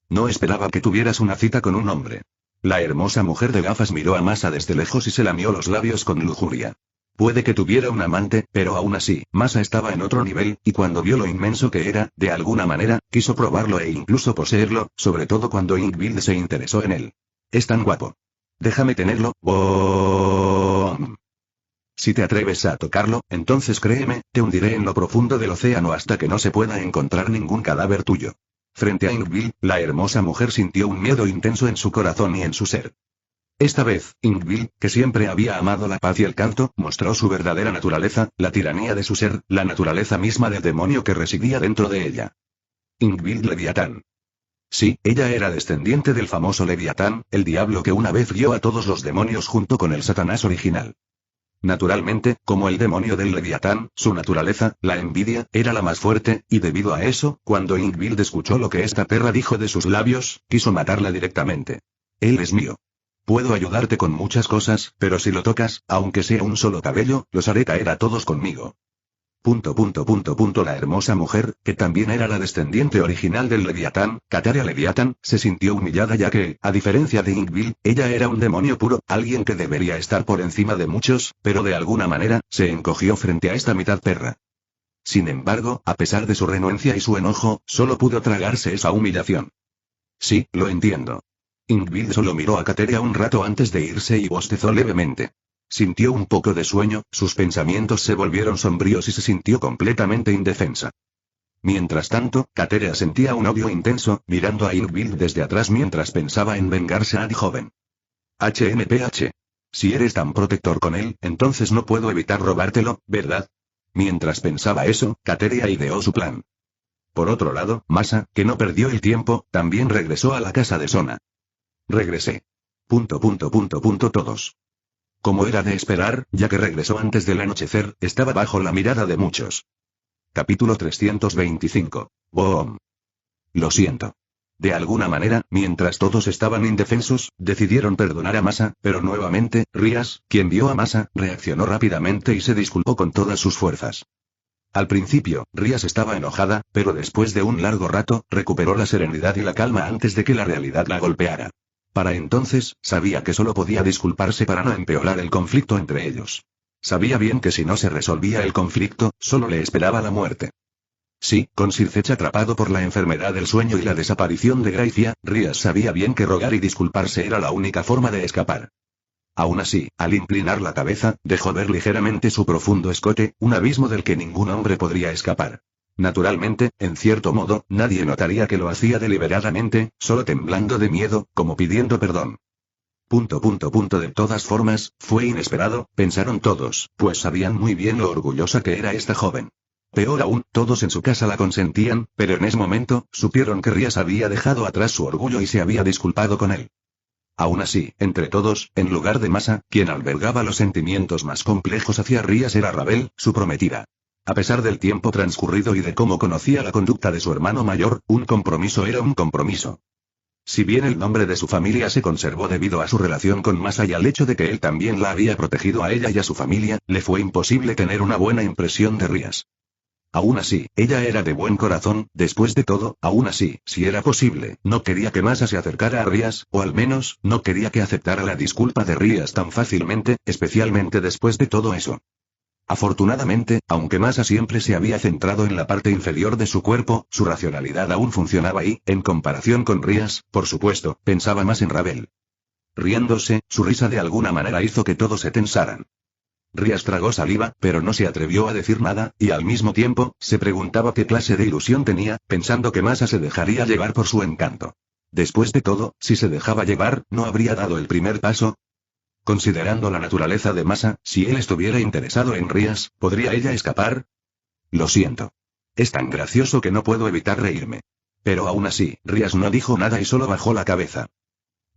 No esperaba que tuvieras una cita con un hombre. La hermosa mujer de gafas miró a Masa desde lejos y se lamió los labios con lujuria. Puede que tuviera un amante, pero aún así, Masa estaba en otro nivel, y cuando vio lo inmenso que era, de alguna manera, quiso probarlo e incluso poseerlo, sobre todo cuando Ingvild se interesó en él. Es tan guapo. Déjame tenerlo. ¡Boom! Si te atreves a tocarlo, entonces créeme, te hundiré en lo profundo del océano hasta que no se pueda encontrar ningún cadáver tuyo. Frente a Ingvild, la hermosa mujer sintió un miedo intenso en su corazón y en su ser. Esta vez, Ingvild, que siempre había amado la paz y el canto, mostró su verdadera naturaleza, la tiranía de su ser, la naturaleza misma del demonio que residía dentro de ella. Ingvild Leviatán. Sí, ella era descendiente del famoso Leviatán, el diablo que una vez guió a todos los demonios junto con el Satanás original. Naturalmente, como el demonio del Leviatán, su naturaleza, la envidia, era la más fuerte, y debido a eso, cuando Ingvild escuchó lo que esta perra dijo de sus labios, quiso matarla directamente. Él es mío. Puedo ayudarte con muchas cosas, pero si lo tocas, aunque sea un solo cabello, los haré caer a todos conmigo. La hermosa mujer, que también era la descendiente original del Leviatán, Kateria Leviatán, se sintió humillada ya que, a diferencia de Ingvild, ella era un demonio puro, alguien que debería estar por encima de muchos, pero de alguna manera, se encogió frente a esta mitad perra. Sin embargo, a pesar de su renuencia y su enojo, solo pudo tragarse esa humillación. Sí, lo entiendo. Ingvild solo miró a Kateria un rato antes de irse y bostezó levemente. Sintió un poco de sueño, sus pensamientos se volvieron sombríos y se sintió completamente indefensa. Mientras tanto, Kateria sentía un odio intenso, mirando a Ingvild desde atrás mientras pensaba en vengarse a Adi joven. HMPH. Si eres tan protector con él, entonces no puedo evitar robártelo, ¿verdad? Mientras pensaba eso, Kateria ideó su plan. Por otro lado, Masa, que no perdió el tiempo, también regresó a la casa de Sona. Regresé. Todos. Como era de esperar, ya que regresó antes del anochecer, estaba bajo la mirada de muchos. Capítulo 325. Boom. Lo siento. De alguna manera, mientras todos estaban indefensos, decidieron perdonar a Masa, pero nuevamente, Rías, quien vio a Masa, reaccionó rápidamente y se disculpó con todas sus fuerzas. Al principio, Rías estaba enojada, pero después de un largo rato, recuperó la serenidad y la calma antes de que la realidad la golpeara. Para entonces, sabía que solo podía disculparse para no empeorar el conflicto entre ellos. Sabía bien que si no se resolvía el conflicto, solo le esperaba la muerte. Sí, con Sircech atrapado por la enfermedad del sueño y la desaparición de Gracia, Rías sabía bien que rogar y disculparse era la única forma de escapar. Aún así, al inclinar la cabeza, dejó ver ligeramente su profundo escote, un abismo del que ningún hombre podría escapar. Naturalmente, en cierto modo, nadie notaría que lo hacía deliberadamente, solo temblando de miedo, como pidiendo perdón. De todas formas, fue inesperado, pensaron todos, pues sabían muy bien lo orgullosa que era esta joven. Peor aún, todos en su casa la consentían, pero en ese momento, supieron que Rías había dejado atrás su orgullo y se había disculpado con él. Aún así, entre todos, en lugar de Masa, quien albergaba los sentimientos más complejos hacia Rías era Rabel, su prometida. A pesar del tiempo transcurrido y de cómo conocía la conducta de su hermano mayor, un compromiso era un compromiso. Si bien el nombre de su familia se conservó debido a su relación con Masa y al hecho de que él también la había protegido a ella y a su familia, le fue imposible tener una buena impresión de Rías. Aún así, ella era de buen corazón, después de todo, aún así, si era posible, no quería que Masa se acercara a Rías, o al menos, no quería que aceptara la disculpa de Rías tan fácilmente, especialmente después de todo eso. Afortunadamente, aunque Masa siempre se había centrado en la parte inferior de su cuerpo, su racionalidad aún funcionaba y, en comparación con Rías, por supuesto, pensaba más en Rabel. Riéndose, su risa de alguna manera hizo que todos se tensaran. Rías tragó saliva, pero no se atrevió a decir nada, y al mismo tiempo, se preguntaba qué clase de ilusión tenía, pensando que Masa se dejaría llevar por su encanto. Después de todo, si se dejaba llevar, ¿no habría dado el primer paso? Considerando la naturaleza de Masa, si él estuviera interesado en Rías, ¿podría ella escapar? Lo siento. Es tan gracioso que no puedo evitar reírme. Pero aún así, Rías no dijo nada y solo bajó la cabeza.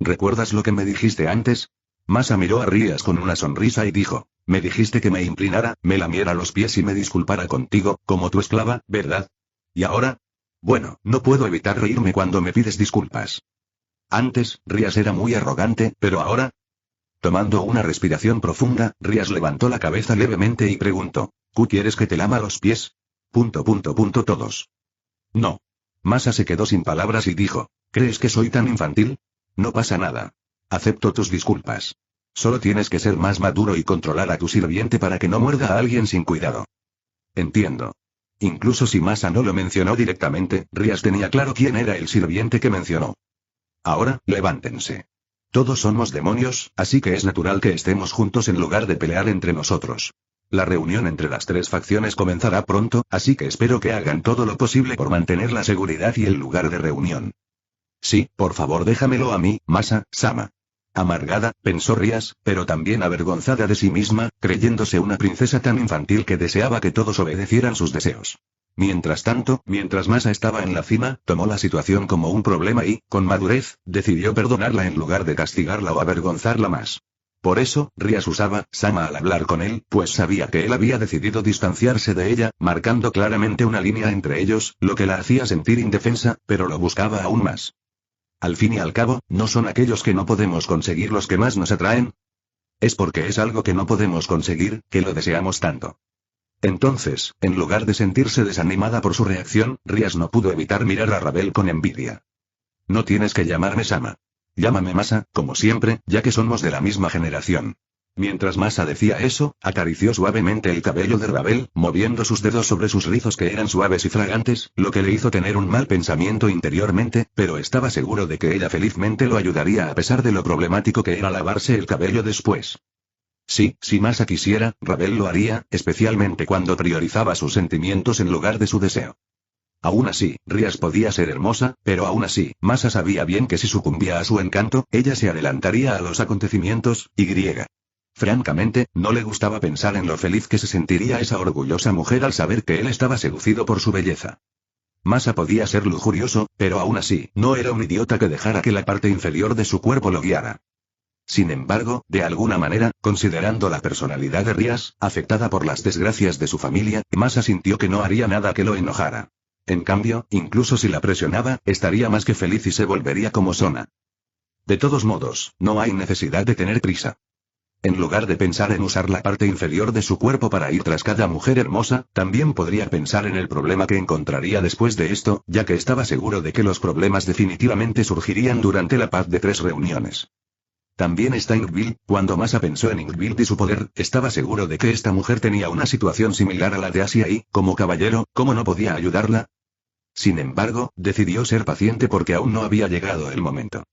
¿Recuerdas lo que me dijiste antes? Masa miró a Rías con una sonrisa y dijo, me dijiste que me inclinara, me lamiera los pies y me disculpara contigo, como tu esclava, ¿verdad? ¿Y ahora? Bueno, no puedo evitar reírme cuando me pides disculpas. Antes, Rías era muy arrogante, pero ahora... Tomando una respiración profunda, Rías levantó la cabeza levemente y preguntó, ¿Tú quieres que te lama los pies? Todos. No. Masa se quedó sin palabras y dijo, ¿crees que soy tan infantil? No pasa nada. Acepto tus disculpas. Solo tienes que ser más maduro y controlar a tu sirviente para que no muerda a alguien sin cuidado. Entiendo. Incluso si Masa no lo mencionó directamente, Rías tenía claro quién era el sirviente que mencionó. Ahora, levántense. Todos somos demonios, así que es natural que estemos juntos en lugar de pelear entre nosotros. La reunión entre las tres facciones comenzará pronto, así que espero que hagan todo lo posible por mantener la seguridad y el lugar de reunión. Sí, por favor déjamelo a mí, Masa-sama. Amargada, pensó Rías, pero también avergonzada de sí misma, creyéndose una princesa tan infantil que deseaba que todos obedecieran sus deseos. Mientras tanto, mientras Masa estaba en la cima, tomó la situación como un problema y, con madurez, decidió perdonarla en lugar de castigarla o avergonzarla más. Por eso, Rías usaba Sama al hablar con él, pues sabía que él había decidido distanciarse de ella, marcando claramente una línea entre ellos, lo que la hacía sentir indefensa, pero lo buscaba aún más. Al fin y al cabo, ¿no son aquellos que no podemos conseguir los que más nos atraen? Es porque es algo que no podemos conseguir, que lo deseamos tanto. Entonces, en lugar de sentirse desanimada por su reacción, Rías no pudo evitar mirar a Ravel con envidia. No tienes que llamarme Sama. Llámame Masa, como siempre, ya que somos de la misma generación. Mientras Masa decía eso, acarició suavemente el cabello de Ravel, moviendo sus dedos sobre sus rizos que eran suaves y fragantes, lo que le hizo tener un mal pensamiento interiormente, pero estaba seguro de que ella felizmente lo ayudaría a pesar de lo problemático que era lavarse el cabello después. Sí, si Masa quisiera, Ravel lo haría, especialmente cuando priorizaba sus sentimientos en lugar de su deseo. Aún así, Rías podía ser hermosa, pero aún así, Masa sabía bien que si sucumbía a su encanto, ella se adelantaría a los acontecimientos, y griega. Francamente, no le gustaba pensar en lo feliz que se sentiría esa orgullosa mujer al saber que él estaba seducido por su belleza. Masa podía ser lujurioso, pero aún así, no era un idiota que dejara que la parte inferior de su cuerpo lo guiara. Sin embargo, de alguna manera, considerando la personalidad de Rías, afectada por las desgracias de su familia, Masa sintió que no haría nada que lo enojara. En cambio, incluso si la presionaba, estaría más que feliz y se volvería como Sona. De todos modos, no hay necesidad de tener prisa. En lugar de pensar en usar la parte inferior de su cuerpo para ir tras cada mujer hermosa, también podría pensar en el problema que encontraría después de esto, ya que estaba seguro de que los problemas definitivamente surgirían durante la paz de 3 reuniones. También está Ingvild. Cuando Masa pensó en Ingvild y su poder, estaba seguro de que esta mujer tenía una situación similar a la de Asia y, como caballero, ¿cómo no podía ayudarla? Sin embargo, decidió ser paciente porque aún no había llegado el momento.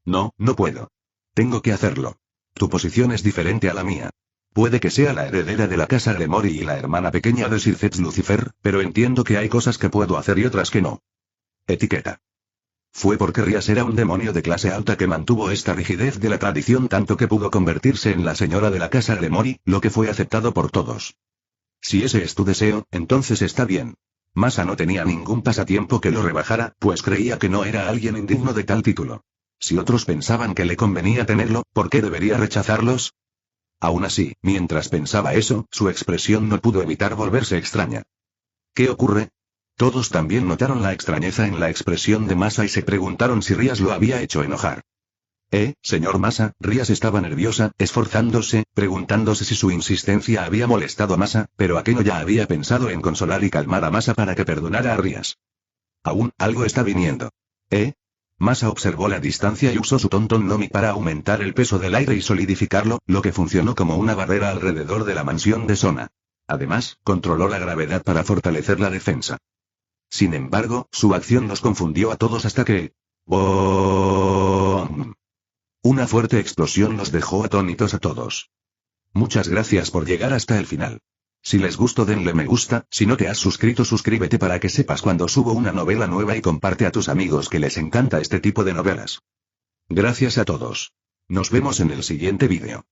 No, no puedo. Tengo que hacerlo. Tu posición es diferente a la mía. Puede que sea la heredera de la casa Gremori y la hermana pequeña de Sir Zetz Lucifer, pero entiendo que hay cosas que puedo hacer y otras que no. Etiqueta. Fue porque Rías era un demonio de clase alta que mantuvo esta rigidez de la tradición tanto que pudo convertirse en la señora de la casa Gremori, lo que fue aceptado por todos. Si ese es tu deseo, entonces está bien. Masa no tenía ningún pasatiempo que lo rebajara, pues creía que no era alguien indigno de tal título. Si otros pensaban que le convenía tenerlo, ¿por qué debería rechazarlos? Aún así, mientras pensaba eso, su expresión no pudo evitar volverse extraña. ¿Qué ocurre? Todos también notaron la extrañeza en la expresión de Masa y se preguntaron si Rías lo había hecho enojar. Señor Masa. Rías estaba nerviosa, esforzándose, preguntándose si su insistencia había molestado a Masa, pero Akeno ya había pensado en consolar y calmar a Masa para que perdonara a Rías. Aún, algo está viniendo. Masa observó la distancia y usó su Tonton Nomi para aumentar el peso del aire y solidificarlo, lo que funcionó como una barrera alrededor de la mansión de Sona. Además, controló la gravedad para fortalecer la defensa. Sin embargo, su acción los confundió a todos hasta que... ¡Boom! Una fuerte explosión los dejó atónitos a todos. Muchas gracias por llegar hasta el final. Si les gustó denle me gusta, si no te has suscrito suscríbete para que sepas cuando subo una novela nueva y comparte a tus amigos que les encanta este tipo de novelas. Gracias a todos. Nos vemos en el siguiente vídeo.